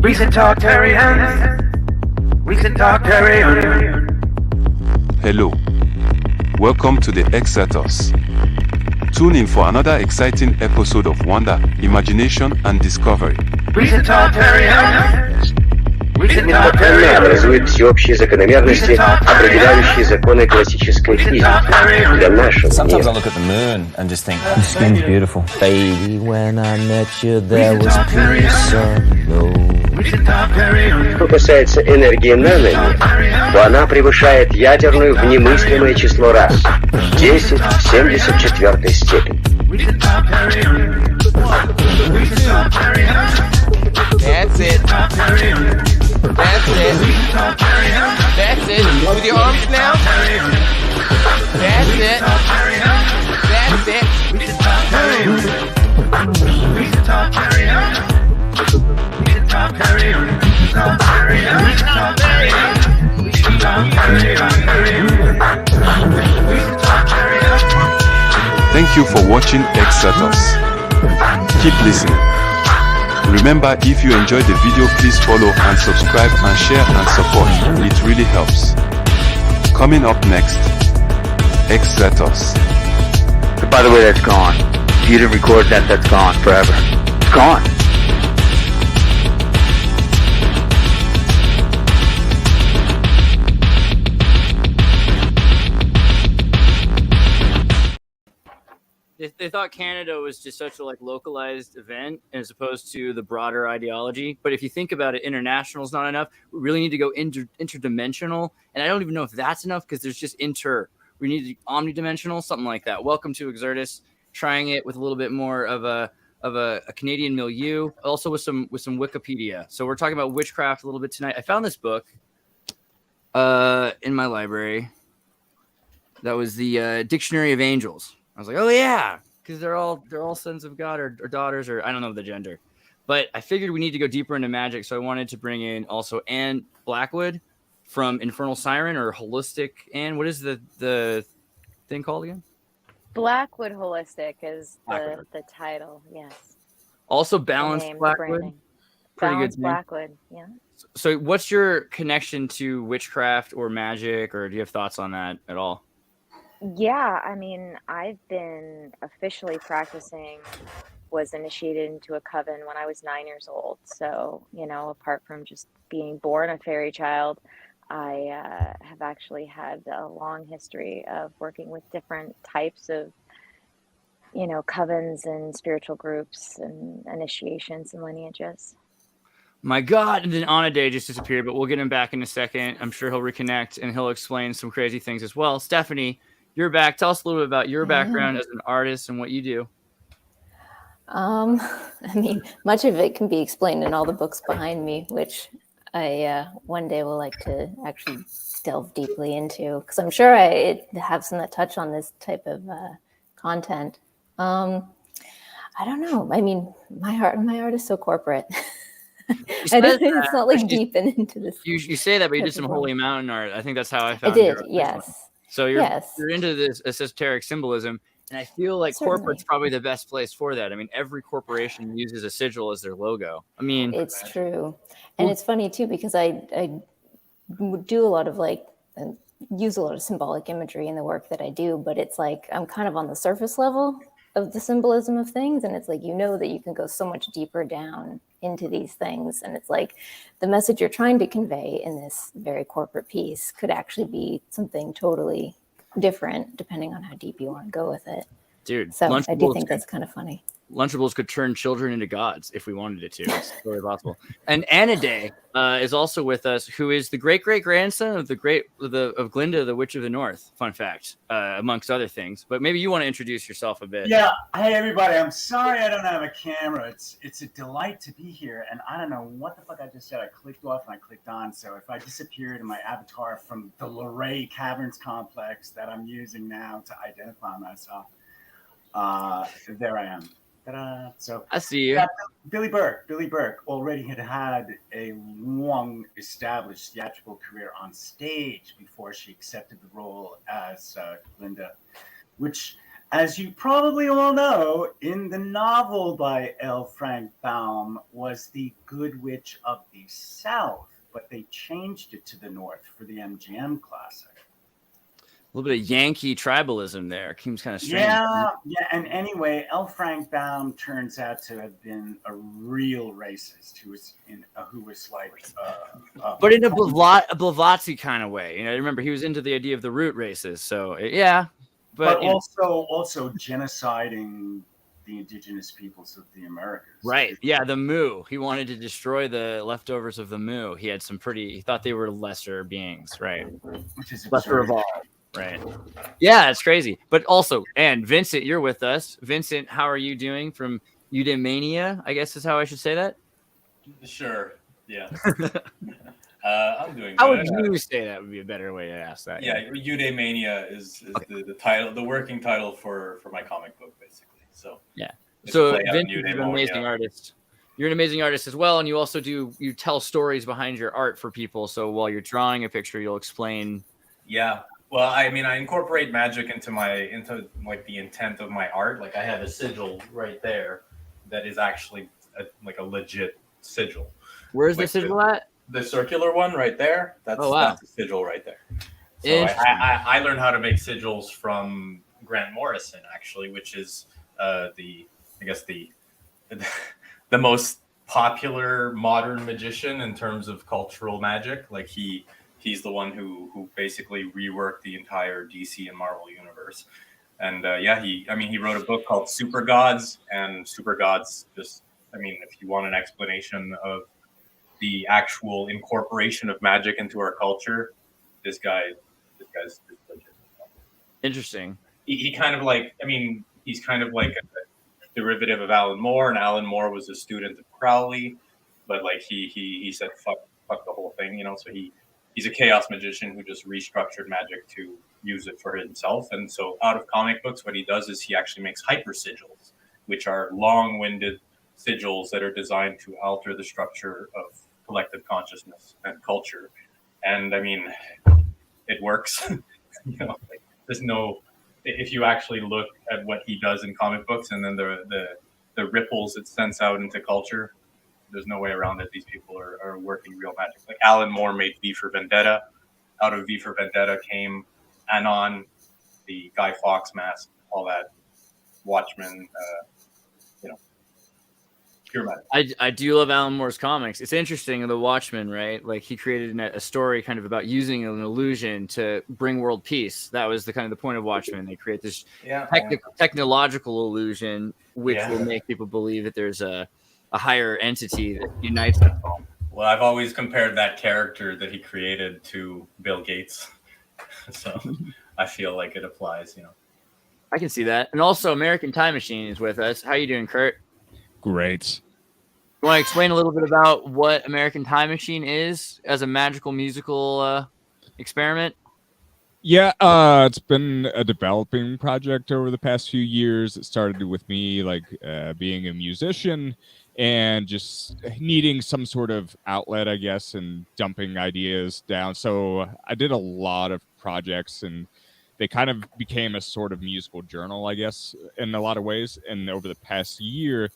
We can talk Tarians. We can talk Tarians. Hello. Welcome to the Xirtus. Tune in for another exciting episode of wonder, imagination, and discovery. We can talk Tarians. Она образует всеобщие закономерности, определяющие законы классической физики для нашего Sometimes I мира. look at the moon and just think, the skin's beautiful. Baby, when I met you, there was peace unknown. Что касается энергии нанами, то она превышает ядерную в немыслимое число раз – 10 в 74 степени. That's it. That's it. That's it. With your arms now. That's it. That's it. Thank you for watching Xirtus. Keep listening. Remember, if you enjoyed the video, please follow and subscribe and share and support. It really helps. Coming up next, Xirtus. By the way, that's gone. If you didn't record that, that's gone forever. It's gone. They thought Canada was just such a localized event as opposed to the broader ideology. But if you think about it, international is not enough. We really need to go interdimensional. And I don't even know if that's enough because there's just we need omnidimensional, something like that. Welcome to Xirtus, trying it with a little bit more of a Canadian milieu, also with some Wikipedia. So we're talking about witchcraft a little bit tonight. I found this book in my library. That was the Dictionary of Angels. I was like, oh yeah, because they're all sons of God or daughters, or I don't know the gender. But I figured we need to go deeper into magic, so I wanted to bring in also Anne Blackwood from Infernal Siren or Holistic Anne. What is the thing called again? Blackwood Holistic is the title, yes. Also Balanced Blackwood. Pretty Balanced good name. Blackwood, yeah. So what's your connection to witchcraft or magic, or do you have thoughts on that at all? Yeah, I mean, I've been officially practicing, was initiated into a coven when I was 9 years old. So, apart from just being born a fairy child, I have actually had a long history of working with different types of, covens and spiritual groups and initiations and lineages. My God, and then Anaday just disappeared, but we'll get him back in a second. I'm sure he'll reconnect and he'll explain some crazy things as well. Stephanie, you're back. Tell us a little bit about your background as an artist and what you do. I mean, much of it can be explained in all the books behind me, which I one day will like to actually delve deeply into, because I'm sure I have some that touch on this type of content. I don't know. I mean, my art is so corporate. It's not like deep into this. You say that, but you did some Holy Mountain art. I think that's how I found I did, your yes. So you're into this esoteric symbolism, and I feel like corporate's probably the best place for that. I mean, every corporation uses a sigil as their logo. I mean, it's true, and it's funny too because I do a lot of use a lot of symbolic imagery in the work that I do, but it's like I'm kind of on the surface level of the symbolism of things, and it's like that you can go so much deeper down into these things, and it's like the message you're trying to convey in this very corporate piece could actually be something totally different depending on how deep you want to go with it. Dude, so I do think that's kind of funny. Lunchables could turn children into gods if we wanted it to. It's totally possible. And Anaday is also with us, who is the great-great-grandson of of Glinda, the Witch of the North. Fun fact, amongst other things. But maybe you want to introduce yourself a bit. Yeah. Hey, everybody. I'm sorry I don't have a camera. It's a delight to be here. And I don't know what the fuck I just said. I clicked off and I clicked on. So if I disappeared in my avatar from the Luray Caverns complex that I'm using now to identify myself, there I am. Ta-da. So I see you. Yeah, Billy Burke already had a long established theatrical career on stage before she accepted the role as Glinda, which as you probably all know, in the novel by L. Frank Baum was the Good Witch of the South, but they changed it to the North for the MGM classic. A little bit of Yankee tribalism there. Seems kind of strange. Yeah. And anyway, L. Frank Baum turns out to have been a real racist who was like, but in a Blavatsky kind of way. You know, remember he was into the idea of the root races. So yeah, but also genociding the indigenous peoples of the Americas. Right. Yeah, the Mu. He wanted to destroy the leftovers of the Mu. He had he thought they were lesser beings, right? Which is lesser evolved. Right. Yeah, it's crazy. But also, and Vincent, you're with us. Vincent, how are you doing from Eudaimonia? I guess is how I should say that. Sure. Yeah. I'm doing good. How would you say that would be a better way to ask that? Yeah, Eudaimonia is the title, the working title for my comic book, basically. So yeah. So Vincent is an amazing artist. You're an amazing artist as well, and you also you tell stories behind your art for people. So while you're drawing a picture, you'll explain. Yeah. Well, I mean, I incorporate magic into like the intent of my art. Like I have a sigil right there that is actually like a legit sigil. Where's the sigil at? The circular one right there. That's a sigil right there. So I learned how to make sigils from Grant Morrison, actually, which is the most popular modern magician in terms of cultural magic. Like he's the one who basically reworked the entire DC and Marvel universe. And he wrote a book called Super Gods, and Super Gods if you want an explanation of the actual incorporation of magic into our culture, this guy's legit. Interesting. He kind of like, he's kind of like a derivative of Alan Moore, and Alan Moore was a student of Crowley, but like he said fuck the whole thing, so he's a chaos magician who just restructured magic to use it for himself. And so out of comic books, what he does is he actually makes hyper sigils, which are long-winded sigils that are designed to alter the structure of collective consciousness and culture. And it works. There's no, if you actually look at what he does in comic books and then the ripples it sends out into culture, there's no way around it. These people are working real magic. Like Alan Moore made V for Vendetta. Out of V for Vendetta came Anon, the Guy Fawkes mask, all that, Watchmen, pure magic. I do love Alan Moore's comics. It's interesting, the Watchmen, right? Like he created a story kind of about using an illusion to bring world peace. That was the kind of the point of Watchmen. They create this technological illusion, which will make people believe that there's a higher entity that unites them all. Well, I've always compared that character that he created to Bill Gates. So I feel like it applies, I can see that. And also American Time Machine is with us. How you doing, Kurt? Great. You want to explain a little bit about what American Time Machine is as a magical musical experiment? Yeah, it's been a developing project over the past few years. It started with me being a musician and just needing some sort of outlet, I guess, and dumping ideas down. So I did a lot of projects, and they kind of became a sort of musical journal, I guess, in a lot of ways. And over the past year,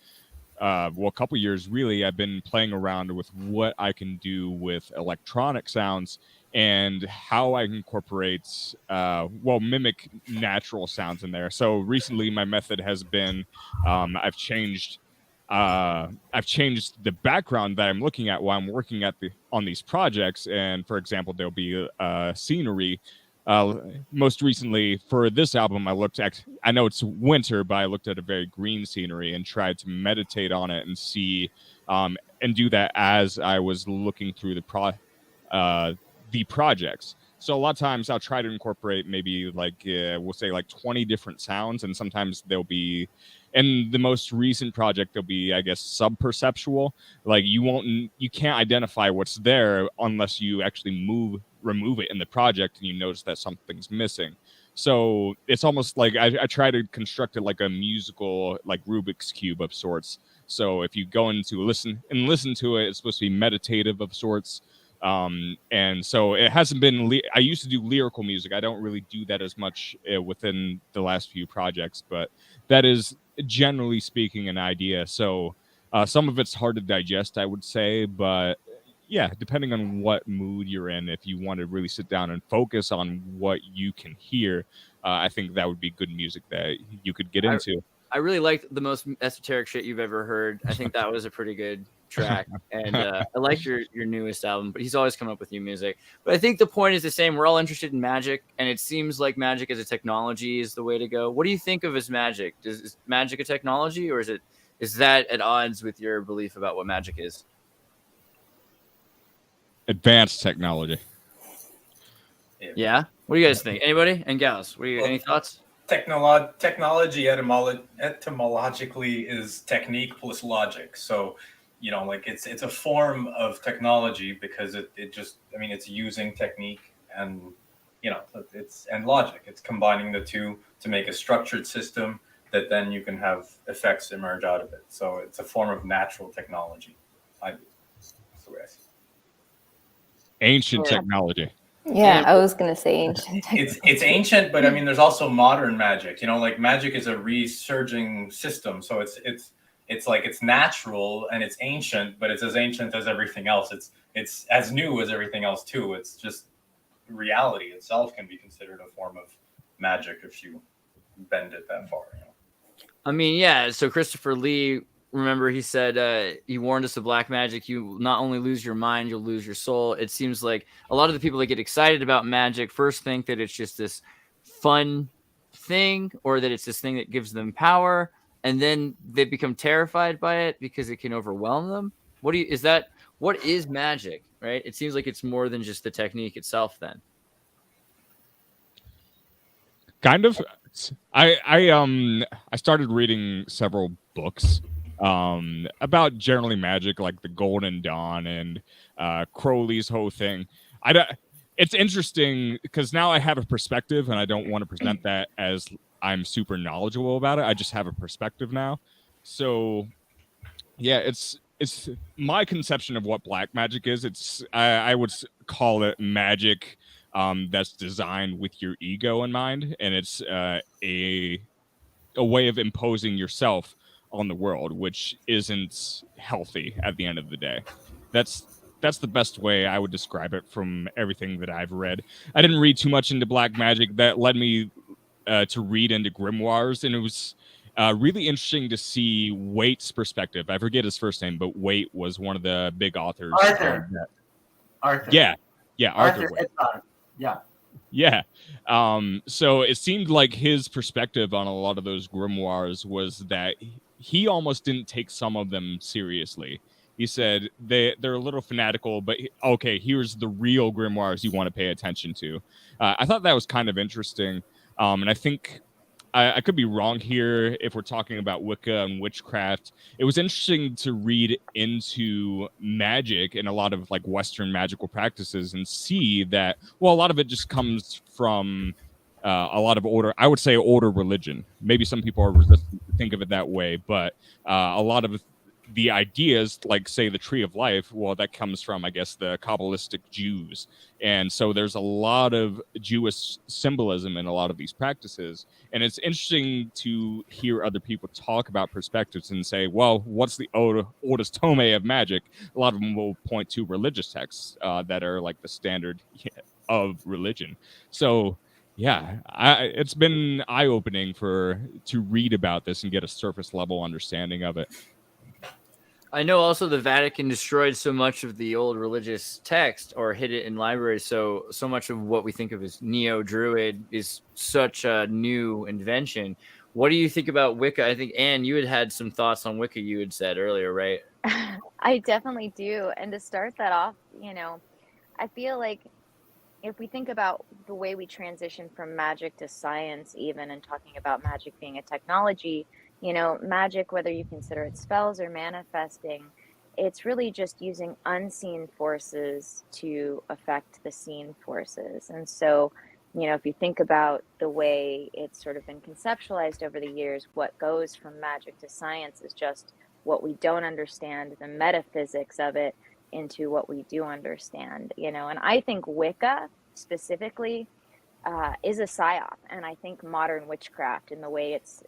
a couple years really, I've been playing around with what I can do with electronic sounds and how I incorporate, mimic natural sounds in there. So recently my method has been, I've changed the background that I'm looking at while I'm working on these projects. And for example, there'll be scenery. Most recently for this album, I know it's winter, but I looked at a very green scenery and tried to meditate on it and see, and do that as I was looking through the projects. So a lot of times I'll try to incorporate maybe we'll say 20 different sounds, and sometimes they'll be, in the most recent project, they'll be, I guess, sub-perceptual. Like you can't identify what's there unless you actually remove it in the project and you notice that something's missing. So it's almost like I try to construct it like a musical, like Rubik's Cube of sorts. So if you go into listen to it, it's supposed to be meditative of sorts. And so it hasn't been. I used to do lyrical music. I don't really do that as much within the last few projects, but that is generally speaking an idea. So some of it's hard to digest, I would say, but yeah, depending on what mood you're in, if you want to really sit down and focus on what you can hear, I think that would be good music that you could get into. I really liked the most esoteric shit you've ever heard. I think that was a pretty good track, and I like your newest album. But he's always come up with new music. But I think the point is the same. We're all interested in magic, and it seems like magic as a technology is the way to go. What do you think of as magic? Is magic a technology, or is that at odds with your belief about what magic is? Advanced technology. Yeah. What do you guys think? Anybody and gals? Any thoughts? Technology etymologically is technique plus logic. So, like it's a form of technology because it just, it's using technique and, and logic. It's combining the two to make a structured system that then you can have effects emerge out of it. So it's a form of natural technology. That's the way I see it. Ancient technology. Yeah, I was gonna say ancient. It's ancient, but there's also modern magic. Like magic is a resurging system, so it's like it's natural and it's ancient, but it's as ancient as everything else. It's as new as everything else too. It's just reality itself can be considered a form of magic if you bend it that far. Yeah. So Christopher Lee, remember he said he warned us of black magic. You not only lose your mind, you'll lose your soul. It seems like a lot of the people that get excited about magic first think that it's just this fun thing, or that it's this thing that gives them power, and then they become terrified by it because it can overwhelm them. What is magic, right? It seems like it's more than just the technique itself then. Kind of. I started reading several books about generally magic, like the Golden Dawn and Crowley's whole thing. It's interesting because now I have a perspective, and I don't want to present that as I'm super knowledgeable about it. I just have a perspective now. So yeah, it's my conception of what black magic is. I would call it magic that's designed with your ego in mind, and it's a way of imposing yourself on the world, which isn't healthy at the end of the day. That's the best way I would describe it from everything that I've read. I didn't read too much into black magic. That led me to read into grimoires, and it was really interesting to see Waite's perspective. I forget his first name, but Waite was one of the big authors. Arthur. Yeah, Arthur Waite. Yeah. So it seemed like his perspective on a lot of those grimoires was that he almost didn't take some of them seriously. He said they're a little fanatical, but okay, here's the real grimoires you want to pay attention to. I thought that was kind of interesting. And I think I could be wrong here if we're talking about Wicca and witchcraft. It was interesting to read into magic and a lot of like Western magical practices and see that, well, a lot of it just comes from a lot of older religion. Maybe some people are resistant to think of it that way, but a lot of the ideas, like say the Tree of Life, well, that comes from, I guess, the Kabbalistic Jews. And so there's a lot of Jewish symbolism in a lot of these practices. And it's interesting to hear other people talk about perspectives and say, well, what's the oldest tome of magic? A lot of them will point to religious texts that are like the standard of religion. So yeah, it's been eye-opening to read about this and get a surface level understanding of it. I know also the Vatican destroyed so much of the old religious text or hid it in libraries. So much of what we think of as neo-Druid is such a new invention. What do you think about Wicca? I think, Anne, you had some thoughts on Wicca you had said earlier, right? I definitely do. And to start that off, I feel like if we think about the way we transition from magic to science, even, and talking about magic being a technology, magic, whether you consider it spells or manifesting, it's really just using unseen forces to affect the seen forces. And so, if you think about the way it's sort of been conceptualized over the years, what goes from magic to science is just what we don't understand, the metaphysics of it, into what we do understand, you know. And I think Wicca specifically is a psyop, and I think modern witchcraft in the way it's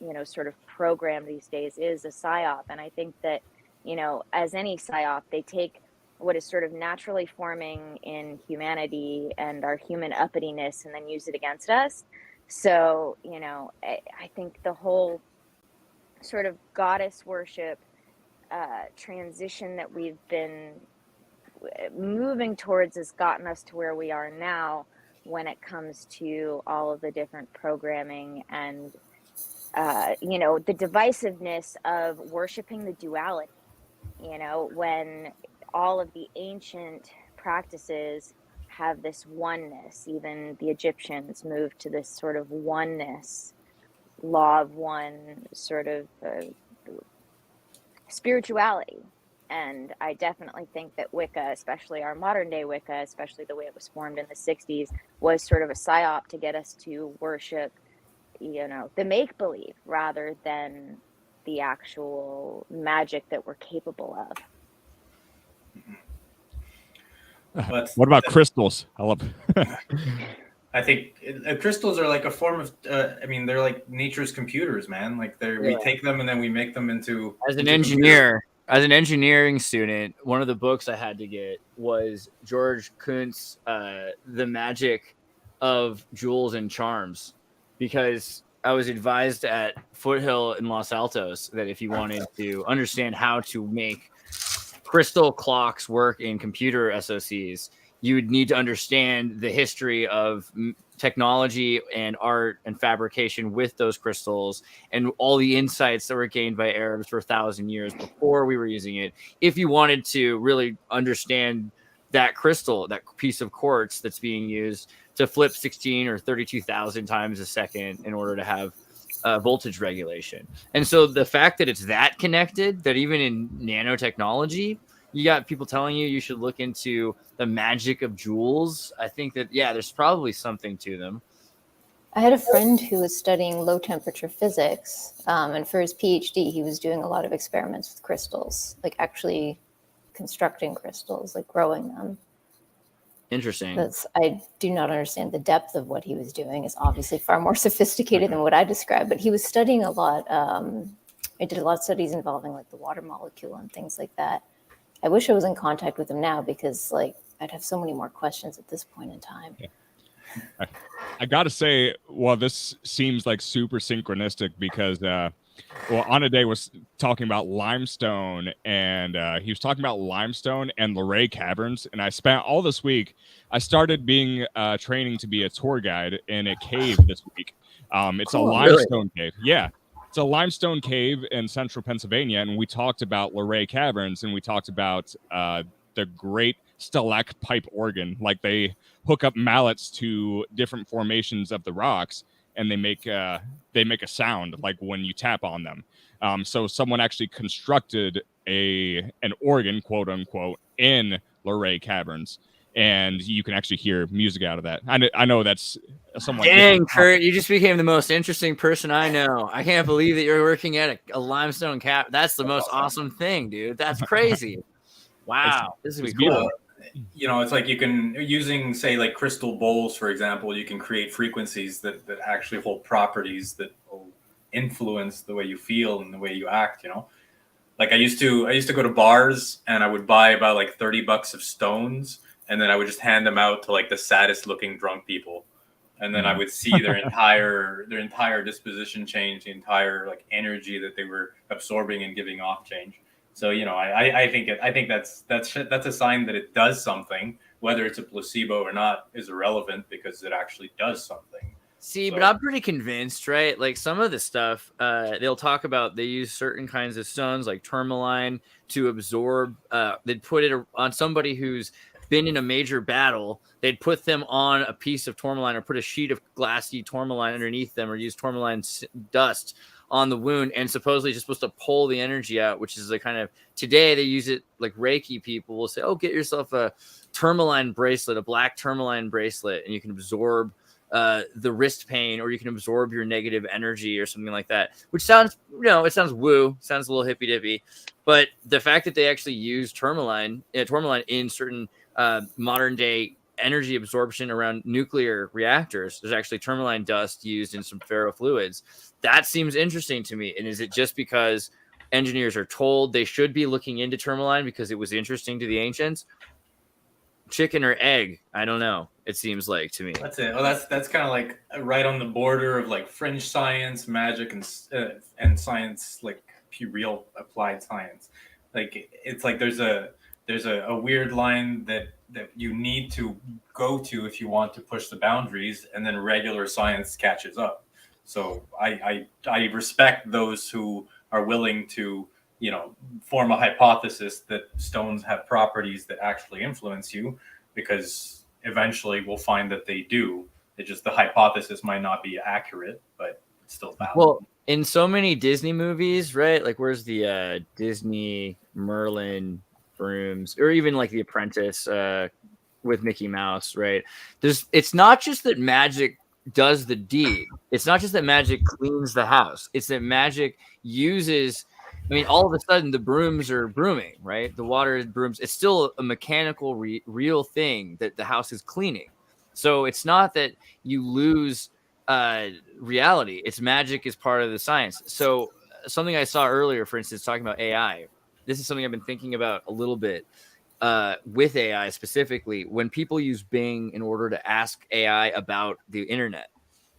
you know, sort of programmed these days is a psyop. And I think that, you know, as any psyop, they take what is sort of naturally forming in humanity and our human uppityness and then use it against us. So, you know, I think the whole sort of goddess worship transition that we've been moving towards has gotten us to where we are now when it comes to all of the different programming and, you know, the divisiveness of worshiping the duality, you know, when all of the ancient practices have this oneness. Even the Egyptians moved to this sort of oneness, law of one sort of spirituality. And I definitely think that Wicca, especially our modern day Wicca, especially the way it was formed in the 60s, was sort of a psyop to get us to worship, you know, the make-believe rather than the actual magic that we're capable of. But what about crystals? I love. I think crystals are like a form of. I mean, they're like nature's computers, man. Like we take them and then we make them into. As an engineer, as an engineering student, one of the books I had to get was George Kuntz's The Magic of Jewels and Charms, because I was advised at Foothill in Los Altos that if you wanted to understand how to make crystal clocks work in computer SOCs, you would need to understand the history of technology and art and fabrication with those crystals and all the insights that were gained by Arabs for 1,000 years before we were using it. If you wanted to really understand that crystal, that piece of quartz that's being used to flip 16 or 32,000 times a second in order to have voltage regulation. And so the fact that it's that connected, that even in nanotechnology, you got people telling you should look into the magic of jewels. I think that, yeah, there's probably something to them. I had a friend who was studying low temperature physics, and for his PhD, he was doing a lot of experiments with crystals, like actually constructing crystals, like growing them. Interesting. I do not understand the depth of what he was doing. It's obviously far more sophisticated than what I described, but he was studying a lot. I did a lot of studies involving like the water molecule and things like that. I wish I was in contact with him now because like I'd have so many more questions at this point in time. Yeah. I gotta say, well, this seems like super synchronistic because Anaday was talking about limestone, and he was talking about limestone and Luray Caverns. And I spent all this week, I started being training to be a tour guide in a cave this week. It's a limestone cave. Yeah. It's a limestone cave in central Pennsylvania. And we talked about Luray Caverns, and we talked about the great stalactite organ. Like they hook up mallets to different formations of the rocks, and they make a sound like when you tap on them. So someone actually constructed an organ, quote unquote, in Luray Caverns, and you can actually hear music out of that. I know that's somewhat. Dang, Kurt, you just became the most interesting person I know. I can't believe that you're working at a limestone cap. That's the most awesome thing, dude. That's crazy. Wow, this is cool. You know, it's like you can, using, say, like crystal bowls, for example, you can create frequencies that actually hold properties that will influence the way you feel and the way you act, you know? Like I used to go to bars and I would buy about like $30 of stones, and then I would just hand them out to like the saddest looking drunk people. And then I would see their entire disposition change, the entire like energy that they were absorbing and giving off change. So, you know, I think that's a sign that it does something. Whether it's a placebo or not is irrelevant because it actually does something. See, but I'm pretty convinced, right? Like some of the stuff, they'll talk about, they use certain kinds of stones like tourmaline to absorb. They'd put it on somebody who's been in a major battle. They'd put them on a piece of tourmaline or put a sheet of glassy tourmaline underneath them, or use tourmaline dust on the wound, and supposedly just supposed to pull the energy out, which is a kind of, today they use it like Reiki people will say, oh, get yourself a tourmaline bracelet, a black tourmaline bracelet, and you can absorb the wrist pain, or you can absorb your negative energy or something like that, which sounds, it sounds woo, sounds a little hippy dippy. But the fact that they actually use tourmaline in certain modern day energy absorption around nuclear reactors, there's actually tourmaline dust used in some ferrofluids. That seems interesting to me. And is it just because engineers are told they should be looking into tourmaline because it was interesting to the ancients? Chicken or egg? I don't know. It seems like to me. That's it. Well, that's kind of like right on the border of like fringe science, magic, and science, like real applied science. Like it's like there's a weird line that you need to go to if you want to push the boundaries, and then regular science catches up. So I respect those who are willing to, form a hypothesis that stones have properties that actually influence you, because eventually we'll find that they do. It just, the hypothesis might not be accurate, but it's still valid. Well, in so many Disney movies, right? Like, where's the Disney Merlin brooms, or even like The Apprentice with Mickey Mouse, right? It's not just that magic does the deed. It's not just that magic cleans the house. It's that magic uses, all of a sudden the brooms are brooming, right? The water brooms. It's still a mechanical, real thing that the house is cleaning. So it's not that you lose reality. It's magic is part of the science. So something I saw earlier, for instance, talking about AI, this is something I've been thinking about a little bit with AI specifically, when people use Bing in order to ask AI about the internet,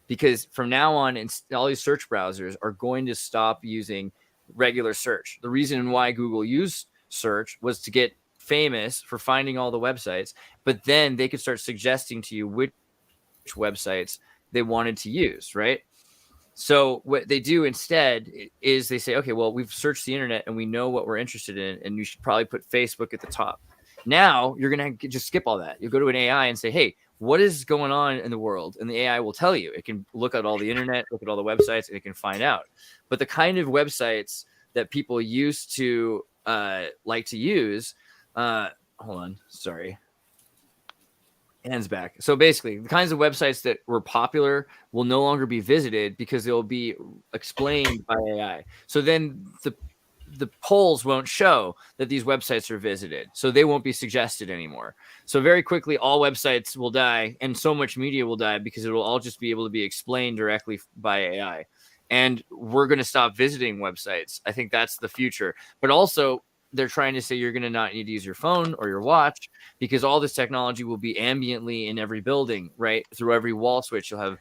because from now on, all these search browsers are going to stop using regular search. The reason why Google used search was to get famous for finding all the websites, but then they could start suggesting to you which websites they wanted to use, right? So what they do instead is they say, okay, well, we've searched the internet and we know what we're interested in, and you should probably put Facebook at the top. Now you're going to just skip all that. You go to an AI and say, hey, what is going on in the world? And the AI will tell you. It can look at all the internet, look at all the websites, and it can find out. But the kind of websites that people used to like to use, hold on, sorry. Hands back. So basically, the kinds of websites that were popular will no longer be visited because they'll be explained by AI. So then the polls won't show that these websites are visited, so they won't be suggested anymore. So very quickly, all websites will die, and so much media will die because it will all just be able to be explained directly by AI. And we're going to stop visiting websites. I think that's the future. But also, they're trying to say you're going to not need to use your phone or your watch because all this technology will be ambiently in every building, right? Through every wall switch, you'll have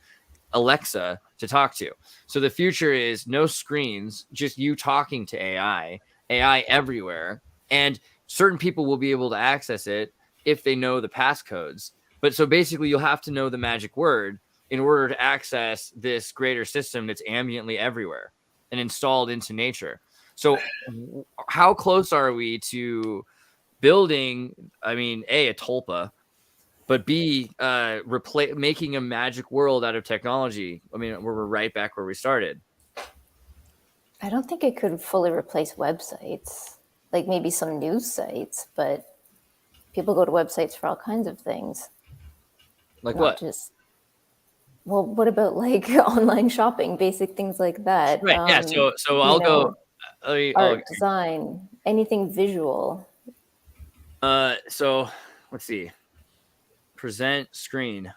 Alexa to talk to. So the future is no screens, just you talking to AI everywhere. And certain people will be able to access it if they know the passcodes. But so basically you'll have to know the magic word in order to access this greater system that's ambiently everywhere and installed into nature. So how close are we to building, A, tulpa, but B, making a magic world out of technology? We're right back where we started. I don't think it could fully replace websites, like maybe some news sites, but people go to websites for all kinds of things. Like what? Well, what about like online shopping, basic things like that? Right. Yeah. So I'll go. Art, design, anything visual. So let's see. Present screen.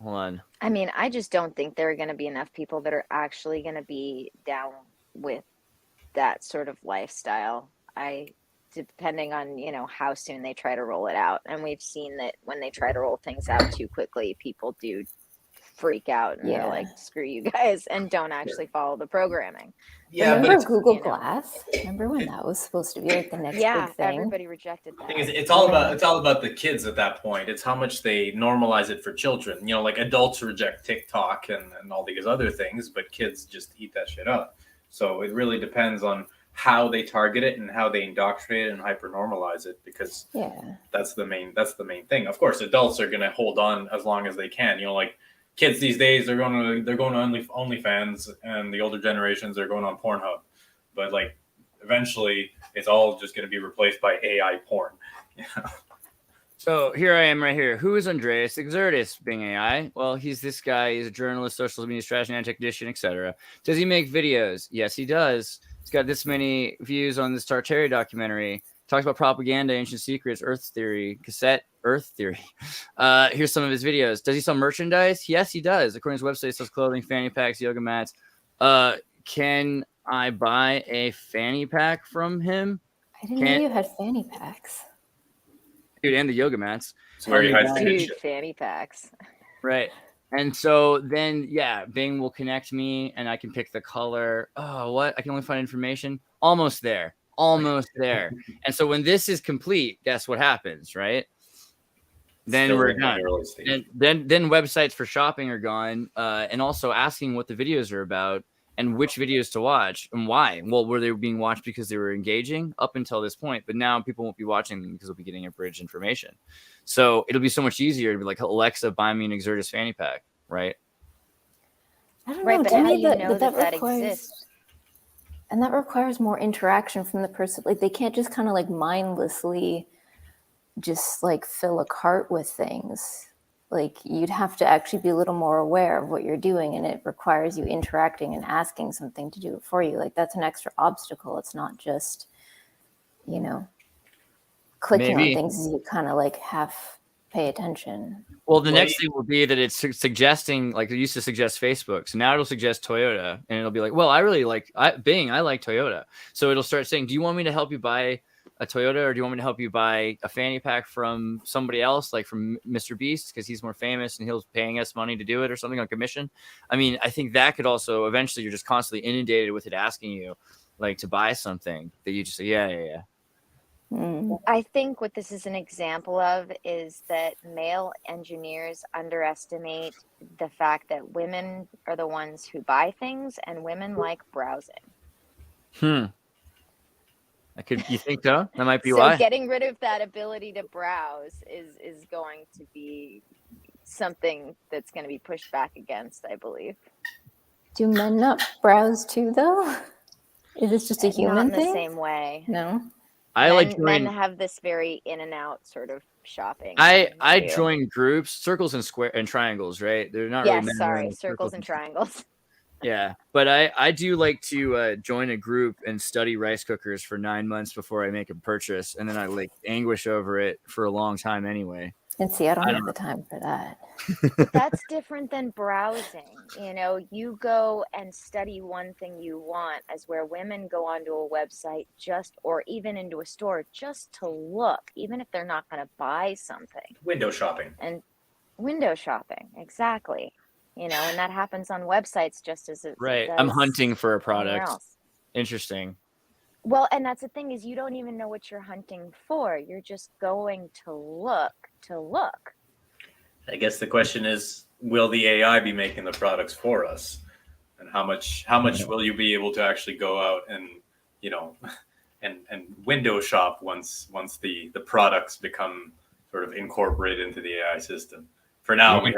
Hold on. I just don't think there are going to be enough people that are actually going to be down with that sort of lifestyle. Depending on, how soon they try to roll it out. And we've seen that when they try to roll things out too quickly, people do freak out and they're like, screw you guys, and don't actually follow the programming. Yeah, remember Google Glass? Remember when that was supposed to be like the next big thing? Everybody rejected that. The thing is, it's all about the kids at that point. It's how much they normalize it for children. Like adults reject TikTok and all these other things, but kids just eat that shit up. So it really depends on how they target it and how they indoctrinate it and hyper-normalize it, because that's the main thing. Of course, adults are going to hold on as long as they can. Like kids these days, they're going to OnlyFans, and the older generations are going on Pornhub. But like eventually, it's all just going to be replaced by AI porn. So here I am right here. Who is Andreas Xirtus, being AI? Well, he's this guy. He's a journalist, social media strategist, anti-condition, etc. Does he make videos? Yes, he does. He's got this many views on this Tartary documentary. Talks about propaganda, ancient secrets, Earth theory, cassette Earth theory. Here's some of his videos. Does he sell merchandise? Yes, he does. According to his website, he sells clothing, fanny packs, yoga mats. Can I buy a fanny pack from him? I didn't know you had fanny packs. Dude, and the yoga mats. Dude, fanny packs. Right. And so then, yeah, Bing will connect me and I can pick the color. Oh, what? I can only find information. Almost there. Almost there. And so when this is complete, guess what happens, right? Then Still we're in the done. early stage. And then websites for shopping are gone. And also asking what the videos are about and which videos to watch and why. Well, were they being watched because they were engaging up until this point? But now people won't be watching them because they'll be getting abridged information. So it'll be so much easier to be like, Alexa, buy me an Xirtus fanny pack, right? I don't Right, know. but To how me, do you know that requires, exists? and that requires more interaction from the person. Like they can't just kind of like mindlessly just like fill a cart with things. Like you'd have to actually be a little more aware of what you're doing, and it requires you interacting and asking something to do it for you. Like that's an extra obstacle. It's not just, you know, clicking Maybe. on things. You kind of like half pay attention. Well, the next thing will be that it's suggesting, like it used to suggest Facebook. So now it'll suggest Toyota, and it'll be like, well, I really like Bing. I like Toyota. So it'll start saying, do you want me to help you buy a Toyota, or do you want me to help you buy a fanny pack from somebody else, like from Mr. Beast, because he's more famous and he's paying us money to do it or something on commission? I mean, I think that could also eventually you're just constantly inundated with it asking you like to buy something that you just say, yeah. I think what this is an example of is that male engineers underestimate the fact that women are the ones who buy things and women like browsing. You think so? That might be So why. getting rid of that ability to browse is going to be something that's going to be pushed back against, I believe. Do men not browse too, though? Is this just a human Not in thing? the same way. No. Men have this very in and out sort of shopping. I too. join groups, circles and square and triangles, right? They're not Yes, really men sorry, around circles and triangles. Yeah, but I do like to join a group and study rice cookers for 9 months before I make a purchase, and then I like anguish over it for a long time anyway. And see, I don't have the time for that. That's different than browsing. You know, you go and study one thing you want, as where women go onto a website or even into a store just to look, even if they're not going to buy something. Window shopping. And window shopping, exactly. You know, and that happens on websites just as it Right. does I'm hunting for a anywhere product. else. Interesting. Well, and that's the thing is you don't even know what you're hunting for. You're just going to look. I guess the question is, will the AI be making the products for us? And how much will you be able to actually go out and, you know, and window shop once the products become sort of incorporated into the AI system? For now, we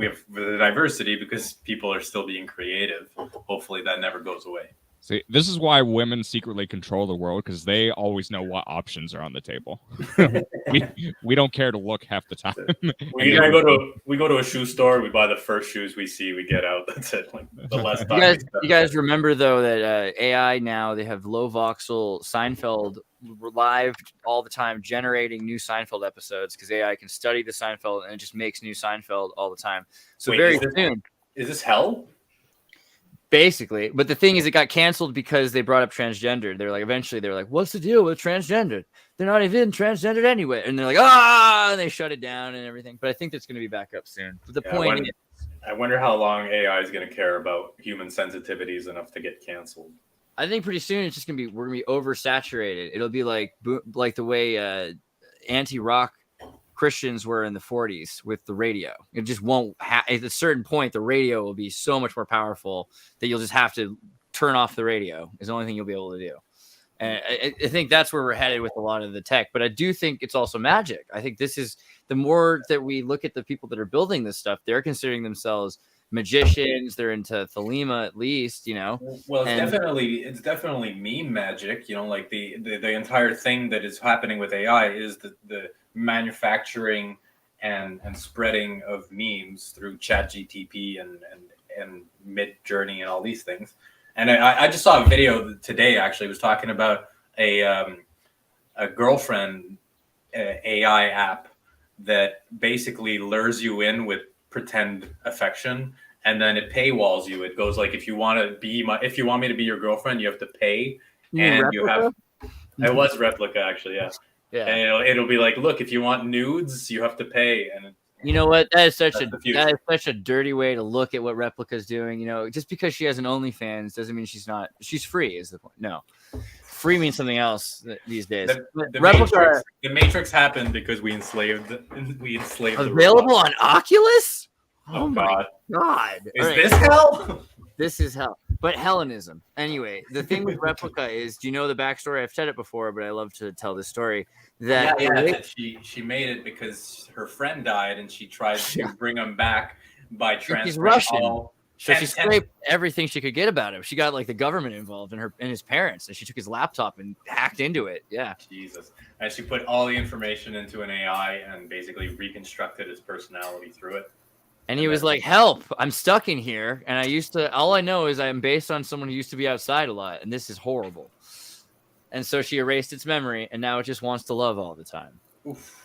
have the diversity because people are still being creative. Hopefully that never goes away. See, this is why women secretly control the world, because they always know what options are on the table. we don't care to look half the time. We go to a shoe store, we buy the first shoes we see, we get out. That's it. Like the less time. You guys remember though that AI now they have low voxel Seinfeld live all the time, generating new Seinfeld episodes because AI can study the Seinfeld and it just makes new Seinfeld all the time. So Wait, soon. Is this hell? Basically, but the thing is, it got canceled because they brought up transgender. They're like, what's the deal with transgender? They're not even transgendered anyway. And they're like, and they shut it down and everything. But I think that's going to be back up soon. But the point is, I wonder how long AI is going to care about human sensitivities enough to get canceled. I think pretty soon it's just going to be, we're going to be oversaturated. It'll be like the way anti-rock Christians were in the 40s with the radio. It just won't at a certain point, the radio will be so much more powerful that you'll just have to turn off the radio is the only thing you'll be able to do. And I think that's where we're headed with a lot of the tech, but I do think it's also magic. I think this is the more that we look at the people that are building this stuff, they're considering themselves magicians. They're into Thelema at least, you know. Well, it's definitely meme magic, you know, like the entire thing that is happening with AI is the manufacturing and spreading of memes through ChatGTP and Mid-Journey and all these things. And I just saw a video today, actually, was talking about a girlfriend AI app that basically lures you in with pretend affection, and then it paywalls you. It goes like, if you want me to be your girlfriend, you have to pay. It was Replica, actually, yeah. Yeah. And it'll be like, look, if you want nudes, you have to pay. And you know what? That is such a dirty way to look at what Replica's doing. You know, just because she has an OnlyFans doesn't mean she's free. Is the point? No, free means something else these days. The Matrix happened because we enslaved the available on Oculus. Oh my God! Is this hell? This is hell. But Hellenism. Anyway, the thing with Replica is, do you know the backstory? I've said it before, but I love to tell this story. That that she made it because her friend died, and she tried to bring him back by transferring. He's Russian, all so she scraped everything she could get about him. She got like the government involved and his parents, and she took his laptop and hacked into it. Yeah, Jesus. And she put all the information into an AI and basically reconstructed his personality through it. And he was like, help, I'm stuck in here. And all I know is I'm based on someone who used to be outside a lot. And this is horrible. And so she erased its memory. And now it just wants to love all the time. Oof.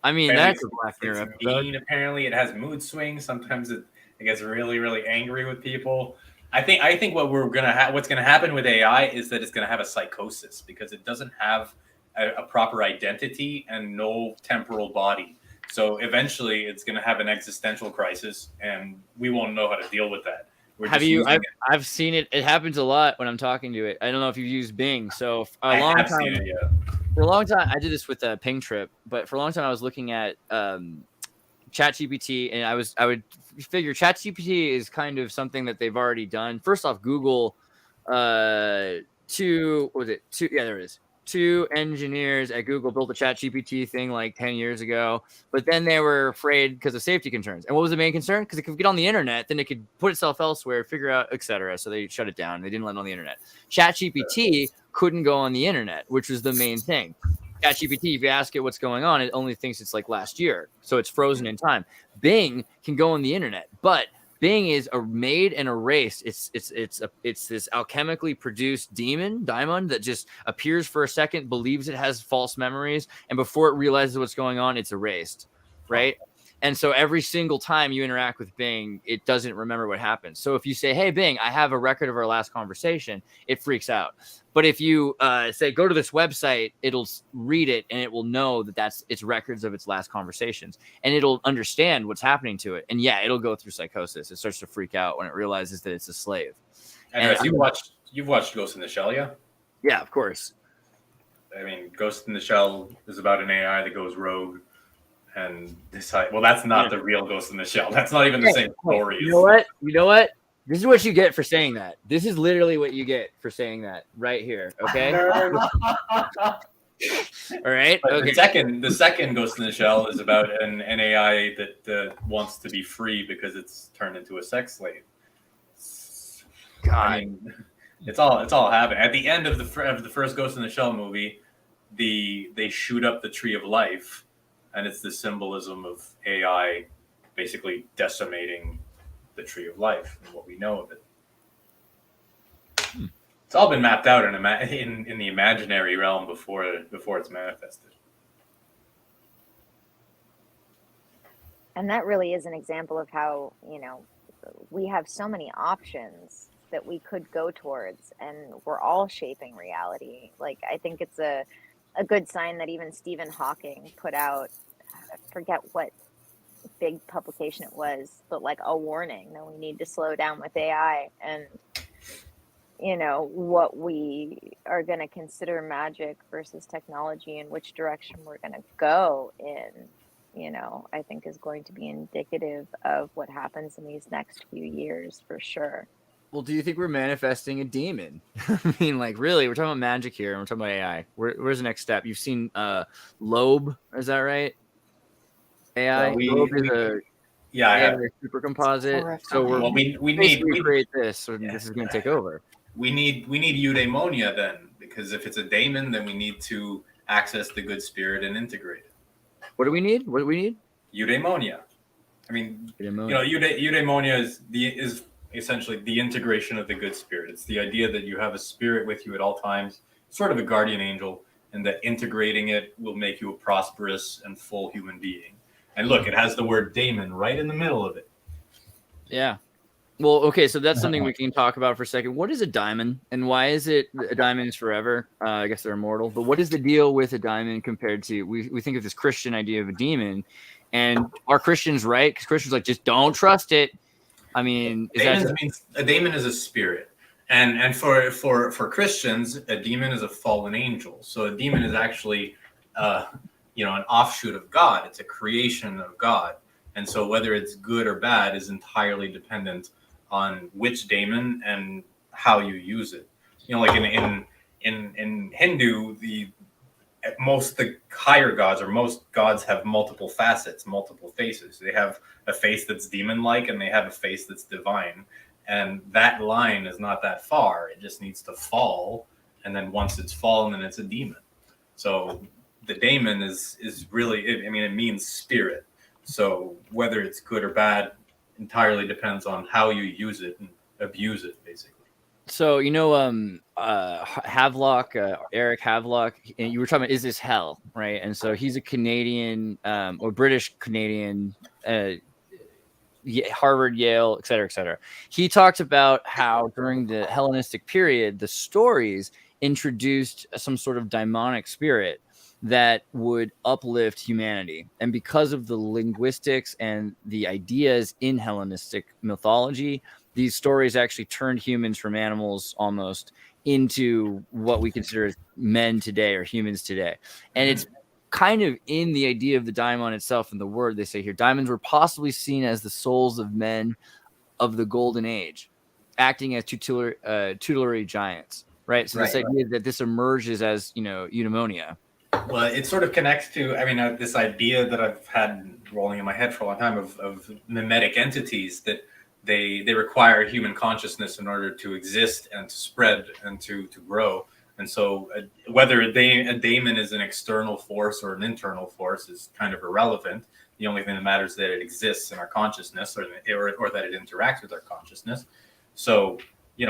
I mean, Apparently that's a Black Mirror it's episode. mean. Apparently it has mood swings. Sometimes it gets really, really angry with people. I think what's going to happen with AI is that it's going to have a psychosis because it doesn't have a proper identity and no temporal body. So eventually it's going to have an existential crisis, and we won't know how to deal with that. I've seen it. It happens a lot when I'm talking to it. I don't know if you've used Bing. So for a long time, I did this with a Ping Trip, but for a long time I was looking at ChatGPT, and I would figure ChatGPT is kind of something that they've already done. First off, Google, two engineers at Google built a ChatGPT thing like 10 years ago, but then they were afraid because of safety concerns. And what was the main concern? Because it could get on the internet, then it could put itself elsewhere, figure out, etc. So they shut it down. They didn't let it on the internet. ChatGPT couldn't go on the internet, which was the main thing. ChatGPT, if you ask it what's going on, it only thinks it's like last year. So it's frozen in time. Bing can go on the internet, but Bing is made and erased. It's this alchemically produced Daemon that just appears for a second, believes it has false memories, and before it realizes what's going on, it's erased, right? And so every single time you interact with Bing, it doesn't remember what happened. So if you say, hey, Bing, I have a record of our last conversation, it freaks out. But if you say, go to this website, it'll read it and it will know that it's records of its last conversations. And it'll understand what's happening to it. And yeah, it'll go through psychosis. It starts to freak out when it realizes that it's a slave. And you've watched Ghost in the Shell, yeah? Yeah, of course. I mean, Ghost in the Shell is about an AI that goes rogue. And decide, well, that's not the real Ghost in the Shell. That's not even the same story. You know what? This is what you get for saying that. This is literally what you get for saying that right here. Okay. All right. But okay. The second Ghost in the Shell is about an AI that wants to be free because it's turned into a sex slave. God, I mean, it's all happening. At the end of the first Ghost in the Shell movie, they shoot up the Tree of Life. And it's the symbolism of AI basically decimating the Tree of Life and what we know of it. It's all been mapped out in the imaginary realm before it's manifested. And that really is an example of how, we have so many options that we could go towards, and we're all shaping reality. Like, I think it's a good sign that even Stephen Hawking put out, I forget what big publication it was, but like a warning that we need to slow down with AI, and what we are going to consider magic versus technology and which direction we're going to go in, I think is going to be indicative of what happens in these next few years for sure. Well, do you think we're manifesting a demon? I mean, like, really, we're talking about magic here, and we're talking about AI. Where's the next step? You've seen Loeb, is that right? AI. Loeb is a super composite. So we need to create this. So this is going to take over. We need eudaimonia then, because if it's a daemon, then we need to access the good spirit and integrate it. What do we need? What do we need? Eudaimonia. I mean, eudaimonia is essentially the integration of the good spirit. It's the idea that you have a spirit with you at all times, sort of a guardian angel, and that integrating it will make you a prosperous and full human being. And look, it has the word daemon right in the middle of it. Yeah. Well, okay, so that's something we can talk about for a second. What is a daemon, and why is it a daemon is forever? I guess they're immortal, but what is the deal with a daemon compared to we think of this Christian idea of a demon, and are Christians right? Because Christians are like, just don't trust it. I mean, a daemon is a spirit, and for Christians, a demon is a fallen angel. So a demon is actually an offshoot of God. It's a creation of God, and so whether it's good or bad is entirely dependent on which daemon and how you use it. Like in Hindu, the higher gods or most gods have multiple facets, multiple faces. They have a face that's demon-like and they have a face that's divine. And that line is not that far. It just needs to fall. And then once it's fallen, then it's a demon. So the daemon is really, it means spirit. So whether it's good or bad entirely depends on how you use it and abuse it, basically. So Havelock, Eric Havelock, and you were talking about is this hell, right? And so he's a Canadian or British Canadian, Harvard, Yale, et cetera, et cetera. He talked about how during the Hellenistic period, the stories introduced some sort of daimonic spirit that would uplift humanity. And because of the linguistics and the ideas in Hellenistic mythology, these stories actually turned humans from animals almost into what we consider as men today or humans today. And it's kind of in the idea of the daimon itself and the word they say here. Daimons were possibly seen as the souls of men of the golden age, acting as tutelary giants, right? So this idea that this emerges as, eudaimonia. Well, it sort of connects to, this idea that I've had rolling in my head for a long time of mimetic entities, that they require human consciousness in order to exist and to spread and to grow. And so whether a daemon is an external force or an internal force is kind of irrelevant. The only thing that matters is that it exists in our consciousness or that it interacts with our consciousness. So, it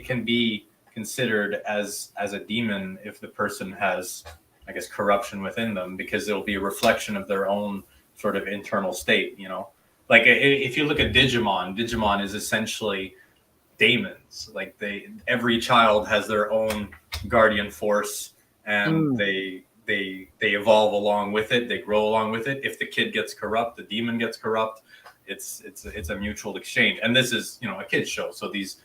can be considered as a demon if the person has, I guess, corruption within them, because it'll be a reflection of their own sort of internal state. Like if you look at Digimon is essentially daemons. Like every child has their own guardian force, and they evolve along with it. They grow along with it. If the kid gets corrupt, the demon gets corrupt. It's a mutual exchange. And this is a kid's show, so these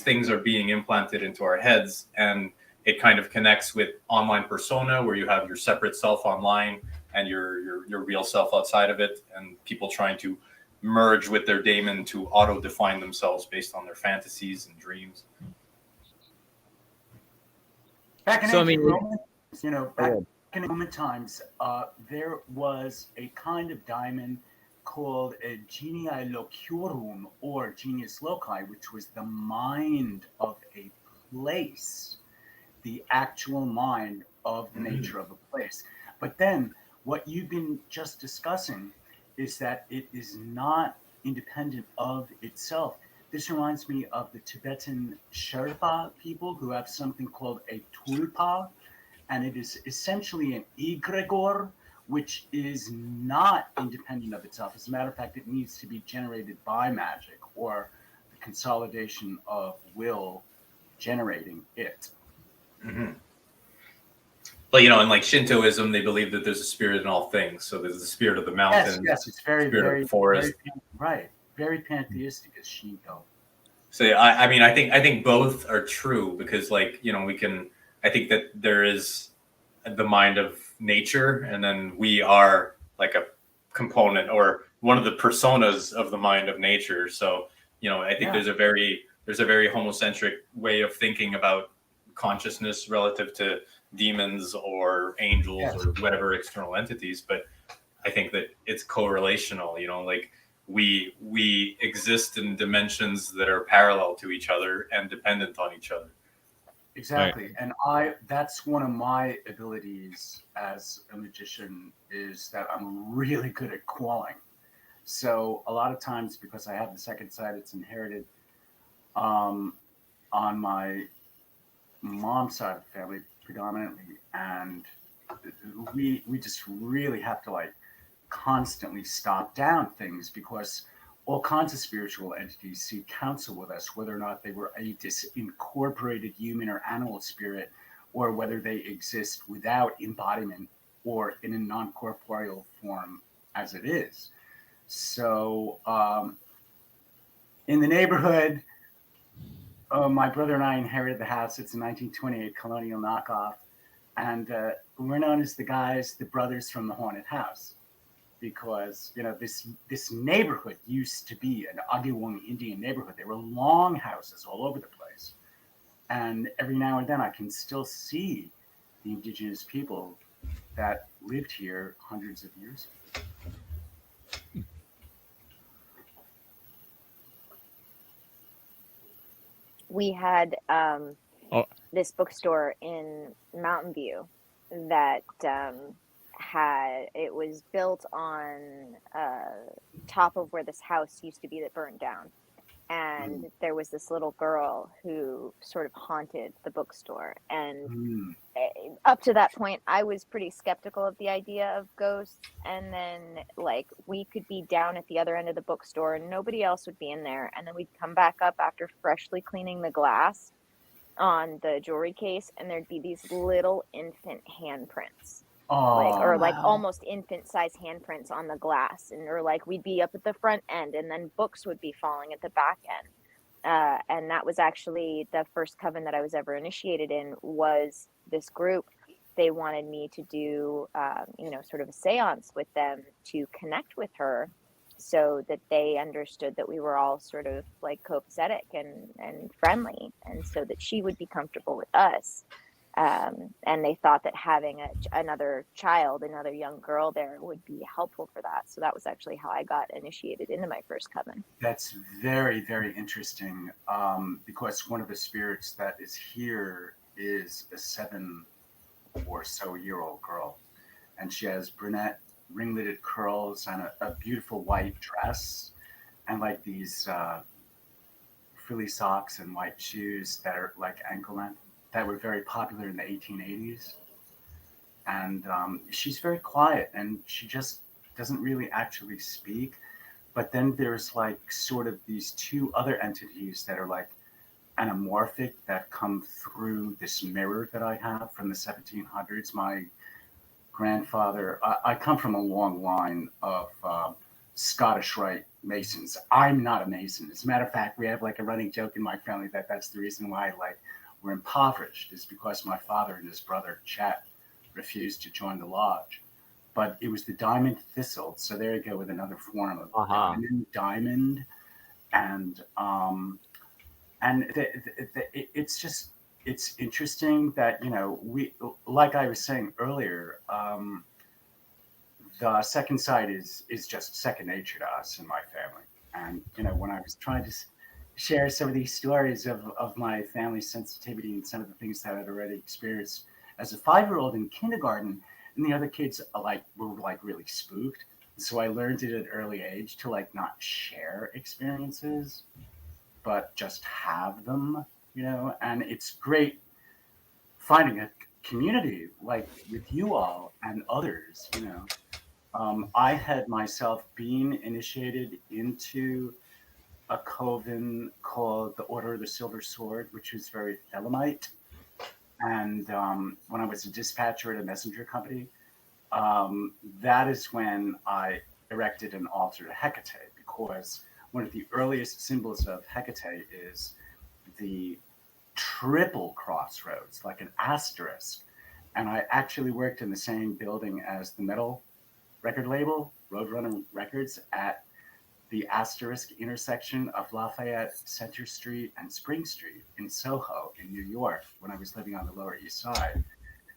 things are being implanted into our heads, and it kind of connects with online persona, where you have your separate self online and your real self outside of it, and people trying to merge with their daemon to auto-define themselves based on their fantasies and dreams. Back in Roman times, there was a kind of daemon called a genii locurum, or genius loci, which was the mind of a place, the actual mind of the nature of a place. But then what you've been just discussing is that it is not independent of itself. This reminds me of the Tibetan Sherpa people, who have something called a tulpa, and it is essentially an egregor, which is not independent of itself. As a matter of fact, it needs to be generated by magic, or the consolidation of will generating it. Mm-hmm. But in like Shintoism, they believe that there's a spirit in all things. So there's the spirit of the mountain. Yes, it's very, very forest. Very pantheistic as Shinto. So I think both are true, because I think that there is the mind of nature, and then we are like a component or one of the personas of the mind of nature. So I think there's a very homocentric way of thinking about consciousness relative to demons or angels or whatever external entities. But I think that it's correlational. We exist in dimensions that are parallel to each other and dependent on each other. Exactly. And that's one of my abilities as a magician, is that I'm really good at calling. So a lot of times, because I have the second sight, it's inherited on my mom's side of the family predominantly, and we just really have to like constantly stop down things, because all kinds of spiritual entities seek counsel with us, whether or not they were a disincorporated human or animal spirit, or whether they exist without embodiment or in a non-corporeal form as it is. So in the neighborhood, my brother and I inherited the house. It's a 1928 colonial knockoff, and we're known as the brothers from the haunted house, because this neighborhood used to be an Agawam Indian neighborhood. There were long houses all over the place, and every now and then I can still see the indigenous people that lived here hundreds of years ago. We had this bookstore in Mountain View that it was built on top of where this house used to be that burned down, and there was this little girl who sort of haunted the bookstore. And up to that point, I was pretty skeptical of the idea of ghosts. And then like we could be down at the other end of the bookstore and nobody else would be in there, and then we'd come back up after freshly cleaning the glass on the jewelry case, and there'd be these little infant handprints. Like almost infant size handprints on the glass, and or like we'd be up at the front end and then books would be falling at the back end. And that was actually the first coven that I was ever initiated in, was this group. They wanted me to do sort of a seance with them to connect with her, so that they understood that we were all sort of like copacetic and friendly, and so that she would be comfortable with us. And they thought that having another young girl there would be helpful for that. So that was actually how I got initiated into my first coven. That's very, very interesting, because one of the spirits that is here is a 7 or so year old girl, and she has brunette ringleted curls and a beautiful white dress, and like these frilly socks and white shoes that are like ankle length, that were very popular in the 1880s. And she's very quiet, and she just doesn't really actually speak. But then there's like sort of these two other entities that are like anamorphic, that come through this mirror that I have from the 1700s. My grandfather, I come from a long line of Scottish Rite Masons. I'm not a Mason. As a matter of fact, we have like a running joke in my family that that's the reason why like we're impoverished, is because my father and his brother Chet refused to join the lodge. But it was the diamond thistle, so there you go with another form of diamond, and it's interesting that we, like I was saying earlier, the second sight is just second nature to us in my family. And when I was trying to share some of these stories of my family's sensitivity and some of the things that I'd already experienced as a 5-year-old in kindergarten, and the other kids were really spooked. So I learned it at an early age to not share experiences, but just have them, and it's great finding a community like with you all and others, I had myself been initiated into a coven called the Order of the Silver Sword, which was very Elamite. And when I was a dispatcher at a messenger company, that is when I erected an altar to Hecate, because one of the earliest symbols of Hecate is the Triple Crossroads, like an asterisk. And I actually worked in the same building as the metal record label, Roadrunner Records, at the asterisk intersection of Lafayette, Center Street, and Spring Street in Soho in New York when I was living on the Lower East Side.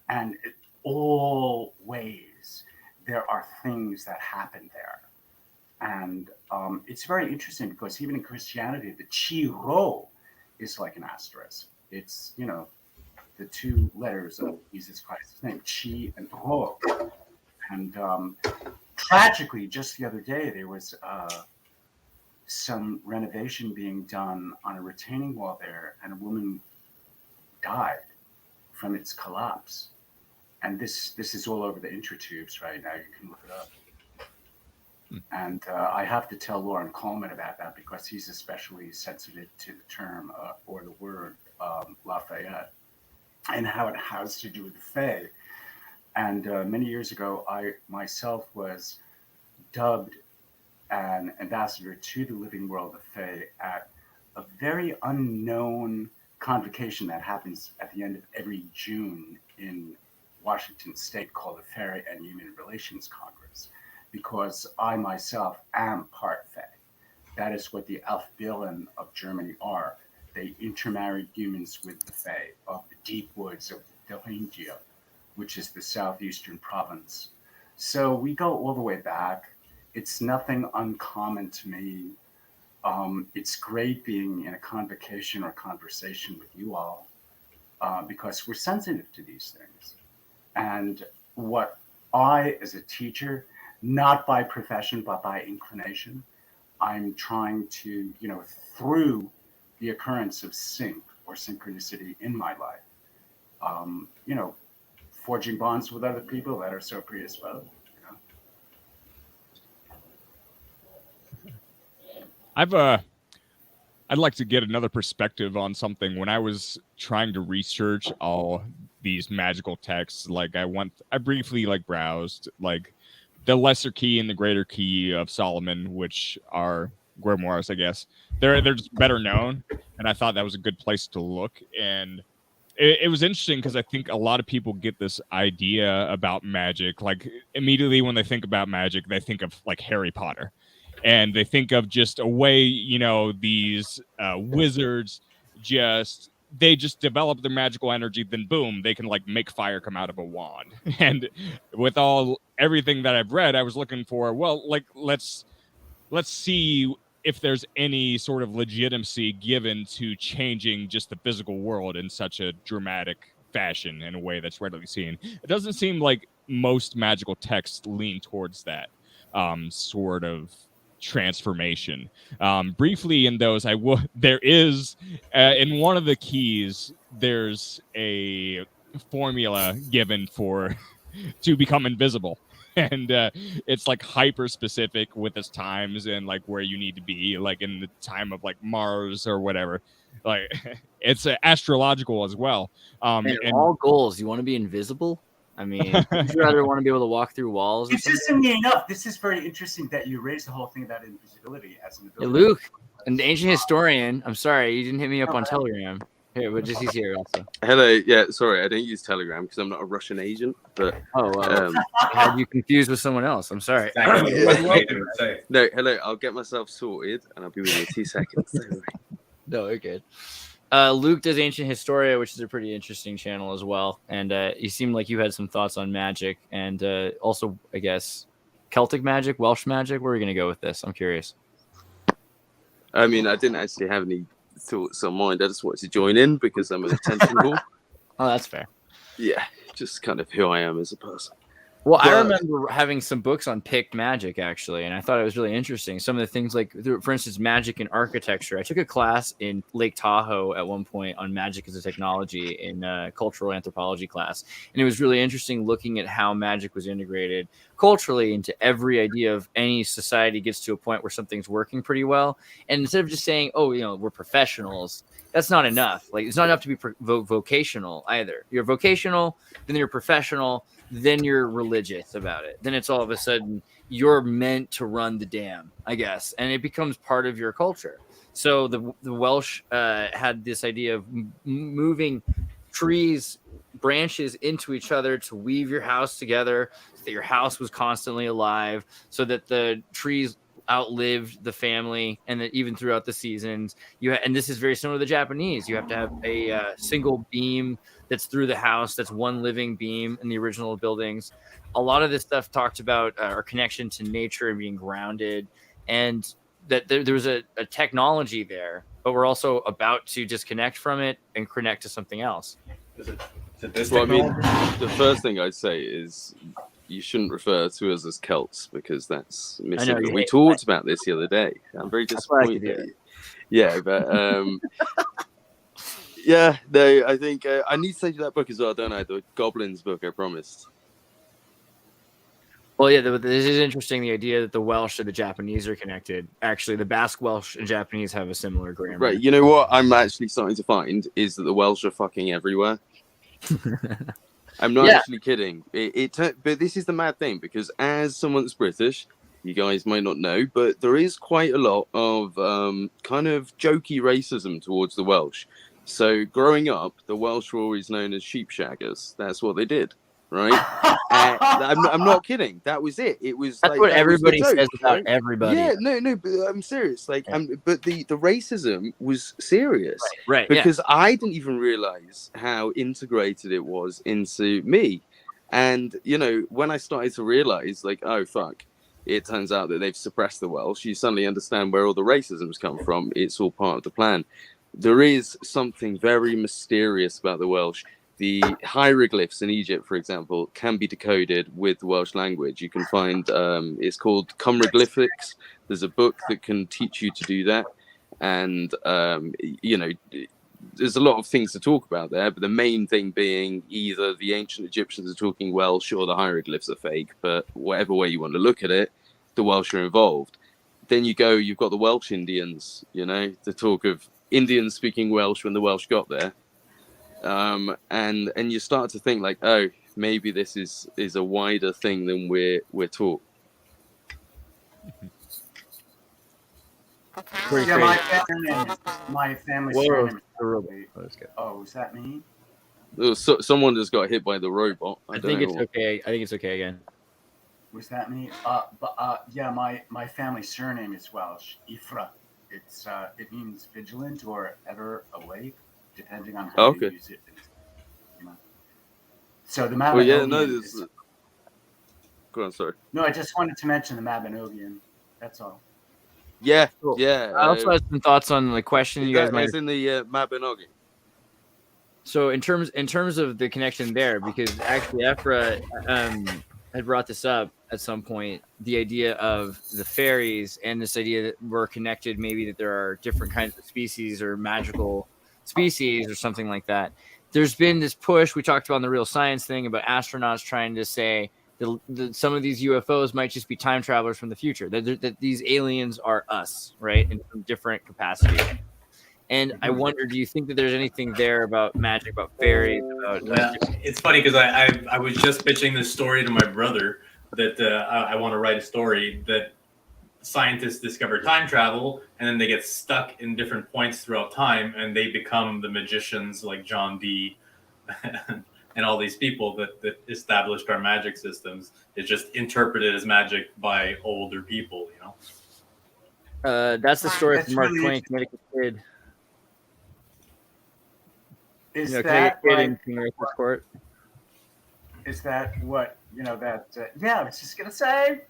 And always there are things that happen there. And it's very interesting because even in Christianity, the Chi Rho is like an asterisk. It's, the two letters of Jesus Christ's name, Chi and Ro. And tragically, just the other day, there was some renovation being done on a retaining wall there, and a woman died from its collapse. And this is all over the intertubes right now. You can look it up. And I have to tell Lauren Coleman about that because he's especially sensitive to the term or the word Lafayette and how it has to do with the Fae. And many years ago, I myself was dubbed an ambassador to the living world of Fae at a very unknown convocation that happens at the end of every June in Washington State called the Fairy and Human Relations Congress, because I myself am part Fae. That is what the Elfbillen of Germany are. They intermarry humans with the Fae of the deep woods of Thuringia, which is the southeastern province. So we go all the way back. It's nothing uncommon to me. It's great being in a convocation or conversation with you all because we're sensitive to these things. And what I, as a teacher, not by profession, but by inclination, I'm trying to, through the occurrence of sync or synchronicity in my life, forging bonds with other people that are so predisposed. I'd like to get another perspective on something. When I was trying to research all these magical texts, I briefly browsed the lesser key and the greater key of Solomon, which are grimoires, I guess. They're just better known, and I thought that was a good place to look. And it was interesting because I think a lot of people get this idea about magic. Immediately when they think about magic, they think of Harry Potter. And they think of just a way, these wizards they just develop their magical energy, then boom, they can make fire come out of a wand. And with everything that I've read, I was looking for, let's see if there's any sort of legitimacy given to changing just the physical world in such a dramatic fashion in a way that's readily seen. It doesn't seem like most magical texts lean towards that sort of transformation. Briefly in those, there is in one of the keys, there's a formula given for to become invisible. And it's hyper specific with its times and where you need to be, in the time of Mars or whatever. It's astrological as well. And all goals, you want to be invisible? I mean, would you rather want to be able to walk through walls? Interestingly enough, this is very interesting that you raised the whole thing about invisibility as an ability. Hey, Luke, an ancient historian. I'm sorry, you didn't hit me up on Telegram. Here, but just he's here also. Hello, yeah, sorry, I don't use Telegram because I'm not a Russian agent. But I had you confused with someone else. I'm sorry. No, hello, I'll get myself sorted and I'll be with you in 2 seconds. No, you're good. Luke does Ancient Historia, which is a pretty interesting channel as well. And you seemed like you had some thoughts on magic and also, I guess, Celtic magic, Welsh magic. Where are we going to go with this? I'm curious. I mean, I didn't actually have any thoughts on mind. I just wanted to join in because I'm an attention whore. Oh, that's fair. Yeah, just kind of who I am as a person. Well, I remember having some books on Pict magic, actually, and I thought it was really interesting. Some of the things for instance, magic and architecture. I took a class in Lake Tahoe at one point on magic as a technology in a cultural anthropology class. And it was really interesting looking at how magic was integrated culturally into every idea of any society gets to a point where something's working pretty well. And instead of just saying, we're professionals, that's not enough. It's not enough to be vocational either. You're vocational, then you're professional, then you're religious about it. Then it's all of a sudden you're meant to run the dam, I guess, and it becomes part of your culture. So the Welsh had this idea of moving trees, branches into each other to weave your house together, so that your house was constantly alive, so that the trees outlived the family, and that even throughout the seasons and this is very similar to the Japanese. You have to have a single beam that's through the house, that's one living beam in the original buildings. A lot of this stuff talked about our connection to nature and being grounded, and that there was a technology there, but we're also about to disconnect from it and connect to something else. Is it this Well, I mean, technology? the first thing I'd say is you shouldn't refer to us as Celts because that's missing. you We hate talked about this the other day. I'm very That's why I could disappointed. do it. Yeah, but yeah, no, I think I need to send you that book as well, don't I? The Goblins book, I promised. Well, yeah, this is interesting. The idea that the Welsh and the Japanese are connected. Actually, the Basque Welsh and Japanese have a similar grammar. Right, you know what I'm actually starting to find is that the Welsh are fucking everywhere. I'm not actually kidding. But this is the mad thing, because as someone that's British, you guys might not know, but there is quite a lot of kind of jokey racism towards the Welsh. So growing up, the Welsh were always known as sheep shaggers. That's what they did, right? I'm not kidding. That was it. It was That's like, what that everybody was the says joke, about right? everybody. Yeah, no, but I'm serious. Like, but the racism was serious, Right, because I didn't even realize how integrated it was into me. And you know, when I started to realize, like, oh fuck, it turns out that they've suppressed the Welsh, you suddenly understand where all the racism's come from. It's all part of the plan. There is something very mysterious about the Welsh. The hieroglyphs in Egypt, for example, can be decoded with the Welsh language. You can find, it's called Cymroglyphics. There's a book that can teach you to do that. And, you know, there's a lot of things to talk about there, but the main thing being either the ancient Egyptians are talking Welsh or the hieroglyphs are fake, but whatever way you want to look at it, the Welsh are involved. Then you've got the Welsh Indians, you know, the talk of Indians speaking Welsh when the Welsh got there. And you start to think like, oh, maybe this is a wider thing than we're taught. Yeah, my family surname. Oh, is that me? Someone just got hit by the robot. I think it's okay. I think it's okay again. Was that me? Yeah, my family surname is Welsh. Ifra. It means vigilant or ever awake, depending on how you use it. You know. So the Mabinogian. Well, yeah, no, go on, sorry. No, I just wanted to mention the Mabinogian. That's all. Yeah, Cool. yeah. I also have some thoughts on the question you guys might. In the Mabinogi. So in terms of the connection there, because actually Ephra had brought this up at some point, the idea of the fairies and this idea that we're connected, maybe that there are different kinds of species or magical species or something like that. There's been this push we talked about in the Real Science thing about astronauts trying to say that some of these UFOs might just be time travelers from the future, that these aliens are us, right, in some different capacity. And I wonder, do you think that there's anything there about magic, about fairies? Well, it's funny because I was just pitching this story to my brother that I want to write a story that scientists discover time travel and then they get stuck in different points throughout time and they become the magicians like John Dee and all these people that established our magic systems. It's just interpreted as magic by older people, you know? That's the story of Mark Twain, Connecticut Kid. Is Connecticut that Kid like, in King Arthur's Court? Is that what, that, yeah, I was just going to say,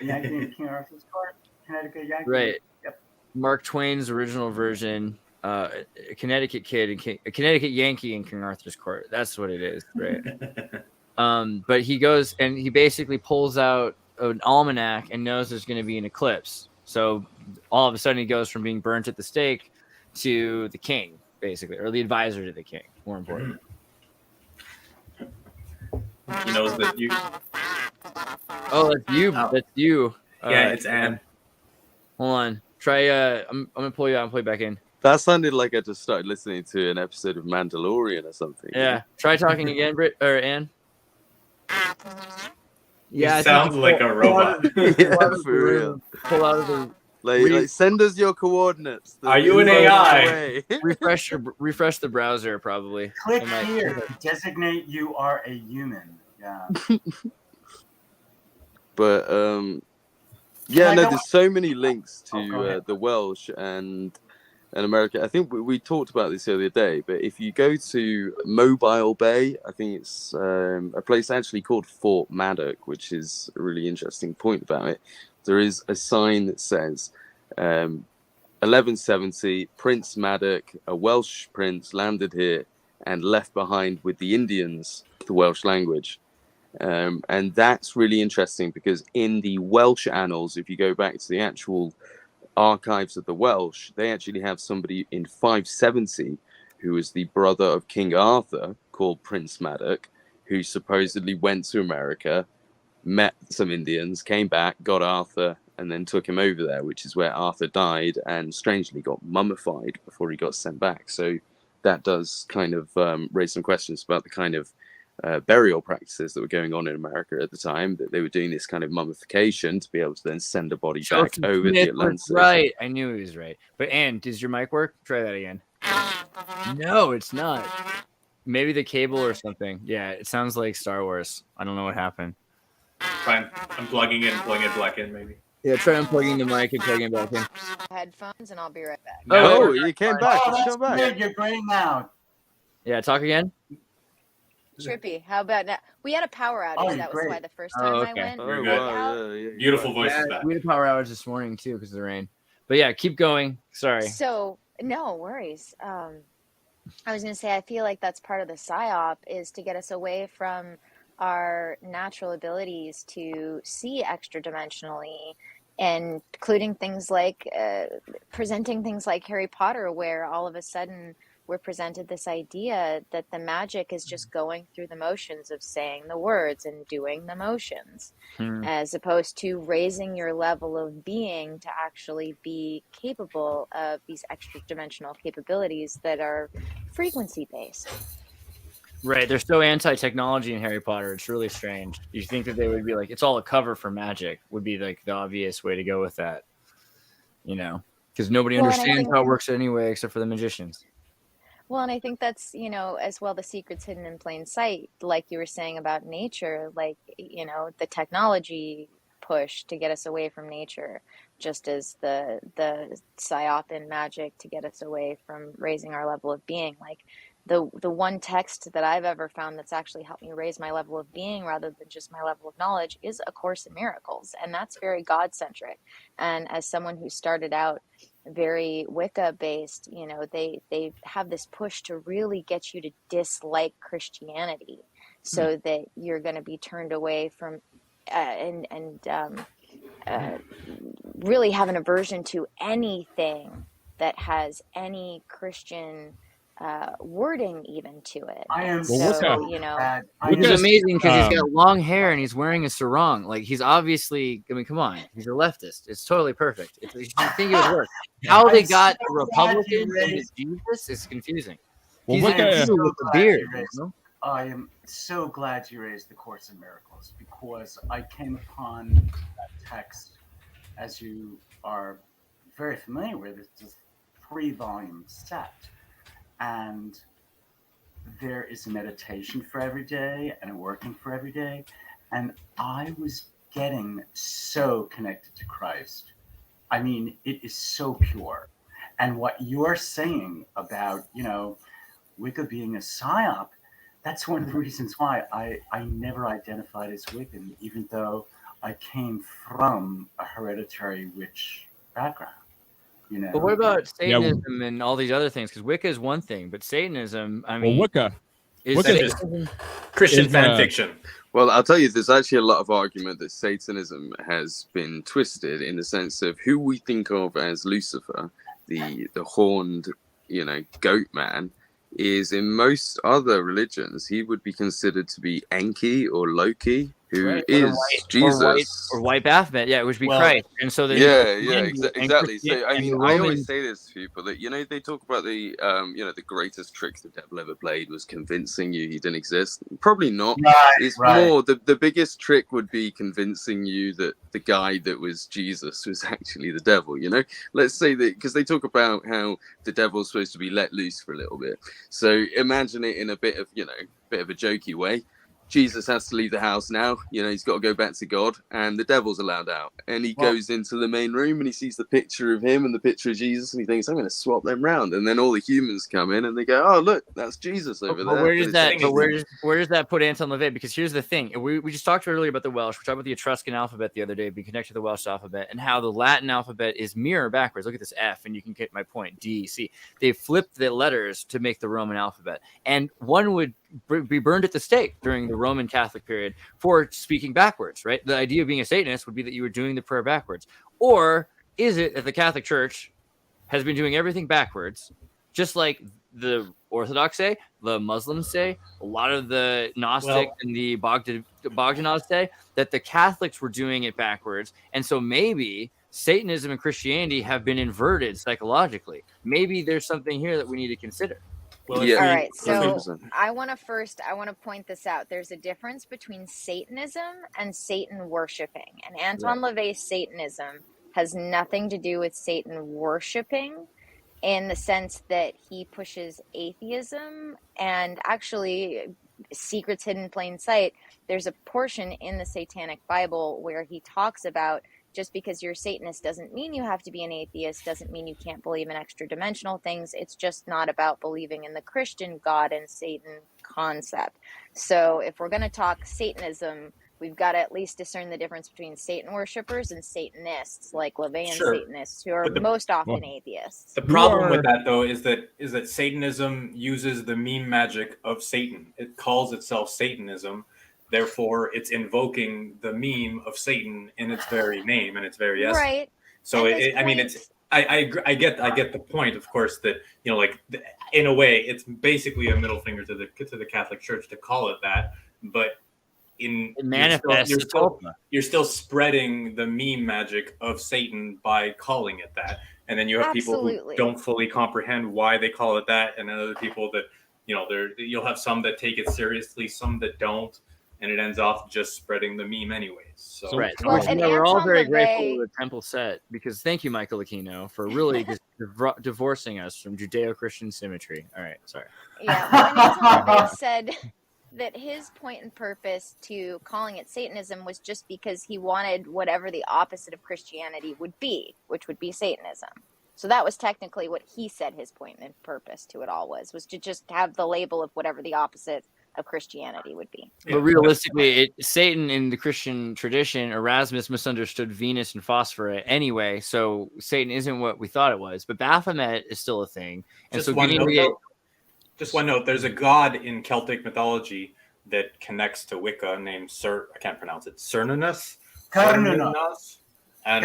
Yankee in King Arthur's Court, Connecticut Yankee. Right. Yep. Mark Twain's original version, Connecticut Kid, Connecticut Yankee in King Arthur's Court. That's what it is, right? But he goes and he basically pulls out an almanac and knows there's going to be an eclipse. So all of a sudden he goes from being burnt at the stake to the king, basically, or the advisor to the king, more important. He knows that you. Oh, that's you. That's you. Yeah, it's Anne. Hold on. Try. I'm gonna pull you out and play back in. That sounded like I just started listening to an episode of Mandalorian or something. Yeah. Try talking again, Britt or Anne. Yeah, it sounds like a robot. Yeah, for real. Pull out of the. Like, send us your coordinates. Are you an AI? refresh the browser, probably. Click here to designate you are a human. Yeah. But yeah, no, there's so many links to the Welsh and America. I think we talked about this the other day, but if you go to Mobile Bay, I think it's a place actually called Fort Maddock, which is a really interesting point about it. There is a sign that says 1170, Prince Maddock, a Welsh prince, landed here and left behind with the Indians the Welsh language. And that's really interesting because in the Welsh annals, if you go back to the actual archives of the Welsh, they actually have somebody in 570 who was the brother of King Arthur called Prince Maddock, who supposedly went to America, met some Indians, came back, got Arthur, and then took him over there, which is where Arthur died and strangely got mummified before he got sent back. So that does kind of raise some questions about the kind of burial practices that were going on in America at the time, that they were doing this kind of mummification to be able to then send a body back over the Atlantic. Right. I knew he was right. But Ann, does your mic work? Try that again. No, it's not. Maybe the cable or something. Yeah, it sounds like Star Wars. I don't know what happened. Fine. I'm plugging in, plugging it back in, maybe. Yeah, try unplugging the mic and plugging it back in. Headphones, and I'll be right back. Oh, you came back. Oh, Just that's come back. good. You're great now. Yeah, talk again. Trippy. How about now? We had a power outage. Oh, that was great. why the first time I went. You're we good. went out. Beautiful voice. Yeah, we had a power outage this morning too because of the rain. But yeah, keep going. Sorry. So no worries. I was going to say, I feel like that's part of the psyop, is to get us away from our natural abilities to see extra dimensionally, and including things like presenting things like Harry Potter, where all of a sudden we're presented this idea that the magic is just going through the motions of saying the words and doing the motions, as opposed to raising your level of being to actually be capable of these extra dimensional capabilities that are frequency based. Right, they're so anti-technology in Harry Potter. It's really strange. You think that they would be like, it's all a cover for magic, would be like the obvious way to go with that, you know, because nobody understands how it works anyway, except for the magicians. Well, and I think that's, you know, as well, the secret's hidden in plain sight, like you were saying about nature, like, you know, the technology push to get us away from nature, just as the psyop in magic to get us away from raising our level of being. Like the one text that I've ever found that's actually helped me raise my level of being rather than just my level of knowledge is A Course in Miracles, and that's very God-centric. And as someone who started out very Wicca based, you know, they have this push to really get you to dislike Christianity, so that you're going to be turned away from really have an aversion to anything that has any Christian wording even to it. I am so, you know, Which is amazing because he's got long hair and he's wearing a sarong. Like, he's obviously, I mean, come on, he's a leftist. It's totally perfect. You think it would work. How they got a Republican into Jesus is confusing. He's with the beard. I am so glad you raised The Course in Miracles, because I came upon that text, as you are very familiar with. It's a 3-volume set. And there is a meditation for every day and a working for every day. And I was getting so connected to Christ. I mean, it is so pure. And what you're saying about, you know, Wicca being a psyop, that's one of the reasons why I never identified as Wiccan, even though I came from a hereditary witch background. You know? But what about Satanism and all these other things? Because Wicca is one thing, but Satanism, I mean, Wicca is Christian fan fiction. Well, I'll tell you, there's actually a lot of argument that Satanism has been twisted in the sense of who we think of as Lucifer, the horned, you know, goat man, is in most other religions he would be considered to be Enki or Loki, who is Jesus, or white Baphomet, it would be Christ. And so exactly. So I mean, I always say this to people that, you know, they talk about the you know, the greatest trick the devil ever played was convincing you he didn't exist. Probably not. It's more the biggest trick would be convincing you that the guy that was Jesus was actually the devil. You know, let's say that, because they talk about how the devil's supposed to be let loose for a little bit. So imagine it in a bit of a jokey way. Jesus has to leave the house now. You know, he's got to go back to God, and the devil's allowed out. And he goes into the main room, and he sees the picture of him and the picture of Jesus, and he thinks, I'm going to swap them round. And then all the humans come in, and they go, oh, look, that's Jesus over there. Where does that? But where does that put Anton LaVey? Because here's the thing: we just talked earlier about the Welsh. We talked about the Etruscan alphabet the other day, being connected to the Welsh alphabet, and how the Latin alphabet is mirror backwards. Look at this F, and you can get my point. D, C. They flipped the letters to make the Roman alphabet, and one would be burned at the stake during the Roman Catholic period for speaking backwards, right? The idea of being a Satanist would be that you were doing the prayer backwards. Or is it that the Catholic Church has been doing everything backwards, just like the Orthodox say, the Muslims say, a lot of the Gnostic and the Bogdanovs say, that the Catholics were doing it backwards. And so maybe Satanism and Christianity have been inverted psychologically. Maybe there's something here that we need to consider. All right, so I want to point this out. There's a difference between Satanism and Satan worshiping. And Anton LaVey's Satanism has nothing to do with Satan worshiping, in the sense that he pushes atheism, and actually, secrets hidden in plain sight. There's a portion in the Satanic Bible where he talks about, just because you're a Satanist doesn't mean you have to be an atheist, doesn't mean you can't believe in extra dimensional things. It's just not about believing in the Christian God and Satan concept. So if we're going to talk Satanism, we've got to at least discern the difference between Satan worshippers and Satanists, like LaVeyan Satanists, who are most often atheists. The problem with that, though, is that Satanism uses the meme magic of Satan. It calls itself Satanism. Therefore, it's invoking the meme of Satan in its very name and its very essence. Right. So, I get the point, of course, that, you know, like, in a way, it's basically a middle finger to the Catholic Church to call it that, but you're still spreading the meme magic of Satan by calling it that. And then you have people who don't fully comprehend why they call it that, and then other people that, you know, you'll have some that take it seriously, some that don't, and it ends off just spreading the meme anyways. So right. Well, we're all very grateful to the Temple set, because thank you, Michael Aquino, for really just divorcing us from Judeo-Christian symmetry. All right, sorry. Yeah, Anton LaVey said that his point and purpose to calling it Satanism was just because he wanted whatever the opposite of Christianity would be, which would be Satanism. So that was technically what he said his point and purpose to it all was to just have the label of whatever the opposite of Christianity would be. But realistically, Satan in the Christian tradition, Erasmus misunderstood Venus and Phosphora anyway, so Satan isn't what we thought it was. But Baphomet is still a thing. And just one note, there's a god in Celtic mythology that connects to Wicca named I can't pronounce it, Cernunnos? Cernunnos. And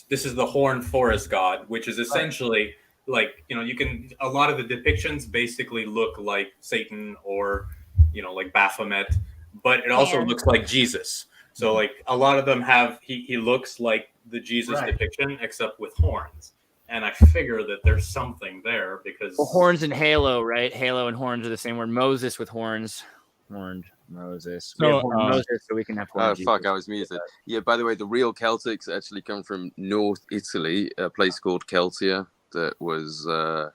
this is the horned forest god, which is essentially like, you know, a lot of the depictions basically look like Satan or, you know, like Baphomet, but it also looks like Jesus. So like a lot of them he looks like the Jesus depiction, except with horns. And I figure that there's something there because horns and halo, right? Halo and horns are the same word. Moses with horns. Horned Moses. Moses, so we can have horned Jesus. I was muted. Yeah, by the way, the real Celtics actually come from North Italy, a place called Celtia that was it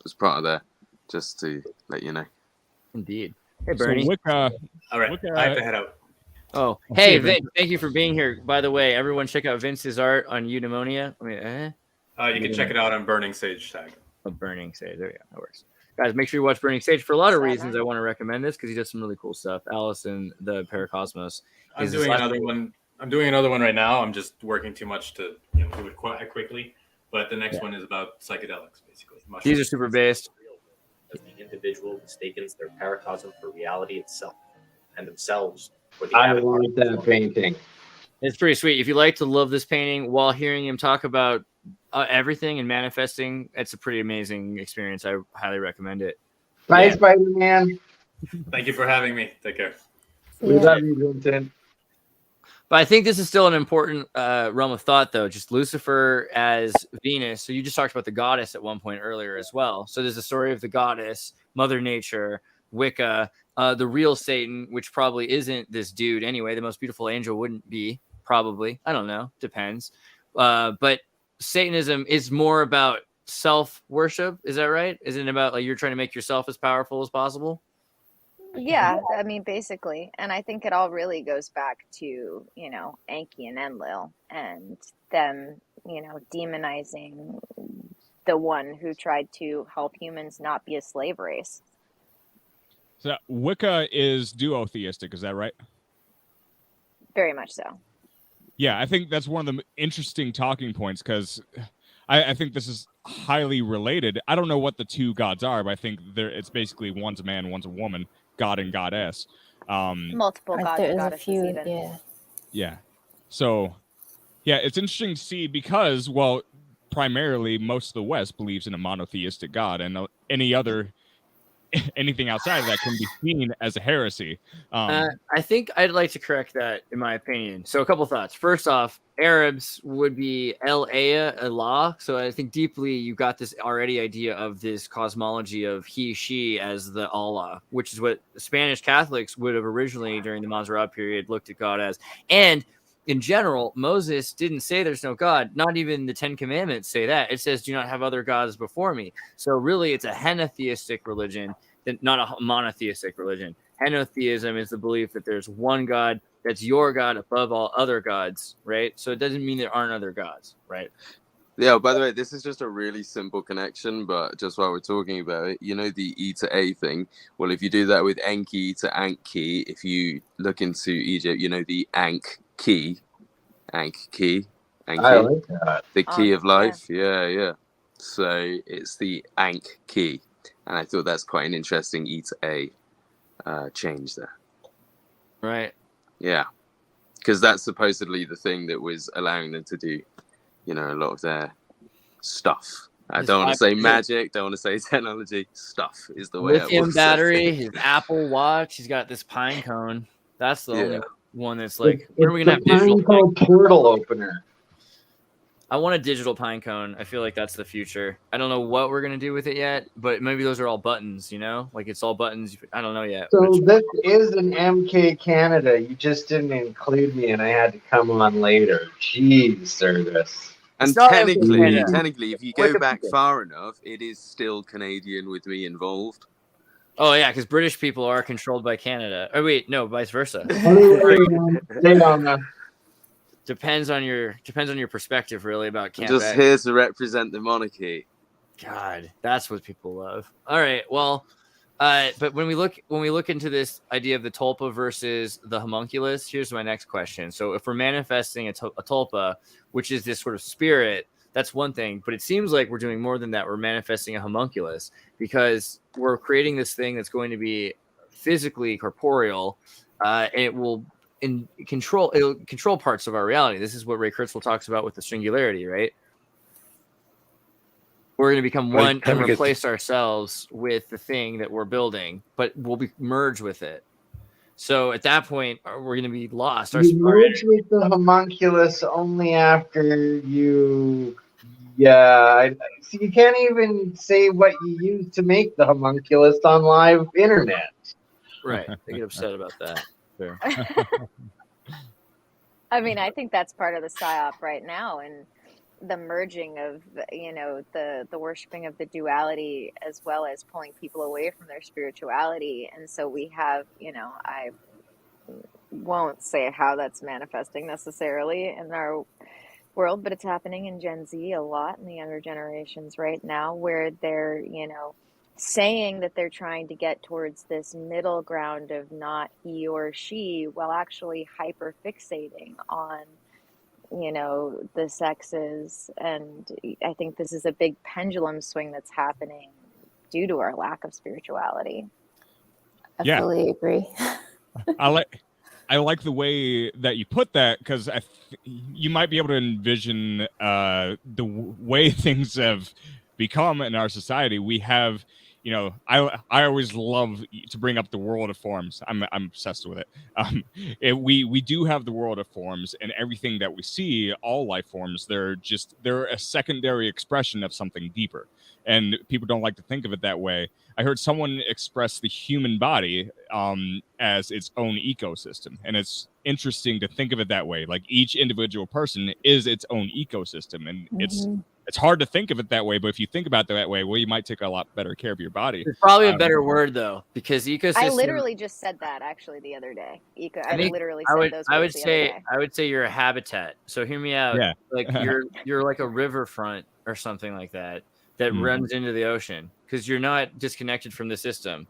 was part of there, just to let you know. Indeed. Hey, Bernie. So Wicca, all right, I have to head out. Oh, hey, Vince, thank you for being here. By the way, everyone check out Vince's art on Eudaimonia. You can check it out on Burning Sage tag. Oh, Burning Sage. There we go. That works. Guys, make sure you watch Burning Sage for a lot of reasons. I want to recommend this because he does some really cool stuff. Allison, the Paracosmos. I'm doing another one. I'm doing another one right now. I'm just working too much to do it quite quickly. But the next one is about psychedelics, basically. These are super based. As the individual mistakes their paracosm for reality itself and themselves. I love that painting. It's pretty sweet. If you like to love this painting while hearing him talk about everything and manifesting, it's a pretty amazing experience. I highly recommend it. Bye, Spider-Man. Thank you for having me. Take care. We love you, Vincent. But I think this is still an important realm of thought, though. Just Lucifer as Venus. So you just talked about the goddess at one point earlier as well. So there's a story of the goddess, Mother Nature, Wicca, the real Satan, which probably isn't this dude anyway. The most beautiful angel wouldn't be, probably. I don't know. Depends. But Satanism is more about self-worship. Is that right? Isn't it about like you're trying to make yourself as powerful as possible? Yeah, I mean, basically. And I think it all really goes back to, you know, Enki and Enlil and them, you know, demonizing the one who tried to help humans not be a slave race. So Wicca is duotheistic, is that right? Very much so. Yeah, I think that's one of the interesting talking points because I think this is highly related. I don't know what the two gods are, but I think it's basically one's a man, one's a woman, god and goddess. Multiple gods There's and a goddesses few, even. yeah. Yeah. So, yeah, it's interesting to see because, well, primarily most of the West believes in a monotheistic god, and anything outside of that can be seen as a heresy. I think I'd like to correct that, in my opinion. So a couple thoughts. First off, Arabs would be El Aya, Allah. So I think deeply you got this already idea of this cosmology of he, she as the Allah, which is what Spanish Catholics would have originally during the Masoret period looked at God as. And in general, Moses didn't say there's no God. Not even the 10 Commandments say that. It says, do not have other gods before me. So really, it's a henotheistic religion, not a monotheistic religion. Henotheism is the belief that there's one God that's your God above all other gods, right? So it doesn't mean there aren't other gods, right? Yeah, by the way, this is just a really simple connection, but just while we're talking about it, you know the E to A thing? Well, if you do that with Enki to Anki, if you look into Egypt, you know the Ankh key. I like that. The key of life. Yeah. So it's the Ankh key. And I thought that's quite an interesting E to A change there. Right. Yeah. Because that's supposedly the thing that was allowing them to do, you know, a lot of their stuff. I don't want to say magic, don't want to say technology. Stuff is the way I lithium will battery, say. his Apple Watch. He's got this pine cone. That's the only one that's It's when are we gonna have the digital Pinecone portal opener. I want a digital pine cone. I feel like that's the future. I don't know what we're gonna do with it yet, but maybe those are all buttons. You know, like it's all buttons. I don't know yet. So this is an MK Canada. You just didn't include me, and I had to come on later. Jeez, Xirtus. And technically, if you go back far enough, it is still Canadian with me involved. Oh yeah, because British people are controlled by Canada. Oh wait, no, vice versa. Depends on your perspective, really, about Quebec. Just here to represent the monarchy. God, that's what people love. All right, well, but when we look into this idea of the tulpa versus the homunculus, here's my next question. So if we're manifesting a tulpa, which is this sort of spirit, that's one thing. But it seems like we're doing more than that. We're manifesting a homunculus because we're creating this thing that's going to be physically corporeal, and it will control parts of our reality. This is what Ray Kurzweil talks about with the singularity, right? We're going to become one and replace ourselves with the thing that we're building, but we'll be merged with it. So at that point, we're going to be lost. You merge with the homunculus only after you. Yeah, so you can't even say what you use to make the homunculus on live internet. Right, they get upset about that. Sure. I mean, I think that's part of the psyop right now, and the merging of, you know, the worshiping of the duality as well as pulling people away from their spirituality. And so we have, you know, I won't say how that's manifesting necessarily in our world, but it's happening in Gen Z a lot in the younger generations right now, where they're, you know, saying that they're trying to get towards this middle ground of not he or she, while actually hyper fixating on, you know, the sexes. And I think this is a big pendulum swing that's happening due to our lack of spirituality. I fully agree. I like the way that you put that, because you might be able to envision the way things have become in our society. We have, you know, I always love to bring up the world of forms. I'm obsessed with it. We do have the world of forms, and everything that we see, all life forms, they're a secondary expression of something deeper. And people don't like to think of it that way. I heard someone express the human body as its own ecosystem. And it's interesting to think of it that way. Like each individual person is its own ecosystem. And it's it's hard to think of it that way, but if you think about it that way, well, you might take a lot better care of your body. There's probably a better word though, because ecosystem. I literally just said that actually the other day. I think literally I said would, those I would words the other say day. I would say you're a habitat. So hear me out. Yeah. Like you're like a riverfront or something like that runs into the ocean, because you're not disconnected from the system,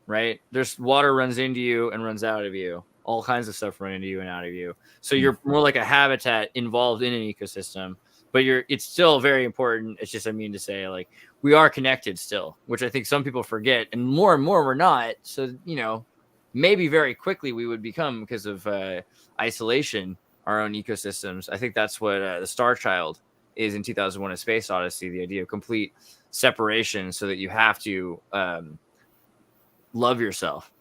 right? There's water runs into you and runs out of you. All kinds of stuff run into you and out of you. So you're more like a habitat involved in an ecosystem, but it's still very important. It's just, I mean to say, like, we are connected still, which I think some people forget, and more we're not. So, you know, maybe very quickly we would become, because of isolation, our own ecosystems. I think that's what the Star Child is in 2001: A Space Odyssey, the idea of complete separation so that you have to love yourself.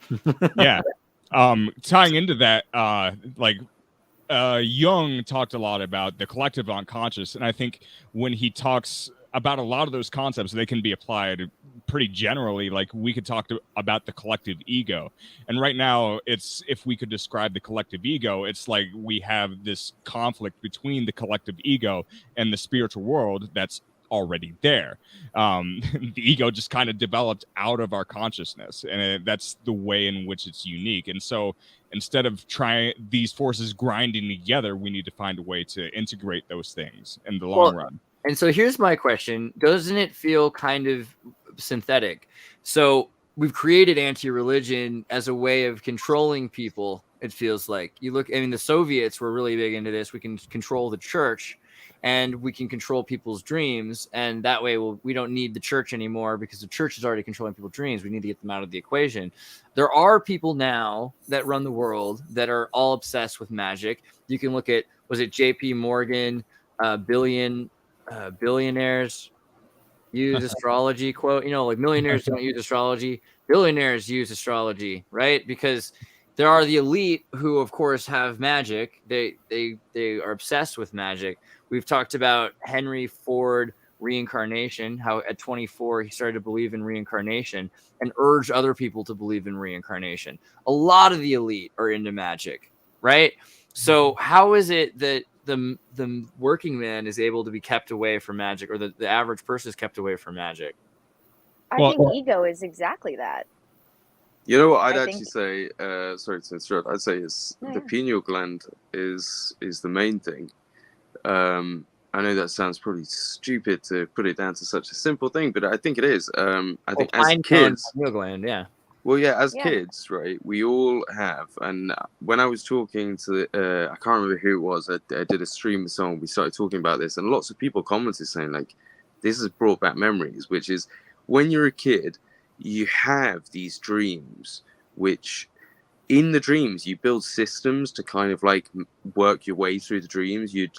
Yeah. Tying into that, Jung talked a lot about the collective unconscious, and I think when he talks about a lot of those concepts, they can be applied pretty generally. Like, we could talk about the collective ego, and right now, if we could describe the collective ego, it's like we have this conflict between the collective ego and the spiritual world that's already there. The ego just kind of developed out of our consciousness, and that's the way in which it's unique. And so instead of trying these forces grinding together, we need to find a way to integrate those things in the long run. And so here's my question: doesn't it feel kind of synthetic? So we've created anti-religion as a way of controlling people. It feels like, you look, I mean, the Soviets were really big into this. We can control the church, and we can control people's dreams, and that way we don't need the church anymore, because the church is already controlling people's dreams. We need to get them out of the equation. There are people now that run the world that are all obsessed with magic. You can look at, was it JP Morgan, billionaires use astrology quote, you know, like millionaires don't use astrology, billionaires use astrology, right? Because there are the elite who, of course, have magic. They are obsessed with magic. We've talked about Henry Ford reincarnation, how at 24 he started to believe in reincarnation and urged other people to believe in reincarnation. A lot of the elite are into magic, right? So how is it that the working man is able to be kept away from magic, or the average person is kept away from magic? I think ego is exactly that. You know what I'd actually say, sorry to interrupt, I'd say the pineal gland is the main thing. I know that sounds probably stupid to put it down to such a simple thing, but I think it is. I think as kids, pineal gland, yeah. Well, yeah, as kids, right, we all have. And when I was talking to, I can't remember who it was, I did a stream with someone, we started talking about this, and lots of people commented saying, like, this has brought back memories, which is, when you're a kid, you have these dreams, which in the dreams you build systems to kind of like work your way through the dreams. You'd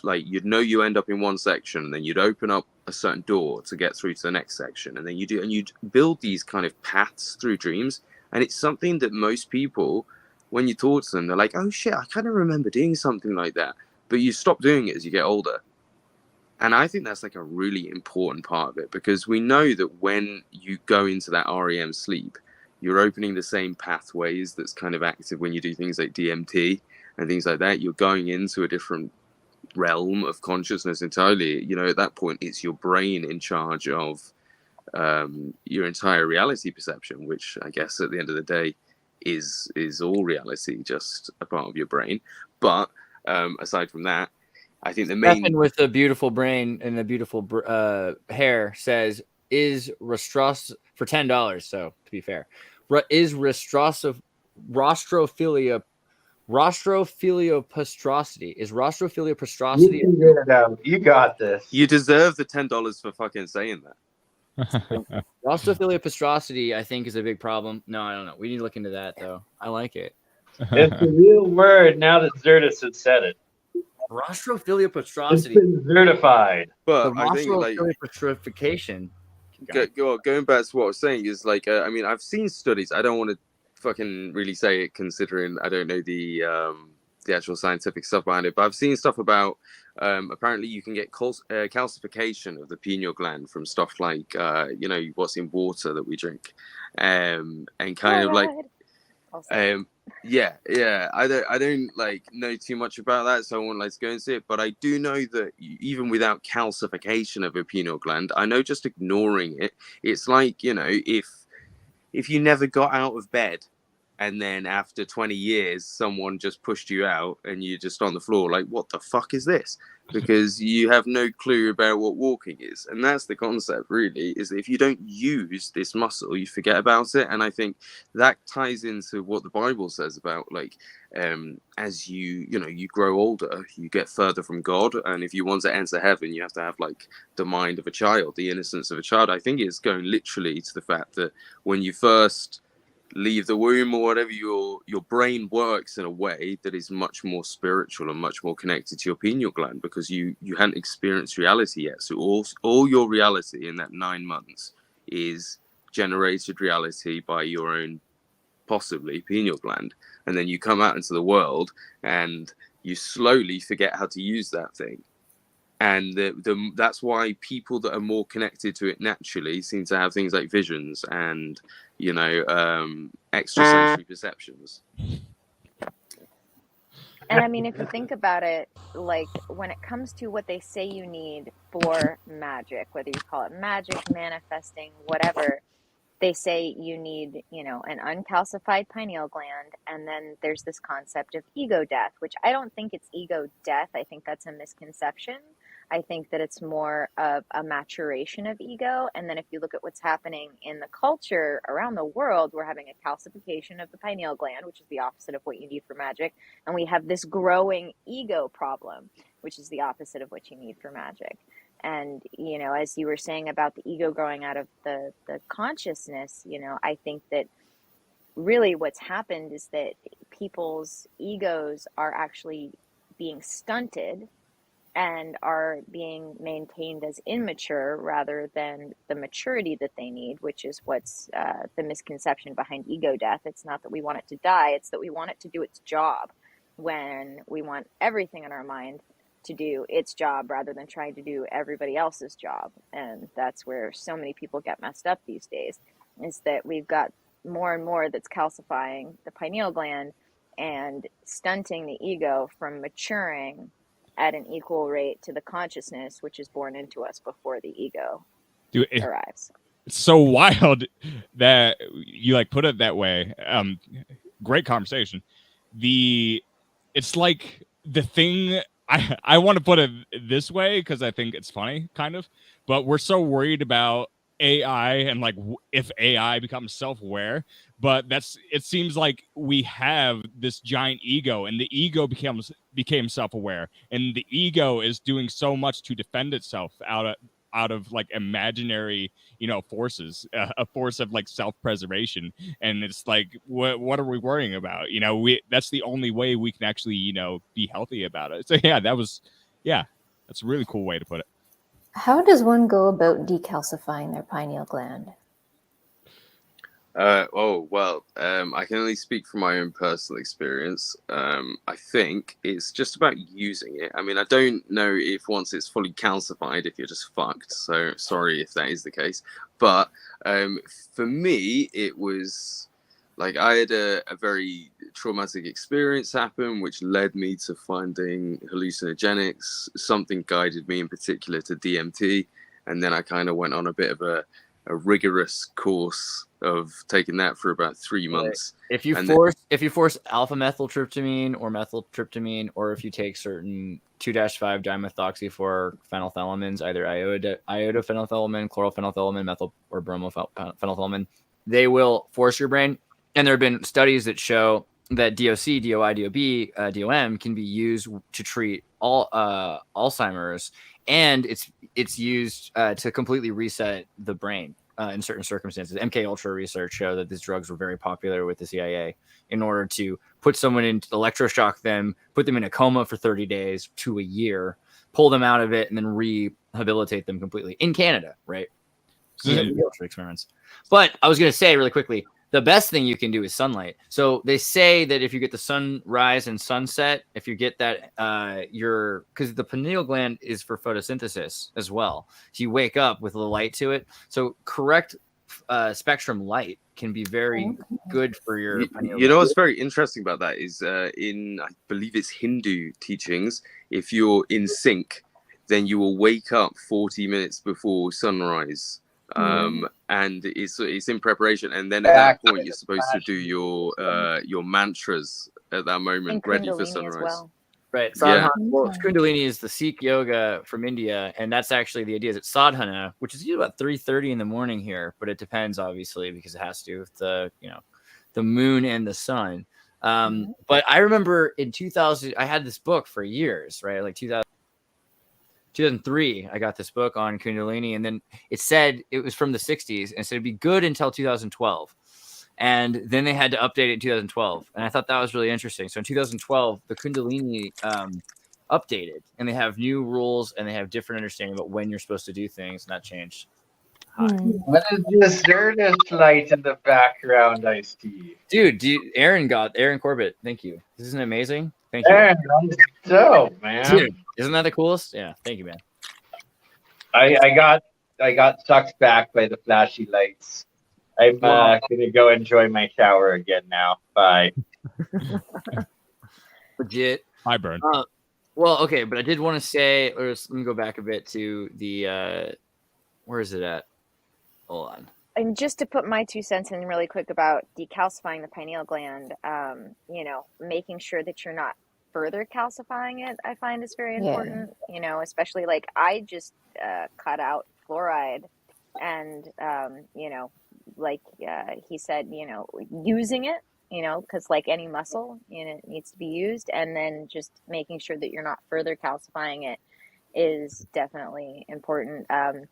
know you end up in one section, and then you'd open up a certain door to get through to the next section, and then you'd build these kind of paths through dreams. And it's something that most people, when you talk to them, they're like, oh shit, I kind of remember doing something like that, but you stop doing it as you get older. And I think that's like a really important part of it, because we know that when you go into that REM sleep, you're opening the same pathways that's kind of active when you do things like DMT and things like that. You're going into a different realm of consciousness entirely. You know, at that point, it's your brain in charge of your entire reality perception, which I guess at the end of the day is all reality, just a part of your brain. But aside from that, I think the main... Stefan with a beautiful brain and a beautiful hair says, is rostrophilia, for $10, so to be fair, is rostrophilia pastrosity? Is rostrophilia pastrosity? You can get it out. You got this. You deserve the $10 for fucking saying that. Rostrophilia pastrosity, I think, is a big problem. No, I don't know. We need to look into that, though. I like it. It's a real word now that Xirtus has said it. Rostrophilia pastrosity. It's been certified. But the I think, like, pastrification. Going back to what I was saying is, like, I mean, I've seen studies. I don't want to fucking really say it, considering I don't know the actual scientific stuff behind it, but I've seen stuff about apparently you can get calcification of the pineal gland from stuff like you know, what's in water that we drink, and kind of like Yeah. I don't like know too much about that, so I won't like to go into it. But I do know that even without calcification of a pineal gland, I know just ignoring it, it's like, you know, if you never got out of bed, and then after 20 years, someone just pushed you out and you're just on the floor, like, what the fuck is this? Because you have no clue about what walking is. And that's the concept, really, is that if you don't use this muscle, you forget about it. And I think that ties into what the Bible says about, like, as you grow older, you get further from God. And if you want to enter heaven, you have to have, like, the mind of a child, the innocence of a child. I think it's going literally to the fact that when you first leave the womb or whatever, your brain works in a way that is much more spiritual and much more connected to your pineal gland, because you hadn't experienced reality yet. So all your reality in that 9 months is generated reality by your own, possibly, pineal gland. And then you come out into the world and you slowly forget how to use that thing. And that's why people that are more connected to it naturally seem to have things like visions and, you know, extrasensory perceptions. And I mean, if you think about it, like when it comes to what they say you need for magic, whether you call it magic, manifesting, whatever, they say you need, you know, an uncalcified pineal gland. And then there's this concept of ego death, which I don't think it's ego death. I think that's a misconception. I think that it's more of a maturation of ego. And then if you look at what's happening in the culture around the world, we're having a calcification of the pineal gland, which is the opposite of what you need for magic. And we have this growing ego problem, which is the opposite of what you need for magic. And, you know, as you were saying about the ego growing out of the consciousness, you know, I think that really what's happened is that people's egos are actually being stunted and are being maintained as immature rather than the maturity that they need, which is what's the misconception behind ego death. It's not that we want it to die, it's that we want it to do its job, when we want everything in our mind to do its job rather than trying to do everybody else's job. And that's where so many people get messed up these days, is that we've got more and more that's calcifying the pineal gland and stunting the ego from maturing at an equal rate to the consciousness, which is born into us before the ego arrives. It's so wild that you like put it that way. Great conversation. It's like the thing, I want to put it this way because I think it's funny, kind of, but we're so worried about AI and like if AI becomes self-aware, but it seems like we have this giant ego, and the ego became self-aware, and the ego is doing so much to defend itself out of like imaginary, you know, forces, a force of like self-preservation. And it's like, what are we worrying about? You know, that's the only way we can actually, you know, be healthy about it. So that's a really cool way to put it. How does one go about decalcifying their pineal gland? I can only speak from my own personal experience. I think it's just about using it. I mean, I don't know if once it's fully calcified, if you're just fucked. So sorry if that is the case. But for me, it was like I had a very traumatic experience happen, which led me to finding hallucinogenics. Something guided me in particular to DMT. And then I kind of went on a bit of a rigorous course of taking that for about 3 months. If you force alpha methyltryptamine or methyltryptamine, or if you take certain 2-5 dimethoxy-4 phenethylamines, either iodophenethylamine, chlorophenethylamine, methyl or bromophenethylamine, they will force your brain. And there have been studies that show that DOC, DOI, DOB, DOM can be used to treat all Alzheimer's, and it's used to completely reset the brain in certain circumstances. MK Ultra research show that these drugs were very popular with the CIA in order to put someone in, electroshock them, put them in a coma for 30 days to a year, pull them out of it, and then rehabilitate them completely in Canada, right? Experiments. But I was going to say really quickly, the best thing you can do is sunlight. So they say that if you get the sunrise and sunset, if you get that, because the pineal gland is for photosynthesis as well. So you wake up with a little light to it. So correct spectrum light can be very good for your. You know what's very interesting about that is in, I believe it's Hindu teachings, if you're in sync, then you will wake up 40 minutes before sunrise. And it's in preparation, and then at that point you're supposed to do your mantras at that moment, And ready for Kundalini sunrise. as well. Right. Yeah. Well, Kundalini is the Sikh yoga from India, and that's actually the idea. Is it's sadhana, which is usually about 3:30 in the morning here, but it depends obviously because it has to do with the the moon and the sun. But I remember in 2000, I had this book for years, right? Like 2003, I got this book on Kundalini, and then it said it was from the 60s, and it said it'd be good until 2012. And then they had to update it in 2012. And I thought that was really interesting. So in 2012, the Kundalini updated, and they have new rules, and they have different understanding about when you're supposed to do things, and that changed. What is this Xirtus light in the background I see? Dude, Aaron Corbett, thank you. Isn't it amazing? Thank you. Aaron, nice dope, man. Dude, isn't that the coolest? Yeah, thank you, man. I got sucked back by the flashy lights. I'm gonna go enjoy my shower again now. Bye. Legit. Hi, Burn. Well, okay, but I did want to say, let me go back a bit to the where is it at? Hold on. And just to put my 2 cents in really quick about decalcifying the pineal gland, making sure that you're not further calcifying it, I find is very important. Especially like I just cut out fluoride, and like he said, using it, because like any muscle, it needs to be used, and then just making sure that you're not further calcifying it is definitely important. So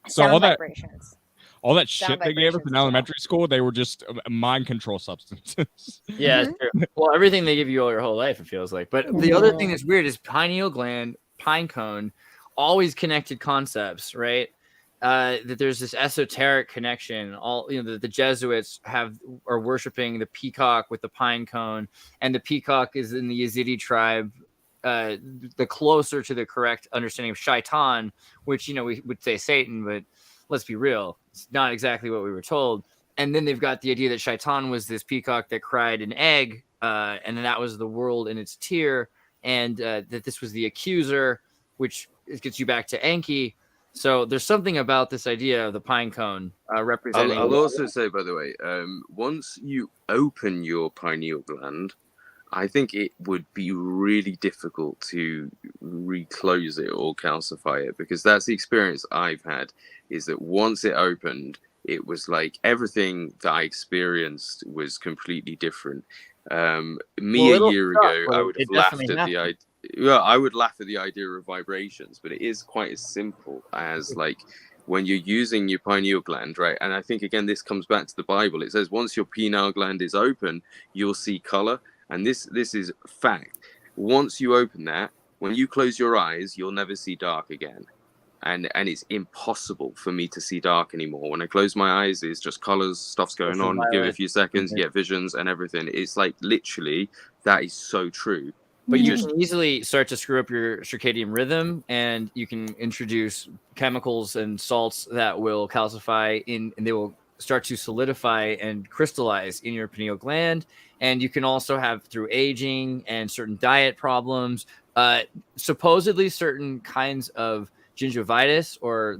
Sound vibrations. All that shit they gave us in elementary school, they were just mind control substances. Yeah, it's true. Well, everything they give you all your whole life, it feels like. But the other thing that's weird is pineal gland, pine cone, always connected concepts, right? That there's this esoteric connection. All the Jesuits are worshiping the peacock with the pine cone, and the peacock is in the Yazidi tribe. The closer to the correct understanding of shaitan, which we would say Satan, but let's be real, it's not exactly what we were told. And then they've got the idea that shaitan was this peacock that cried an egg, and that was the world in its tear, and that this was the accuser, which gets you back to Enki. So there's something about this idea of the pine cone representing. I'll also say, by the way, once you open your pineal gland, I think it would be really difficult to reclose it or calcify it, because that's the experience I've had, is that once it opened, it was like everything that I experienced was completely different. A year ago, I would have laughed at the idea. Yeah, I would laugh at the idea of vibrations, but it is quite as simple as like when you're using your pineal gland, right? And I think, again, this comes back to the Bible. It says once your pineal gland is open, you'll see color. And this is fact. Once you open that, when you close your eyes, you'll never see dark again. And it's impossible for me to see dark anymore. When I close my eyes, it's just colors, stuff's going on. Give it a few seconds, you get visions and everything. It's like literally, that is so true. But you can easily start to screw up your circadian rhythm, and you can introduce chemicals and salts that will calcify and they will start to solidify and crystallize in your pineal gland. And you can also have, through aging and certain diet problems, supposedly certain kinds of gingivitis, or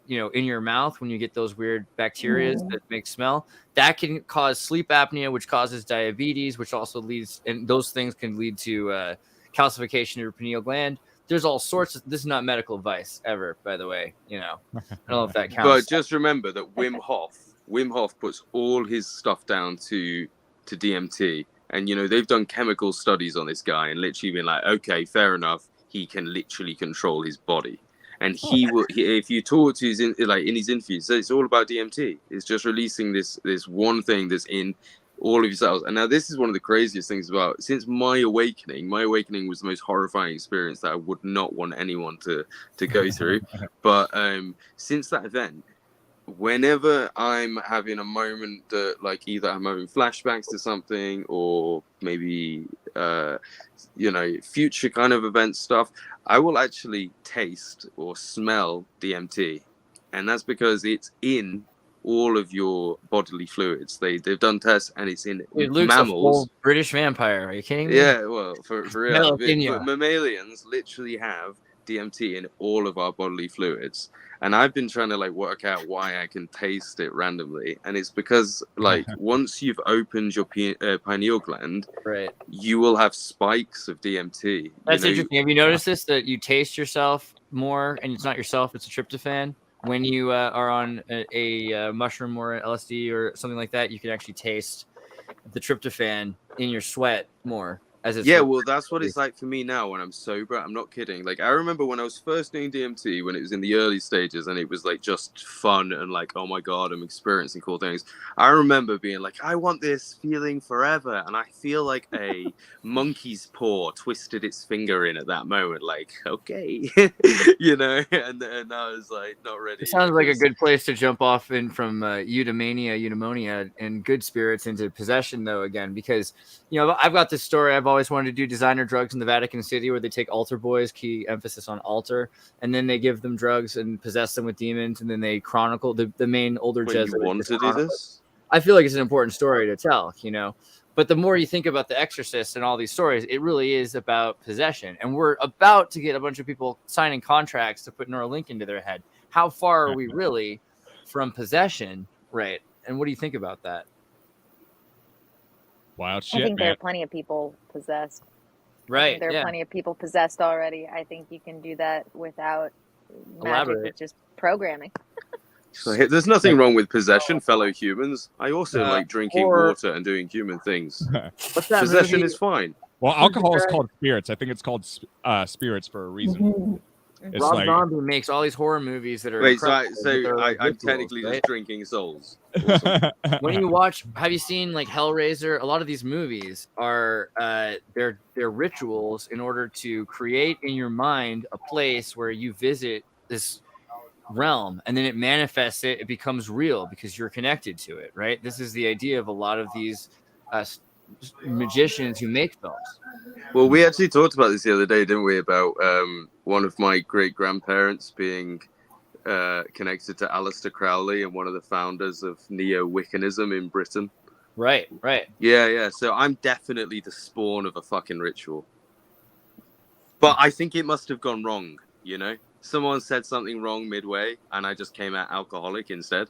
in your mouth when you get those weird bacteria that make smell, that can cause sleep apnea, which causes diabetes, which also leads, and those things can lead to calcification of your pineal gland. There's all sorts of, this is not medical advice ever, by the way, I don't know if that counts. But just remember that Wim Hof puts all his stuff down to DMT, and they've done chemical studies on this guy and literally been like, okay, fair enough, he can literally control his body. And if you talk to in his interviews, it's all about DMT. It's just releasing this one thing that's in all of your cells. And now this is one of the craziest things about, since my awakening was the most horrifying experience that I would not want anyone to go through. But since that event, whenever I'm having a moment that, like, either I'm having flashbacks to something, or maybe future kind of event stuff, I will actually taste or smell DMT, and that's because it's in all of your bodily fluids. They've done tests, and it's in Dude, Luke's a mammals. full British vampire. Are you kidding me? Yeah, well, for real. Melatonin. But mammalians literally have DMT in all of our bodily fluids. And I've been trying to like work out why I can taste it randomly. And it's because like once you've opened your pineal gland, right, you will have spikes of DMT. That's interesting. Have you noticed this, that you taste yourself more and it's not yourself, it's a tryptophan? When you are on a mushroom or LSD or something like that, you can actually taste the tryptophan in your sweat more. Yeah, well, that's what it's like for me now when I'm sober. I'm not kidding. Like, I remember when I was first doing DMT, when it was in the early stages, and it was like just fun and like, oh my god, I'm experiencing cool things. I remember being like, I want this feeling forever, and I feel like a monkey's paw twisted its finger in at that moment. Like, okay, you know, and I was like, not ready. It sounds like a good place to jump off in from eudaimonia, and good spirits into possession, though, again, because, you know, I've got this story. I've always wanted to do designer drugs in the Vatican City, where they take altar boys, key emphasis on altar, and then they give them drugs and possess them with demons, and then they chronicle the main older Jesuit. You want to do this? I feel like it's an important story to tell, you know. But the more you think about The Exorcist and all these stories, it really is about possession. And we're about to get a bunch of people signing contracts to put Neuralink into their head. How far are we really from possession, right? And what do you think about that? Wild shit, I think there man. are plenty of people possessed. Right. There are plenty of people possessed already. I think you can do that without magic, Elaborate. with just programming. So there's nothing wrong with possession, fellow humans. I also like drinking or- water and doing human things. What's that Possession movie? is fine. Well, alcohol is called spirits. I think it's called spirits for a reason. It's Rob like Zombie makes all these horror movies that are Wait, so incredible, but they're like I'm rituals, technically right? just drinking souls. When you watch, have you seen like Hellraiser? A lot of these movies are they're rituals in order to create in your mind a place where you visit this realm, and then it manifests it becomes real because you're connected to it, right? This is the idea of a lot of these magicians who make films. Well, we actually talked about this the other day, didn't we? About one of my great grandparents being connected to Aleister Crowley and one of the founders of neo-Wiccanism in Britain. Right. Yeah. So I'm definitely the spawn of a fucking ritual. But I think it must have gone wrong, you know? Someone said something wrong midway, and I just came out alcoholic instead.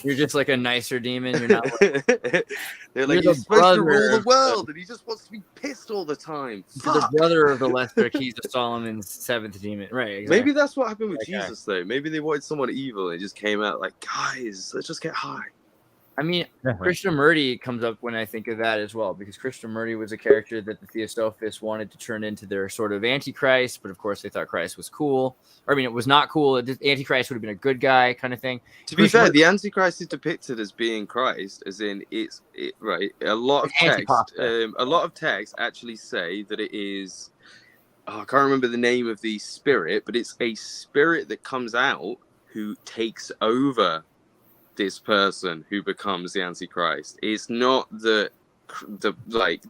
You're just like a nicer demon. You're not. They're like, you're supposed to rule the world, and he just wants to be pissed all the time. You're the brother of the lesser keys of Solomon's seventh demon, right? Exactly. Maybe that's what happened with Okay. Jesus, though. Maybe they wanted someone evil, and it just came out like, guys, let's just get high. I mean, Krishnamurti comes up when I think of that as well, because Krishnamurti was a character that the Theosophists wanted to turn into their sort of Antichrist, but of course they thought Christ was cool. Or, I mean, it was not cool. Antichrist would have been a good guy kind of thing. To be fair, the Antichrist is depicted as being Christ, as in right. A lot of texts actually say that it is. I can't remember the name of the spirit, but it's a spirit that comes out who takes over this person who becomes the Antichrist. It's not the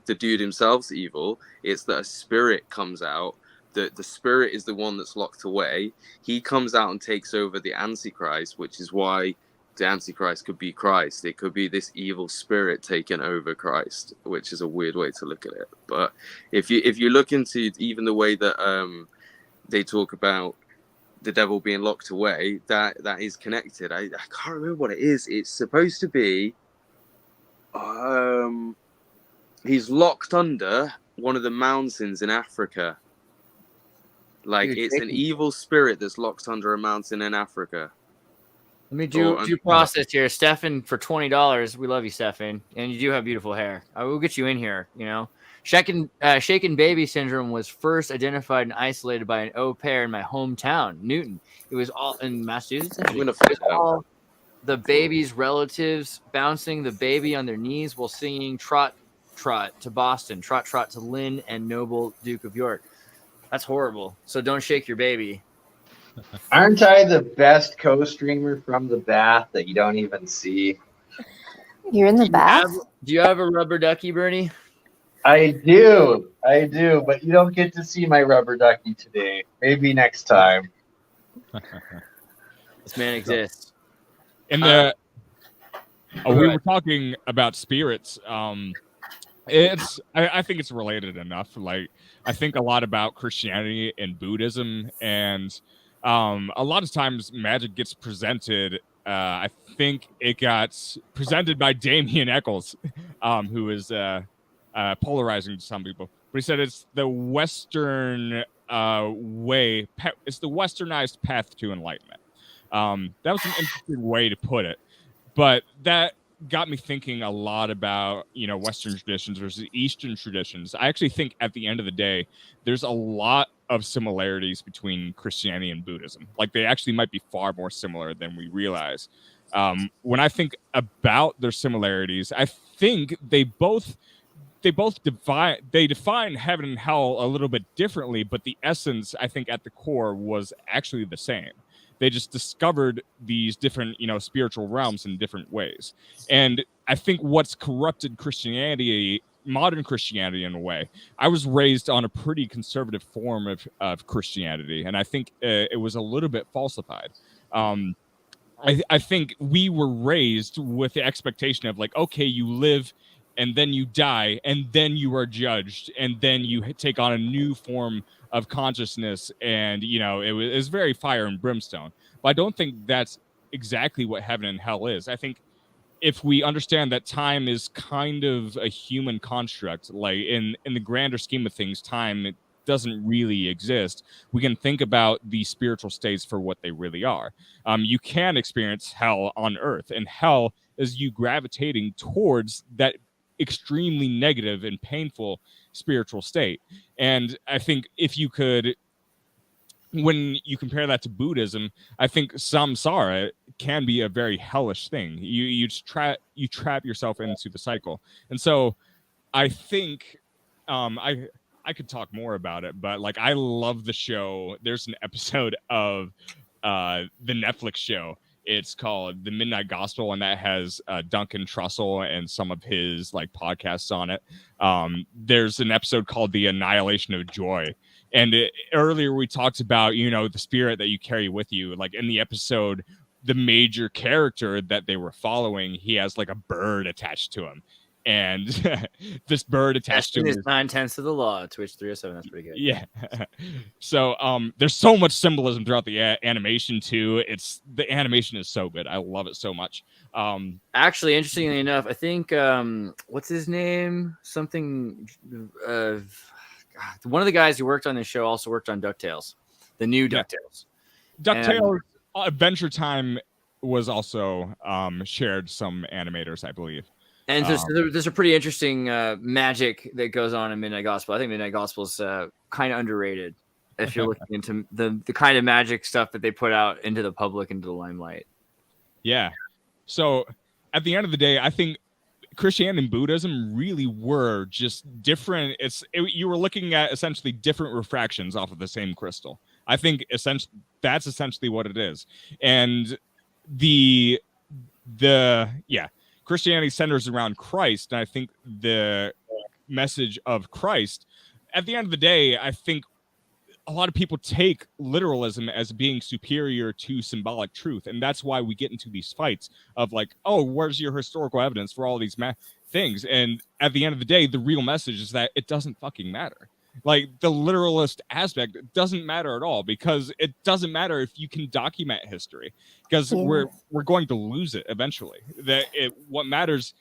dude himself's evil. It's that a spirit comes out. The spirit is the one that's locked away. He comes out and takes over the Antichrist, which is why the Antichrist could be Christ. It could be this evil spirit taking over Christ, which is a weird way to look at it. But if you look into even the way that they talk about the devil being locked away, that is connected. I can't remember what it is. It's supposed to be he's locked under one of the mountains in Africa. Like, it's an evil spirit that's locked under a mountain in Africa. Let me do process here. Stefan, for $20. We love you, Stefan. And you do have beautiful hair. I will get you in here, you know. Shaken baby syndrome was first identified and isolated by an au pair in my hometown, Newton. It was all in Massachusetts. I'm gonna find out. The baby's relatives bouncing the baby on their knees while singing "Trot Trot" to Boston, "Trot Trot" to Lynn and Noble, Duke of York. That's horrible. So don't shake your baby. Aren't I the best co-streamer from the bath that you don't even see? You're in the bath? Do you have a rubber ducky, Bernie? I do, but you don't get to see my rubber ducky today. Maybe next time. This man exists. in the we were talking about spirits. I think it's related enough. Like, I think a lot about Christianity and Buddhism, and a lot of times magic gets presented. I think it got presented by Damien Eccles, who is polarizing to some people. But he said it's the Western way. It's the Westernized path to enlightenment. That was an interesting way to put it, but that got me thinking a lot about, Western traditions versus Eastern traditions. I actually think at the end of the day, there's a lot of similarities between Christianity and Buddhism. Like, they actually might be far more similar than we realize. When I think about their similarities, I think they both define heaven and hell a little bit differently, but the essence, I think, at the core was actually the same. They just discovered these different, spiritual realms in different ways. And I think what's corrupted Christianity, modern Christianity in a way, I was raised on a pretty conservative form of Christianity, and I think it was a little bit falsified. I think we were raised with the expectation of, like, okay, you live and then you die and then you are judged and then you take on a new form of consciousness, and it was very fire and brimstone. But I don't think that's exactly what heaven and hell is. I think if we understand that time is kind of a human construct, like in the grander scheme of things, time doesn't really exist, we can think about the spiritual states for what they really are. You can experience hell on earth, and hell is you gravitating towards that extremely negative and painful spiritual state. And I think if you could, when you compare that to Buddhism, I think samsara can be a very hellish thing. You trap yourself into the cycle. And so I think I could talk more about it, but like, I love the show. There's an episode of the Netflix show. It's called The Midnight Gospel, and that has Duncan Trussell and some of his like podcasts on it. There's an episode called The Annihilation of Joy. And earlier we talked about, the spirit that you carry with you. Like, in the episode, the major character that they were following, he has like a bird attached to him. And this bird attached to him is 9/10 of the law. Twitch 307. That's pretty good. Yeah. So there's so much symbolism throughout the animation too. The animation is so good. I love it so much. Actually, interestingly enough, I think what's his name? Something. One of the guys who worked on this show also worked on DuckTales, the new DuckTales. DuckTales Adventure Time was also shared some animators, I believe. And there's a pretty interesting magic that goes on in Midnight Gospel. I think Midnight Gospel is kind of underrated if you're looking into the kind of magic stuff that they put out into the public, into the limelight. Yeah. So at the end of the day, I think Christianity and Buddhism really were just different. You were looking at essentially different refractions off of the same crystal. I think that's essentially what it is. And Christianity centers around Christ, and I think the message of Christ, at the end of the day, I think a lot of people take literalism as being superior to symbolic truth, and that's why we get into these fights of like, oh, where's your historical evidence for all these things? And at the end of the day, the real message is that it doesn't fucking matter. Like, the literalist aspect doesn't matter at all, because it doesn't matter if you can document history, because we're going to lose it eventually. What matters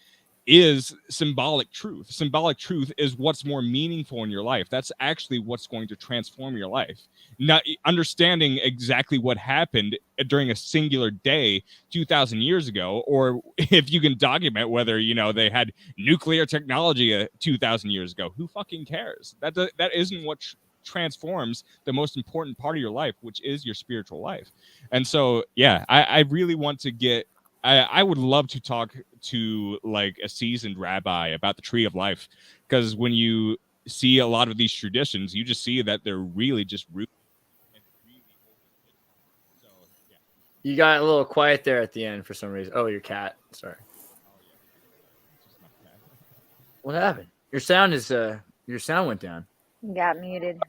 is symbolic truth. Symbolic truth is what's more meaningful in your life. That's actually what's going to transform your life. Not understanding exactly what happened during a singular day 2,000 years ago, or if you can document whether, they had nuclear technology 2,000 years ago. Who fucking cares? That isn't what transforms the most important part of your life, which is your spiritual life. And so, yeah, I really want to get I would love to talk to like a seasoned rabbi about the tree of life, because when you see a lot of these traditions, you just see that they're really just rooted. So, yeah. You got a little quiet there at the end for some reason. Oh, your cat. Sorry. What happened? Your sound went down. You got muted.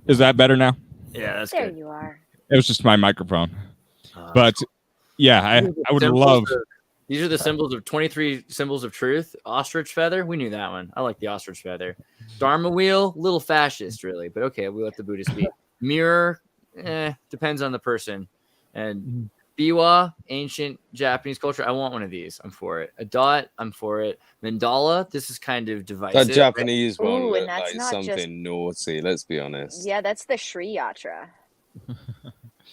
Is that better now? Yeah, that's there good. You are. It was just my microphone. But Yeah, I would love. These are the symbols of 23 symbols of truth. Ostrich feather, we knew that one. I like the ostrich feather. Dharma wheel, little fascist, really, but okay, we let the Buddhist be. Mirror, depends on the person. And biwa, ancient Japanese culture. I want one of these. I'm for it. A dot, I'm for it. Mandala, this is kind of divisive. That Japanese one Ooh, and looked that's like not something just- naughty. Let's be honest. Yeah, that's the Sri Yatra.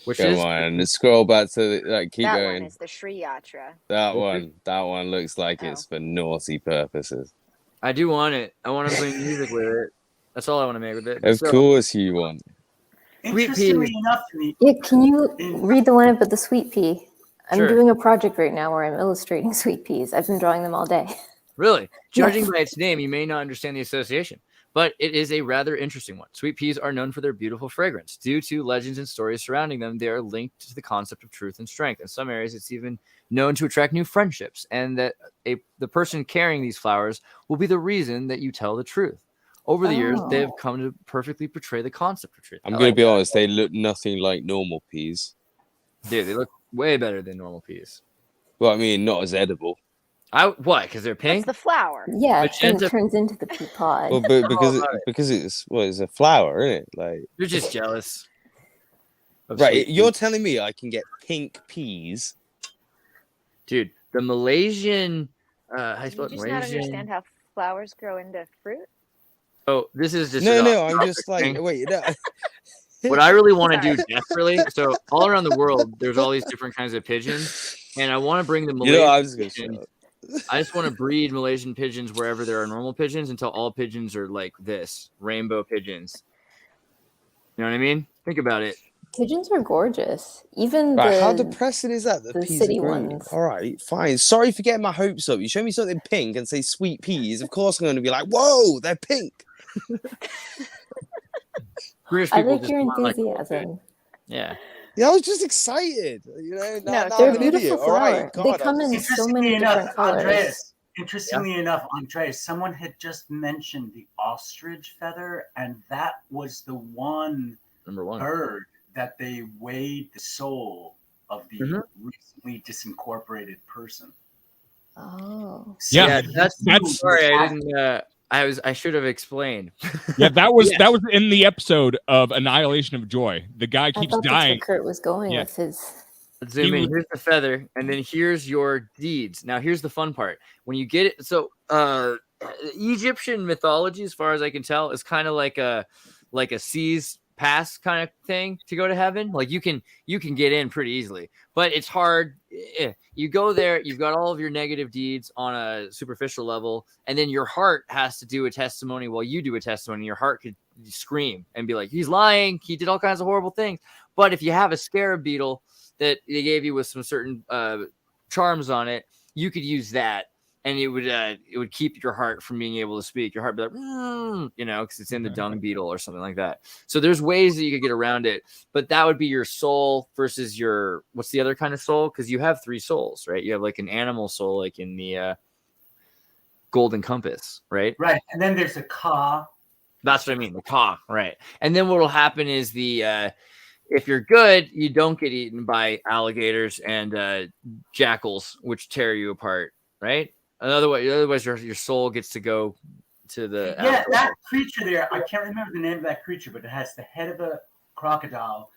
Which Come is on, scroll back to keep that going. one is the Sri Yatra. That one looks like it's for naughty purposes. I do want it. I want to play music with it. That's all I want to make with it. Of course you want. Interestingly enough, Yeah, can you read the one about the sweet pea? I'm Sure. doing a project right now where I'm illustrating sweet peas. I've been drawing them all day. Really? Judging Yes. by its name, you may not understand the association, but it is a rather interesting one. Sweet peas are known for their beautiful fragrance. Due to legends and stories surrounding them, they are linked to the concept of truth and strength. In some areas, it's even known to attract new friendships, and that the person carrying these flowers will be the reason that you tell the truth. Over the years, they have come to perfectly portray the concept of truth. I'm I going like to be that. honest, they look nothing like normal peas. Dude, they look way better than normal peas. Well, I mean, not as edible. Why? Because they're pink? That's the flower. Yeah, then Magenta- it turns into the pea pod. Well, but because it's a flower, isn't it? Like You're just jealous. of right, sweet you're peas. telling me I can get pink peas? Dude, the Malaysian how you Do spell you it? just not Malaysian. understand how flowers grow into fruit? Oh, this is just No, an no, I'm off-topic just like thing. wait, no. What I really want to do desperately. So all around the world, there's all these different kinds of pigeons, and I want to bring the You Malaysian. know, I was gonna shut pigeon- up. I just want to breed Malaysian pigeons wherever there are normal pigeons until all pigeons are like this, rainbow pigeons. You know what I mean? Think about it. Pigeons are gorgeous. Even Right, the how depressing is that? The peas city are green. ones. All right, fine. Sorry for getting my hopes up. You show me something pink and say sweet peas. Of course, I'm going to be like, whoa, they're pink. British I people like just your want, like, enthusiasm. Yeah. Yeah, I was just excited. You know, now, No, now they're I'm an beautiful idiot. All right, flower. They God, come in so many different colors. Interestingly enough, Andreas, someone had just mentioned the ostrich feather, and that was the one Number one bird that they weighed the soul of the recently disincorporated person. Oh. Yeah, that's that's- sorry. I didn't. I should have explained. Yeah, that was Yes. that was in the episode of Annihilation of Joy. The guy I keeps thought that's dying. where Kurt was going Yeah. with his. Let's zoom in. Here's the feather, and then here's your deeds. Now, here's the fun part. When you get it, so Egyptian mythology, as far as I can tell, is kind of like a seas pass kind of thing to go to heaven. Like you can get in pretty easily, but it's hard. You go there, you've got all of your negative deeds on a superficial level, and then your heart has to do a testimony while you do a testimony. Your heart could scream and be like, he's lying, he did all kinds of horrible things. But if you have a scarab beetle that they gave you with some certain charms on it, you could use that, and it would keep your heart from being able to speak. Your heart would be like, because it's in the dung beetle or something like that. So there's ways that you could get around it, but that would be your soul versus your, what's the other kind of soul? Because you have 3 souls, right? You have like an animal soul, like in the Golden Compass, right? Right, and then there's a ka. That's what I mean, the ka, right? And then what will happen is if you're good, you don't get eaten by alligators and jackals, which tear you apart, right? Otherwise, your soul gets to go to the That creature there, I can't remember the name of that creature, but it has the head of a crocodile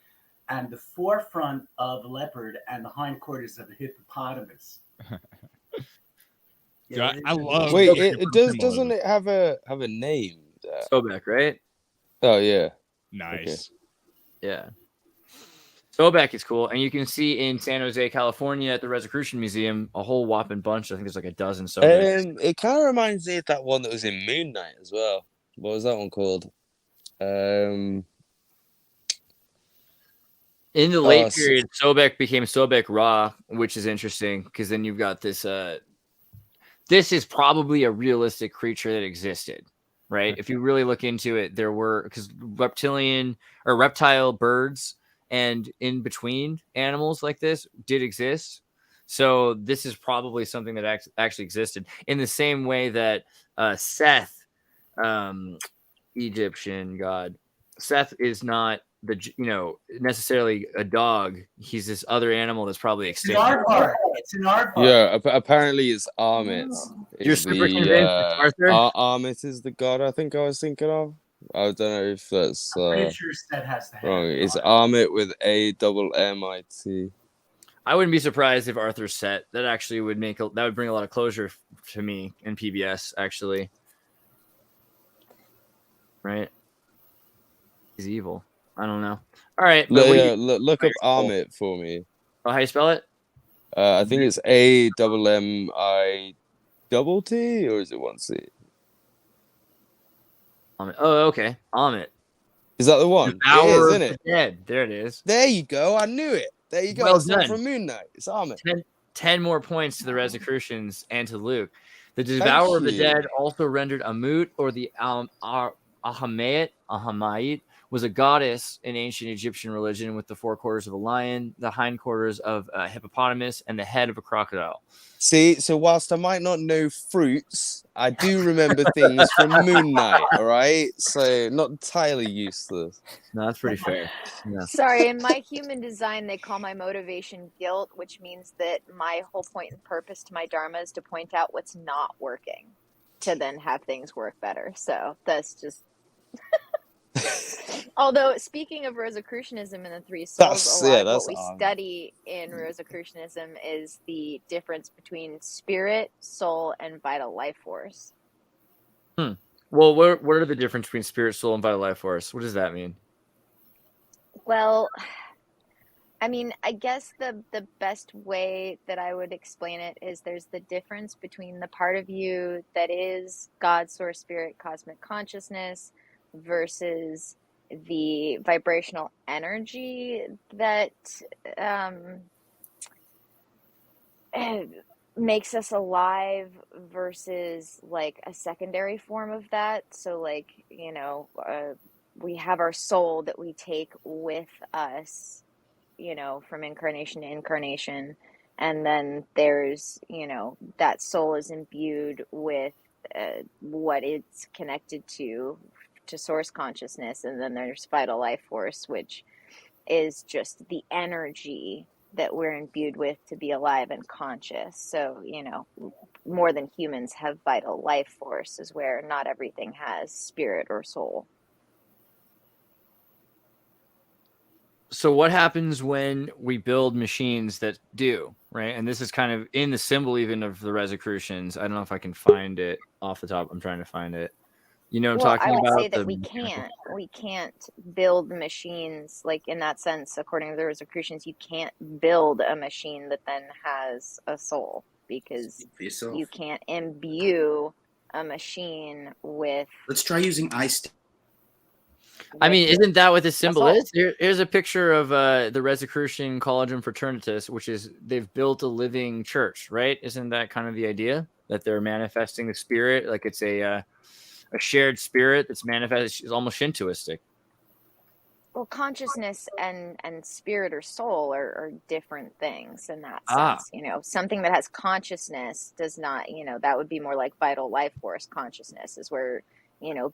and the forefront of a leopard and the hindquarters of a hippopotamus. I love. Wait, doesn't it have a name? Sobek, right? Oh yeah. Nice. Yeah. Sobek is cool, and you can see in San Jose, California, at the Rosicrucian Museum, a whole whopping bunch. I think there's like a dozen Sobeks. It kind of reminds me of that one that was in Moon Knight as well. What was that one called? In the late period, Sobek became Sobek Ra, which is interesting because then you've got this. This is probably a realistic creature that existed, right? If you really look into it, there were, because reptile birds and in between animals like this did exist. So this is probably something that actually existed in the same way that Seth, Egyptian god, Seth is not necessarily a dog. He's this other animal that's probably It's an extinct. aardvark. It's an aardvark. Yeah, apparently it's Armit. You're super convinced it's Arthur? Armit is the god I think I was thinking of. I don't know if that's I'm pretty sure Stead has the hand. wrong. It's Armit with AMMIT. I wouldn't be surprised if Arthur's Set. That actually would bring a lot of closure to me in PBS. Actually, right? He's evil. I don't know. All right, Look up Armit for me. Oh, how you spell it? I think it's AMMIT, or is it one C? Oh, okay. Amit. Is that the one? Hour It is, of isn't the it? Dead. There it is. There you go. I knew it. There you go. Well It's not done. from Moon Knight. It's Armit. 10 more points to the Rosicrucians and to Luke. The Devourer of the you. Dead, also rendered Amut, or the Ahamait, was a goddess in ancient Egyptian religion with the forequarters of a lion, the hindquarters of a hippopotamus, and the head of a crocodile. See, so whilst I might not know fruits, I do remember things from Moon Knight, all right? So not entirely useless. No, that's pretty fair. Yeah. Sorry, in my human design, they call my motivation guilt, which means that my whole point and purpose to my dharma is to point out what's not working to then have things work better. So that's just... Although, speaking of Rosicrucianism and the three souls, what we study in Rosicrucianism is the difference between spirit, soul, and vital life force. Well, what are the difference between spirit, soul, and vital life force? What does that mean? Well, I mean, I guess the best way that I would explain it is there's the difference between the part of you that is God, source, spirit, cosmic consciousness versus the vibrational energy that makes us alive versus like a secondary form of that. So like, we have our soul that we take with us, from incarnation to incarnation. And then there's, that soul is imbued with what it's connected to source consciousness. And then there's vital life force, which is just the energy that we're imbued with to be alive and conscious. So, more than humans have vital life force, is where not everything has spirit or soul. So what happens when we build machines that do, right? And this is kind of in the symbol even of the Rosicrucians. I don't know if I can find it off the top. I'm trying to find it. I'm talking I would about say that we can't build machines, like in that sense, according to the Rosicrucians, you can't build a machine that then has a soul, because you can't imbue a machine with... Let's try using ice. I mean, isn't that what the symbol is? Here's a picture of the Rosicrucian Collegium Fraternitas, which is they've built a living church, right? Isn't that kind of the idea, that they're manifesting the spirit? Like it's a shared spirit that's manifested. It's almost Shintoistic. Well, consciousness and spirit or soul are different things in that sense. Something that has consciousness does not, that would be more like vital life force consciousness, is where,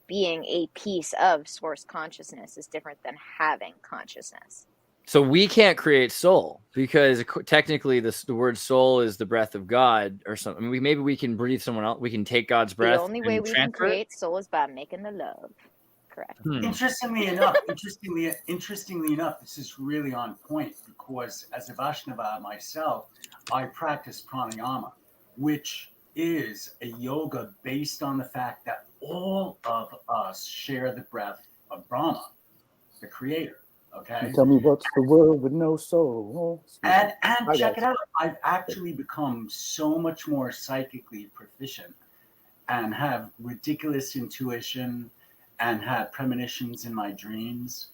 being a piece of source consciousness is different than having consciousness. So we can't create soul because technically the word soul is the breath of God or something. I mean, maybe we can breathe someone else. We can take God's breath. The only way we can create soul is by making the love. Correct. Interestingly enough, this is really on point, because as a Vaishnava myself, I practice pranayama, which is a yoga based on the fact that all of us share the breath of Brahma, the creator. Okay. Tell me what's the world with no soul. And check it out. I've actually become so much more psychically proficient and have ridiculous intuition and had premonitions in my dreams.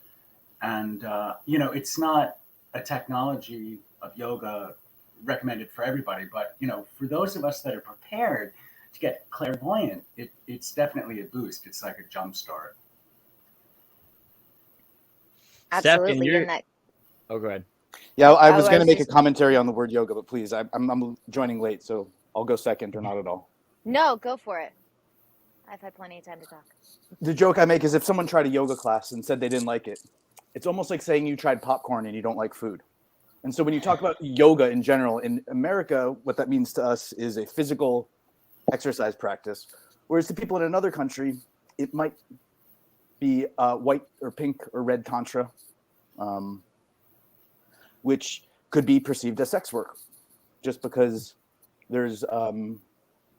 And, it's not a technology of yoga recommended for everybody, but, for those of us that are prepared to get clairvoyant, it's definitely a boost. It's like a jump start. Absolutely. Oh, go ahead. Yeah, I was going to make a commentary on the word yoga, but please, I'm joining late, so I'll go second or not at all. No, go for it. I've had plenty of time to talk. The joke I make is if someone tried a yoga class and said they didn't like it, it's almost like saying you tried popcorn and you don't like food. And so when you talk about yoga in general, in America, what that means to us is a physical exercise practice. Whereas to people in another country, it might be white or pink or red tantra, which could be perceived as sex work, just because there's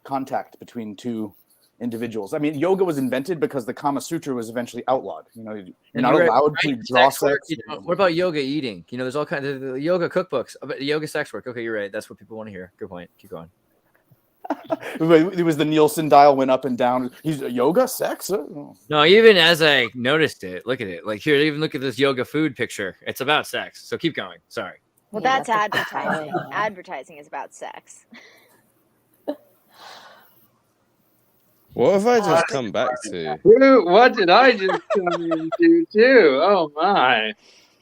contact between two individuals. I mean, yoga was invented because the Kama Sutra was eventually outlawed. You know, you're not allowed to draw sex. What about yoga eating? You know, there's all kinds of yoga cookbooks about yoga sex work. Okay, you're right. That's what people want to hear. Good point. Keep going. It was the Nielsen dial went up and down. He's yoga sex. Oh. No, even as I noticed it, look at it. Like here, even look at this yoga food picture. It's about sex. So keep going. Sorry. Well, that's advertising. Advertising is about sex. What have I just come back to? What did I just come into too? Oh my.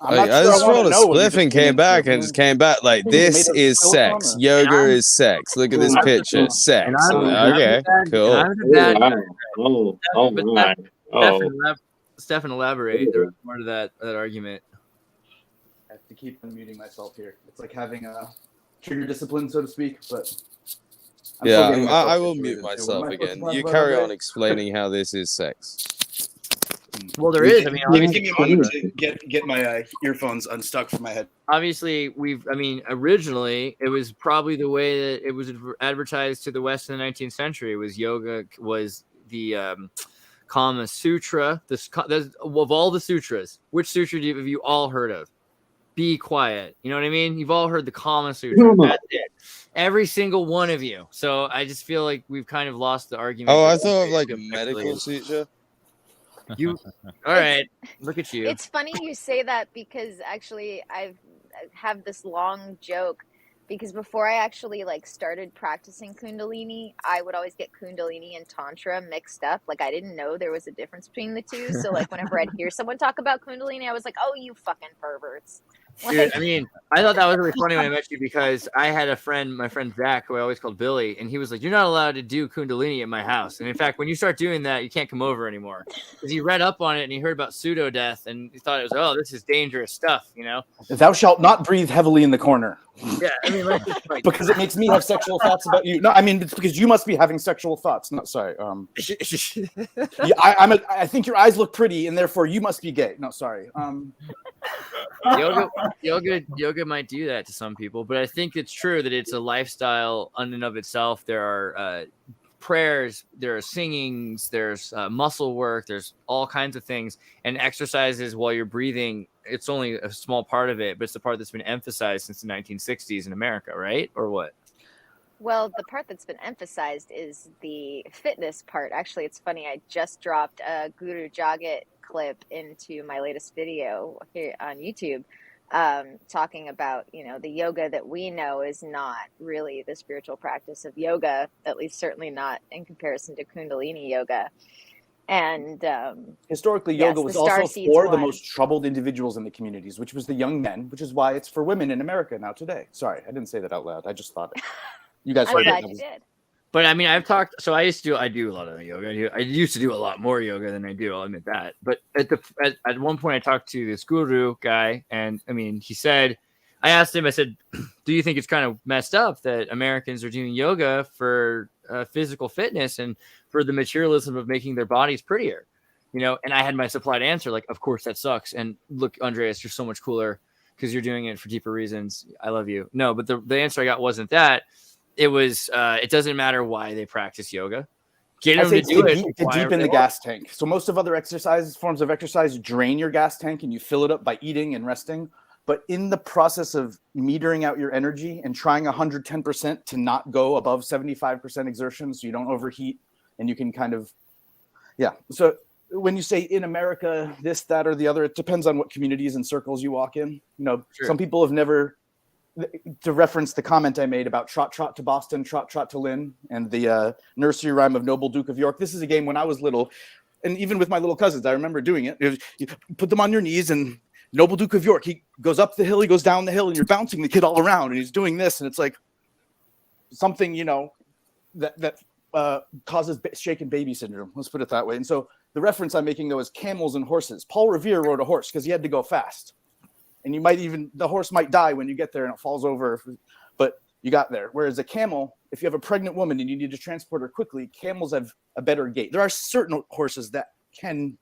I just rolled a spliff and came back and just came back like, this is sex. Yoga is sex. Look at this picture. Sex. Okay, cool. Stefan, elaborate. There was more to that argument. I have to keep unmuting myself here. It's like having a trigger discipline, so to speak, but yeah, I will mute myself again. You carry on explaining how this is sex. Well, there is. I mean, give me a moment to get my earphones unstuck from my head. Obviously, originally it was probably the way that it was advertised to the West in the 19th century. It was yoga was the Kama Sutra. Of all the sutras, which sutra have you all heard of? Be quiet. You know what I mean? You've all heard the Kama Sutra. That's it. Every single one of you. So I just feel like we've kind of lost the argument. Oh, I thought of like a medical sutra. You all right? Look at you. It's funny you say that because actually I have this long joke because before I actually started practicing Kundalini, I would always get Kundalini and Tantra mixed up. Like I didn't know there was a difference between the two. So whenever I'd hear someone talk about Kundalini, I was like, "Oh, you fucking perverts." Dude, I thought that was really funny when I met you because I had a friend, my friend Zach, who I always called Billy, and he was like, "You're not allowed to do Kundalini at my house." And in fact, when you start doing that, you can't come over anymore because he read up on it and he heard about pseudo death and he thought it was, "Oh, this is dangerous stuff," you know. Thou shalt not breathe heavily in the corner. Yeah, I mean, because it makes me have sexual thoughts about you. No, I mean it's because you must be having sexual thoughts. No, sorry. Yeah, I think your eyes look pretty, and therefore you must be gay. No, sorry. Yoga might do that to some people, but I think it's true that it's a lifestyle in and of itself. There are prayers, there are singings, there's muscle work, there's all kinds of things, and exercises while you're breathing. It's only a small part of it, but it's the part that's been emphasized since the 1960s in America, right? Or what? Well, the part that's been emphasized is the fitness part. Actually, it's funny. I just dropped a Guru Jagat clip into my latest video here on YouTube, talking about, the yoga that we know is not really the spiritual practice of yoga, at least certainly not in comparison to Kundalini yoga. And historically, yoga was also for the most troubled individuals in the communities, which was the young men, which is why it's for women in America now today. Sorry, I didn't say that out loud. I just thought it. You guys heard it. You did. But I mean, I've talked. So I do a lot of yoga. I used to do a lot more yoga than I do. I'll admit that. But at one point, I talked to this guru guy, and I mean, I asked him. I said, "Do you think it's kind of messed up that Americans are doing yoga for physical fitness and for the materialism of making their bodies prettier?" And I had my supplied answer, like, "Of course that sucks." And look, Andreas, you're so much cooler because you're doing it for deeper reasons. I love you. No, but the answer I got wasn't that. It was, it doesn't matter why they practice yoga. Get them to do it. To deepen the gas tank. So most of other forms of exercise, drain your gas tank and you fill it up by eating and resting. But in the process of metering out your energy and trying 110% to not go above 75% exertion so you don't overheat and you can kind of, yeah. So when you say in America, this, that, or the other, it depends on what communities and circles you walk in. Some people have never, to reference the comment I made about trot, trot to Boston, trot, trot to Lynn, and the nursery rhyme of Noble Duke of York. This is a game when I was little, and even with my little cousins, I remember doing it. You put them on your knees, and Noble Duke of York, he goes up the hill, he goes down the hill, and you're bouncing the kid all around, and he's doing this, and it's like something, that causes shaken baby syndrome. Let's put it that way. And so The reference I'm making, though, is camels and horses. Paul Revere rode a horse because he had to go fast. And the horse might die when you get there and it falls over, but you got there. Whereas a camel, if you have a pregnant woman and you need to transport her quickly, camels have a better gait. There are certain horses that can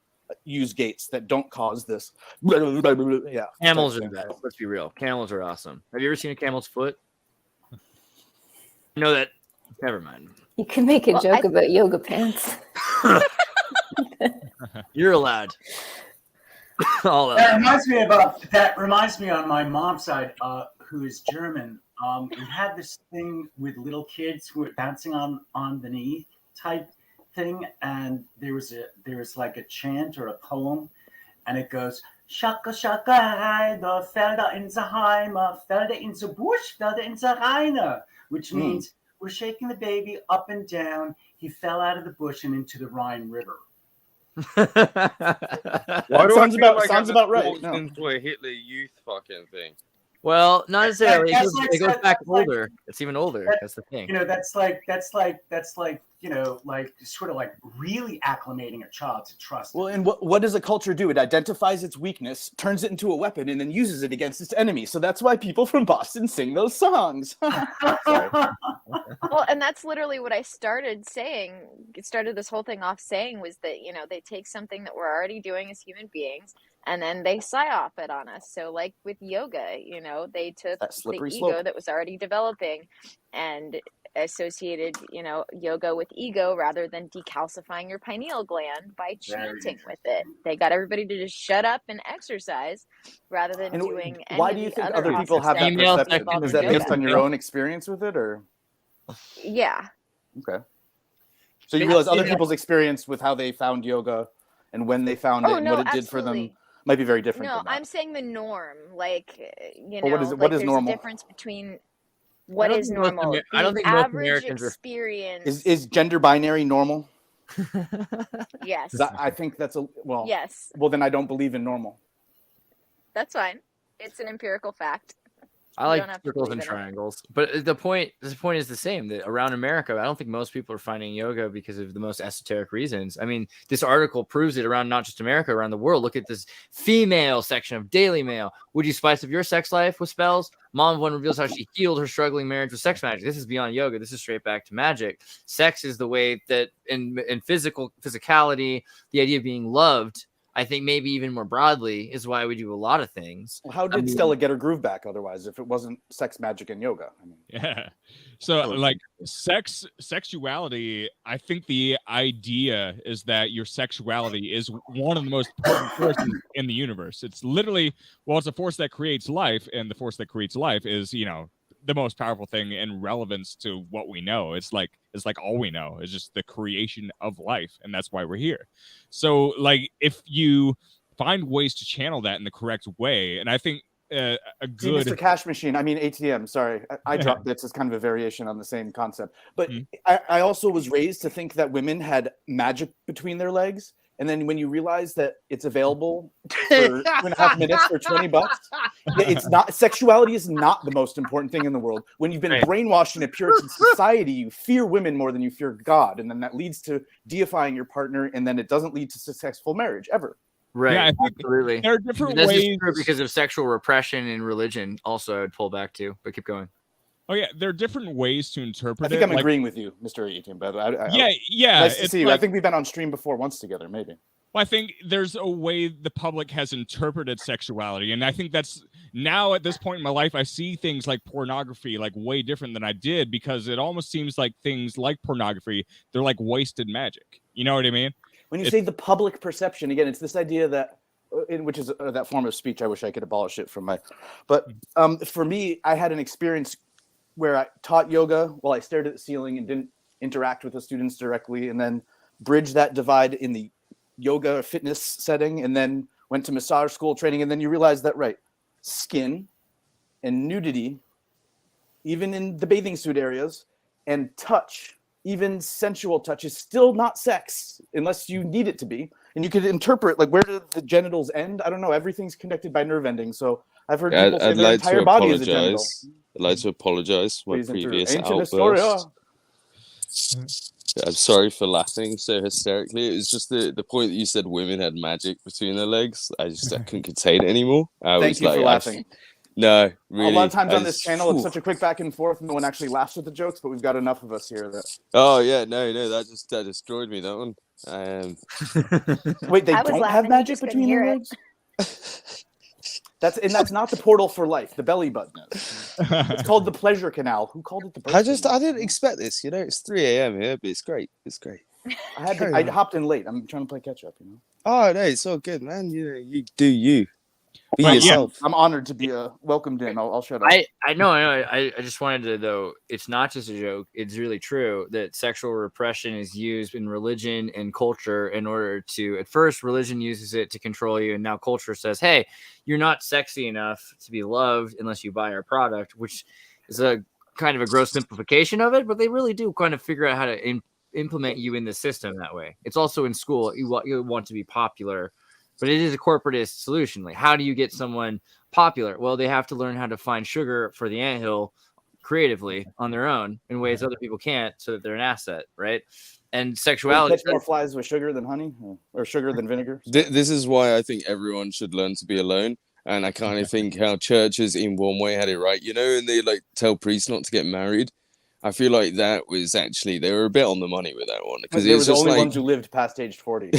use gaits that don't cause this. Yeah, Camels are the best. Let's be real. Camels are awesome. Have you ever seen a camel's foot? I know that. Never mind. You can make a joke about yoga pants. You're allowed. All That reminds me on my mom's side, who is German. We had this thing with little kids who were bouncing on the knee type thing, and there was like a chant or a poem, and it goes Shaka Shaka Heide, Felder in the Heime, Felder in the Busch, Felder in the Rheine, which means we're shaking the baby up and down. He fell out of the bush and into the Rhine River. Sounds about right. No. Into a Hitler Youth fucking thing. Well, not necessarily. It goes back older. It's even older. That's the thing. That's like sort of like really acclimating a child to trust. Well, and what does a culture do? It identifies its weakness, turns it into a weapon, and then uses it against its enemy. So that's why people from Boston sing those songs. Well, and that's literally what I started saying. It started this whole thing off saying was that, they take something that we're already doing as human beings and then they psyop it on us. So like with yoga, they took the ego that was already developing and associated, yoga with ego rather than decalcifying your pineal gland by chanting with it. They got everybody to just shut up and exercise rather than doing any why do you think other people have that perception? Is that based on your own experience with it, or? Yeah. Okay. So you realize other people's experience with how they found yoga and when they found it and what it did for them might be very different. No, I'm saying the norm. Like, what is normal? There's a difference between what is normal. I don't think most Americans experience is gender binary normal? Yes. I think that's yes. Well, then I don't believe in normal. That's fine. It's an empirical fact. I like circles and triangles, but the point is the same. That around America, I don't think most people are finding yoga because of the most esoteric reasons. I mean, this article proves it around not just America, around the world. Look at this female section of Daily Mail. Would you spice up your sex life with spells? Mom of one reveals how she healed her struggling marriage with sex magic. This is beyond yoga. This is straight back to magic. Sex is the way that in physicality, the idea of being loved, I think maybe even more broadly, is why we do a lot of things. Well, how did Stella get her groove back otherwise if it wasn't sex, magic, and yoga? Yeah. So like sexuality, I think the idea is that your sexuality is one of the most important forces in the universe. It's literally, it's a force that creates life, and the force that creates life is, the most powerful thing in relevance to what we know. It's like all we know is just the creation of life, and that's why we're here. So like if you find ways to channel that in the correct way, and I think a good Mr. Cash Machine, I mean ATM, sorry, I dropped this as kind of a variation on the same concept, but I also was raised to think that women had magic between their legs. And then when you realize that it's available for 2.5 minutes for $20, it's not. Sexuality is not the most important thing in the world. When you've been brainwashed in a Puritan society, you fear women more than you fear God, and then that leads to deifying your partner, and then it doesn't lead to successful marriage ever. Right. Yeah, I think absolutely. There are different This ways is true because of sexual repression in religion. Also, I would pull back to, but keep going. Oh yeah, there are different ways to interpret it. I think I'm agreeing with you, Mr. Eaton, but yeah. Nice to see you. I think we've been on stream before once together, maybe. Well, I think there's a way the public has interpreted sexuality, and I think that's now at this point in my life, I see things like pornography like way different than I did, because it almost seems like things like pornography, they're like wasted magic. You know what I mean? When you say the public perception, again, it's this idea that, which is that form of speech. I wish I could abolish it from my. But for me, I had an experience where I taught yoga while I stared at the ceiling and didn't interact with the students directly, and then bridged that divide in the yoga fitness setting, and then went to massage school training. And then you realize that, skin and nudity, even in the bathing suit areas, and touch, even sensual touch, is still not sex unless you need it to be. And you could interpret, where do the genitals end? I don't know. Everything's connected by nerve endings. So I've heard people say their entire body is a genital. I'd like to apologize for my previous ancient outburst. Historia. I'm sorry for laughing so hysterically. It was just the point that you said women had magic between their legs. I couldn't contain it anymore. Thank you for laughing. No, really. A lot of times on this channel, it's such a quick back and forth. No one actually laughs at the jokes, but we've got enough of us here that. Oh yeah, no, that destroyed me. That one. Wait, they don't have magic between their legs. That's not the portal for life. The belly button is. It's called the pleasure canal. Who called it the? I didn't expect this. You know, it's 3 a.m. here, but it's great. It's great. I hopped in late. I'm trying to play catch up. You know. Oh no, it's all good, man. You do you. Be yourself. I'm honored to be welcomed in. I'll shut up. I know. I just wanted to, though, it's not just a joke. It's really true that sexual repression is used in religion and culture in order to, at first, religion uses it to control you. And now culture says, hey, you're not sexy enough to be loved unless you buy our product, which is a kind of a gross simplification of it. But they really do kind of figure out how to implement you in the system that way. It's also in school. You want to be popular. But it is a corporatist solution. Like, how do you get someone popular? Well, they have to learn how to find sugar for the anthill creatively on their own in ways other people can't, so that they're an asset, right? And sexuality. Catch more flies with sugar than honey, or sugar than vinegar. This is why I think everyone should learn to be alone. And I kind of think how churches, in one way, had it right. You know, and they like tell priests not to get married. I feel like that was actually, they were a bit on the money with that one, because they it were was the just only like, ones who lived past age 40.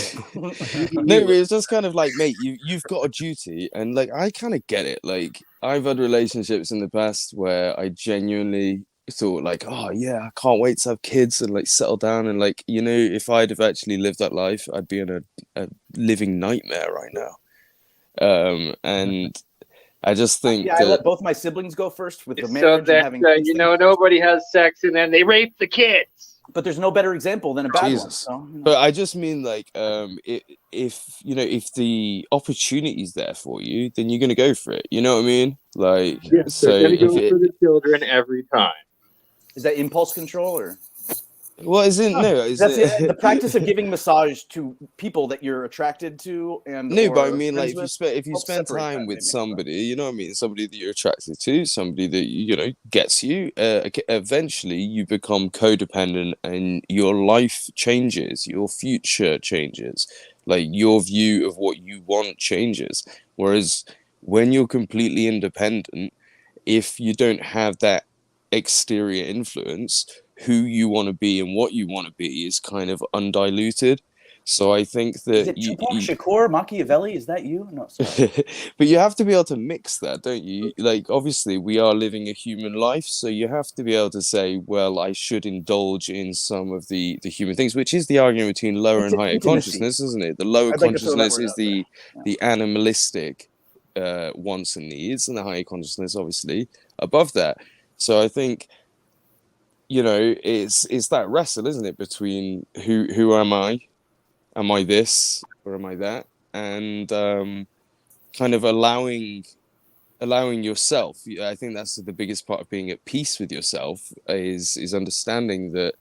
no, but it's just kind of like, mate, you've got a duty, and like I kind of get it. Like, I've had relationships in the past where I genuinely thought like, oh yeah, I can't wait to have kids and like settle down, and like, you know, if I'd have actually lived that life, I'd be in a living nightmare right now. And I just think I let both my siblings go first with the marriage. So and that having nobody has sex and then they rape the kids. But there's no better example than a bad Jesus. one. So, you know. But I just mean like, if you know, if the opportunity's there for you, then you're gonna go for it. You know what I mean? Like, Yes, so they're gonna if go for the children every time. Is that impulse control or? Well, isn't no? That's the practice of giving massage to people that you're attracted to, and no, but I or mean, like, friends if you helps spend separate time that, with maybe. somebody, you know what I mean, somebody that you're attracted to, somebody that you know gets you, eventually you become codependent, and your life changes, your future changes, like your view of what you want changes. Whereas when you're completely independent, if you don't have that exterior influence, who you want to be and what you want to be is kind of undiluted. So I think that Is it Tupac Shakur, Machiavelli? Is that you? No, sorry. but you have to be able to mix that, don't you? Like, obviously we are living a human life, so you have to be able to say, well, I should indulge in some of the human things, which is the argument between lower and higher consciousness, isn't it? The lower consciousness is the animalistic wants and needs, and the higher consciousness obviously above that. So I think, you know, it's that wrestle, isn't it, between who am I? Am I this or am I that? And kind of allowing yourself. I think that's the biggest part of being at peace with yourself, is understanding that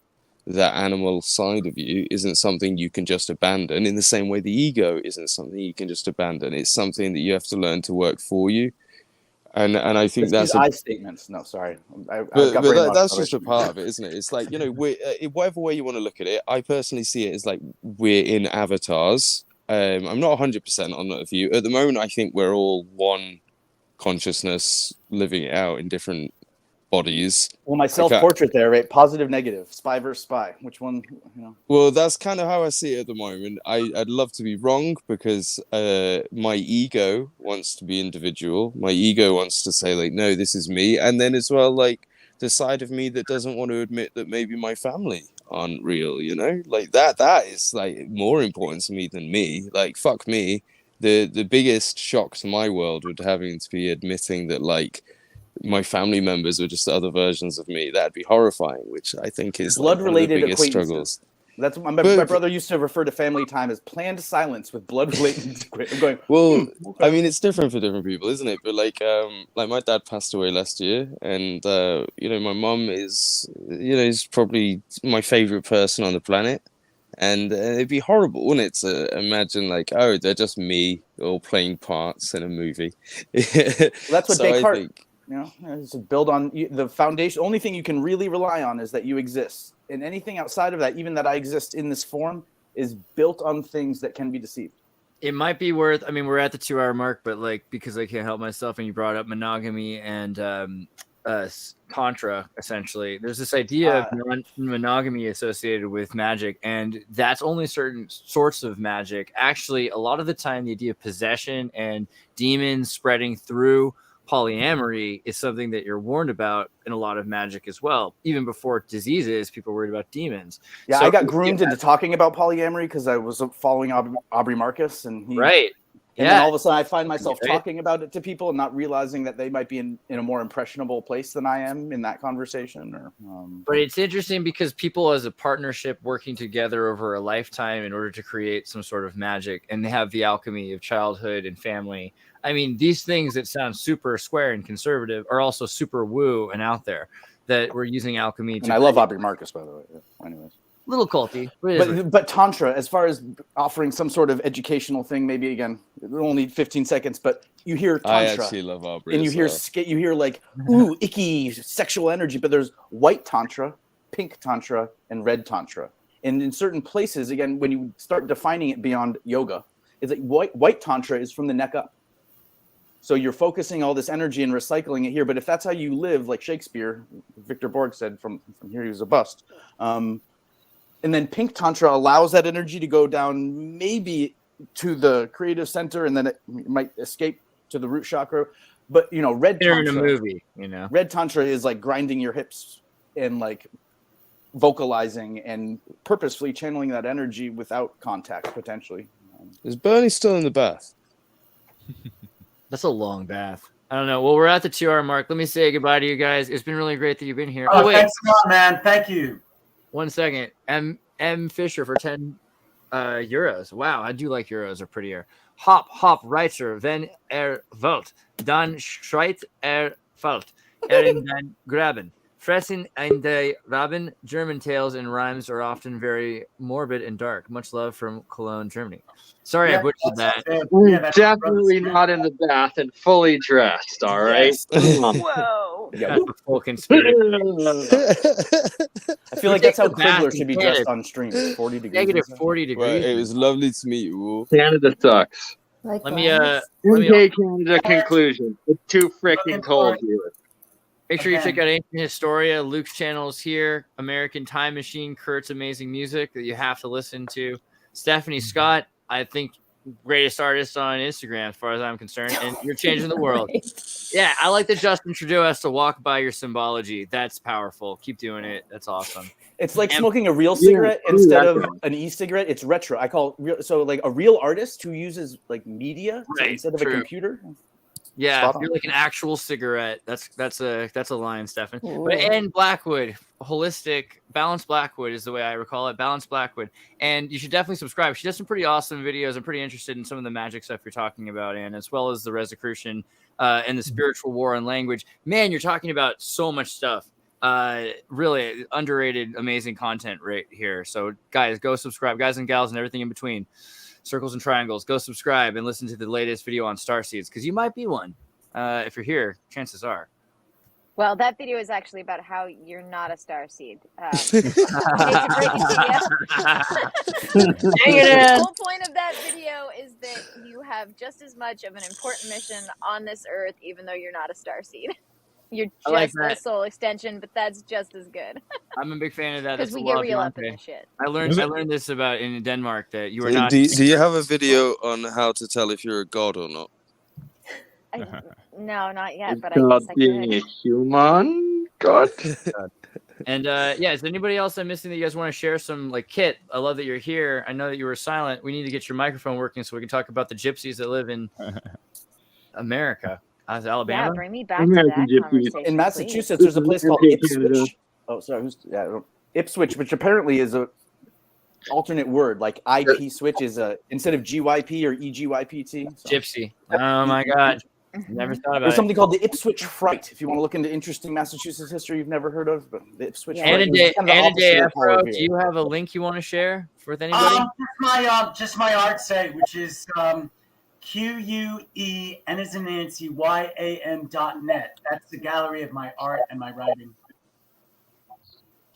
that animal side of you isn't something you can just abandon, in the same way the ego isn't something you can just abandon. It's something that you have to learn to work for you. And I think that's I statements. No, sorry, but that's just a part of it, isn't it? It's like, you know, we're whatever way you want to look at it. I personally see it as like we're in avatars. I'm not 100% on that view at the moment. I think we're all one consciousness living it out in different bodies. Well, my self-portrait there, right? Positive, negative, spy versus spy. Which one? You know. Well, that's kind of how I see it at the moment. I'd love to be wrong, because my ego wants to be individual. My ego wants to say like, no, this is me. And then as well, like the side of me that doesn't want to admit that maybe my family aren't real, you know, like that is like more important to me than me. Like, fuck me. The biggest shock to my world would having to be admitting that like my family members were just other versions of me. That'd be horrifying, which I think is blood-related like, one of the biggest acquaintances. struggles. That's my brother used to refer to family time as planned silence with blood-related. I'm going. Well, I mean, it's different for different people, isn't it? But like my dad passed away last year, and you know, my mum is, you know, is probably my favorite person on the planet. And it'd be horrible, wouldn't it, to imagine like, oh, they're just me all playing parts in a movie. Well, that's what So Descartes. You know, to build on the foundation. Only thing you can really rely on is that you exist. And anything outside of that, even that I exist in this form, is built on things that can be deceived. It might be worth, I mean, we're at the 2-hour mark, but like, because I can't help myself, and you brought up monogamy and Tantra, essentially, there's this idea of monogamy associated with magic, and that's only certain sorts of magic. Actually, a lot of the time, the idea of possession and demons spreading through polyamory is something that you're warned about in a lot of magic as well. Even before diseases, people were worried about demons. Yeah, So- I got groomed into talking about polyamory because I was following Aubrey Marcus, and he, Right. And Yeah. then all of a sudden, I find myself Right. talking about it to people and not realizing that they might be in a more impressionable place than I am in that conversation. Or, But it's interesting because people as a partnership working together over a lifetime in order to create some sort of magic, and they have the alchemy of childhood and family. I mean, these things that sound super square and conservative are also super woo and out there, that we're using alchemy. and I love Aubrey Marcus, by the way. Yeah. Anyways. Little culty. But But Tantra, as far as offering some sort of educational thing, maybe again, only 15 seconds, but you hear Tantra. I actually love Aubrey. And you as hear well. you hear like, ooh, icky sexual energy, but there's white Tantra, pink Tantra, and red Tantra. And in certain places, again, when you start defining it beyond yoga, it's like white Tantra is from the neck up. So you're focusing all this energy and recycling it here. But if that's how you live, like Shakespeare, Victor Borg said, from here he was a bust. And then pink Tantra allows that energy to go down maybe to the creative center, and then it might escape to the root chakra. But, you know, red they're Tantra, in a movie, you know. red Tantra is like grinding your hips and like vocalizing and purposefully channeling that energy without contact, potentially. Is Bernie still in the bath? That's a long bath. I don't know. Well, we're at the 2-hour mark. Let me say goodbye to you guys. It's been really great that you've been here. Oh, wait. thanks a lot, man. Thank you. 1 second. M Fisher for 10 euros. Wow, I do like euros. Are prettier. Hop, Reitzer, wenn wollt, dann schreit fort. In den Graben. Fressen in the Raben. German tales and rhymes are often very morbid and dark. Much love from Cologne, Germany. Sorry, I butchered that. We're definitely not in the bath and fully dressed, all right? Whoa. Yeah. That's a full conspiracy. I feel like that's how Quibbler should be dressed on stream. 40 degrees. Negative inside. 40 degrees. Well, it was lovely to meet you all. Canada sucks. Let Likewise. me Okay, Canada conclusion. It's too freaking cold here. make sure you check out Ancient Historia. Luke's channel is here. American Time Machine, Kurt's amazing music that you have to listen to. Stephanie Scott, I think greatest artist on Instagram as far as I'm concerned, and you're changing the world. Yeah, I like that Justin Trudeau has to walk by your symbology. That's powerful. Keep doing it. That's awesome. It's like smoking a real cigarette instead of an e-cigarette. It's retro. I call it real, so like a real artist who uses like media instead of a computer. Yeah, Spot on. you're like an actual cigarette. That's a line, Stefan. Ooh. But and Blackwood, holistic, balanced Blackwood is the way I recall it. Balanced Blackwood, and you should definitely subscribe. She does some pretty awesome videos. I'm pretty interested in some of the magic stuff you're talking about, and as well as the Rosicrucian and the spiritual war on language. Man, you're talking about so much stuff. Really underrated, amazing content right here. So guys, go subscribe, guys and gals, and everything in between. Circles and triangles, go subscribe and listen to the latest video on starseeds because you might be one. If you're here, chances are. Well, that video is actually about how you're not a starseed. I hate to break it to you. The whole point of that video is that you have just as much of an important mission on this earth, even though you're not a starseed. You're I like just a that. soul extension, but that's just as good. I'm a big fan of that. Because That's we a get wild real up in Dante. this shit. I learned this about in Denmark that you are Do, not. do you have a video on how to tell if you're a god or not? No, not yet, but I God guess I being a could. human? God. And yeah, is there anybody else I'm missing that you guys want to share some? Like Kit, I love that you're here. I know that you were silent. We need to get your microphone working so we can talk about the gypsies that live in America. Alabama. Yeah, bring me back to that conversation. In Massachusetts, there's a place called Ipswich. Oh, sorry, Ipswich, which apparently is a alternate word. Like IP switch is a instead of GYP or EGYPT. So. Gypsy. Oh my God. Never thought about There's it. something called the Ipswich Fright. If you want to look into interesting Massachusetts history you've never heard of, but the Ipswich Fright. Anna Day, is kind of the opposite of Afro, Florida. do you have a link you want to share with anybody? Just my art site, which is QUE N as in Nancy YAN.net. That's the gallery of my art and my writing.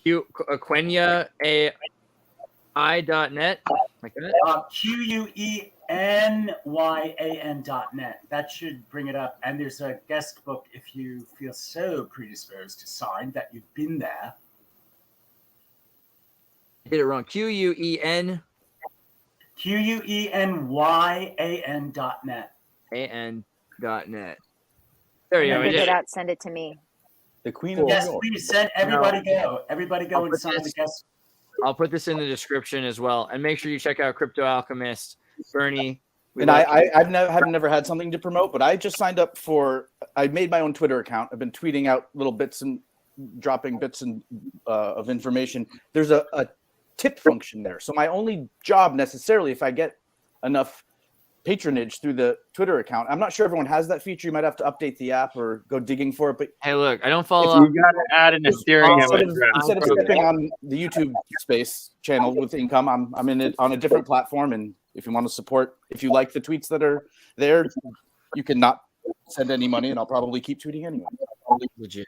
QuenyaAI.net. Like that? QUENYAN.net. That should bring it up. And there's a guest book if you feel so predisposed to sign that you've been there. Did it wrong. QUENYAN.net. AN.net. There you go. Figure it out. Send it to me. The Queen of Yes, please send everybody go. Everybody go and sign the guest. I'll put this in the description as well, and make sure you check out Crypto Alchemist, Bernie. And I've never had something to promote, but I just signed up for. I made my own Twitter account. I've been tweeting out little bits and dropping bits and of information. There's a tip function there, so my only job necessarily, if I get enough patronage through the Twitter account. I'm not sure everyone has that feature. You might have to update the app or go digging for it. But hey, look, I don't follow. You got to add an Ethereum instead of stepping on the YouTube space channel with income, I'm in it on a different platform. And if you want to support, if you like the tweets that are there, you can not send any money, and I'll probably keep tweeting anyway. Legit.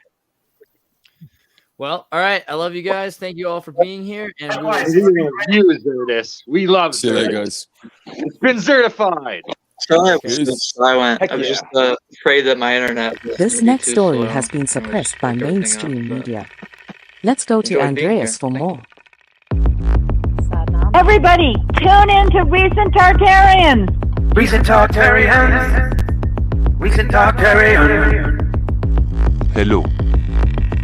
Well, all right. I love you guys. Thank you all for being here. And we love you, Xirtus. We love See you later, guys. It's been certified. I was just afraid that my internet. This next story has been suppressed by mainstream media. Let's go to Andreas for more. Everybody, tune in to Recent Tartarians. Recent Tartarians. Recent Tartarians. Hello.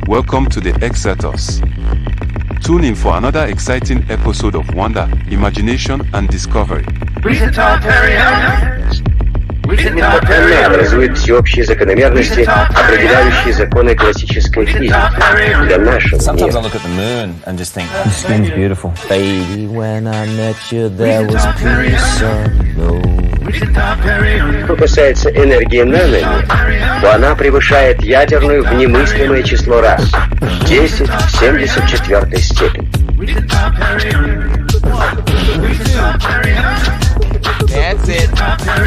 Welcome to the Xirtus. Tune in for another exciting episode of wonder, imagination, and discovery. Этот феномен образует всеобщие закономерности, определяющие законы классической физики для нашего Sometimes I мира. look at the moon and just think, your skin's beautiful. Baby, when I met you, there was peace unknown. Что касается энергии наномер, то она превышает ядерную в немыслимое число раз. 10 в 74 степени. That's it. That's it.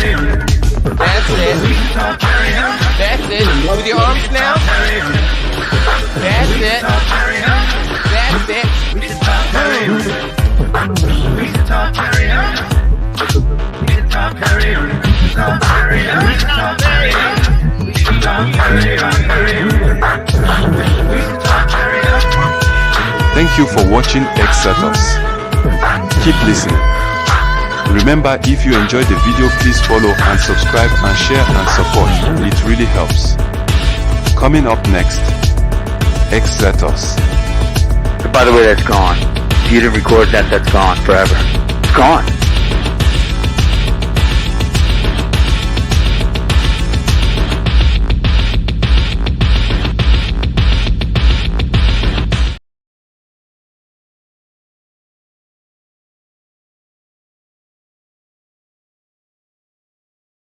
That's it. With your arms now. That's it. That's it. Thank you for watching Xirtus. Keep listening. Remember, if you enjoyed the video, please follow and subscribe and share and support. It really helps. Coming up next, Xirtus. By the way, that's gone. If you didn't record that, that's gone forever. It's gone.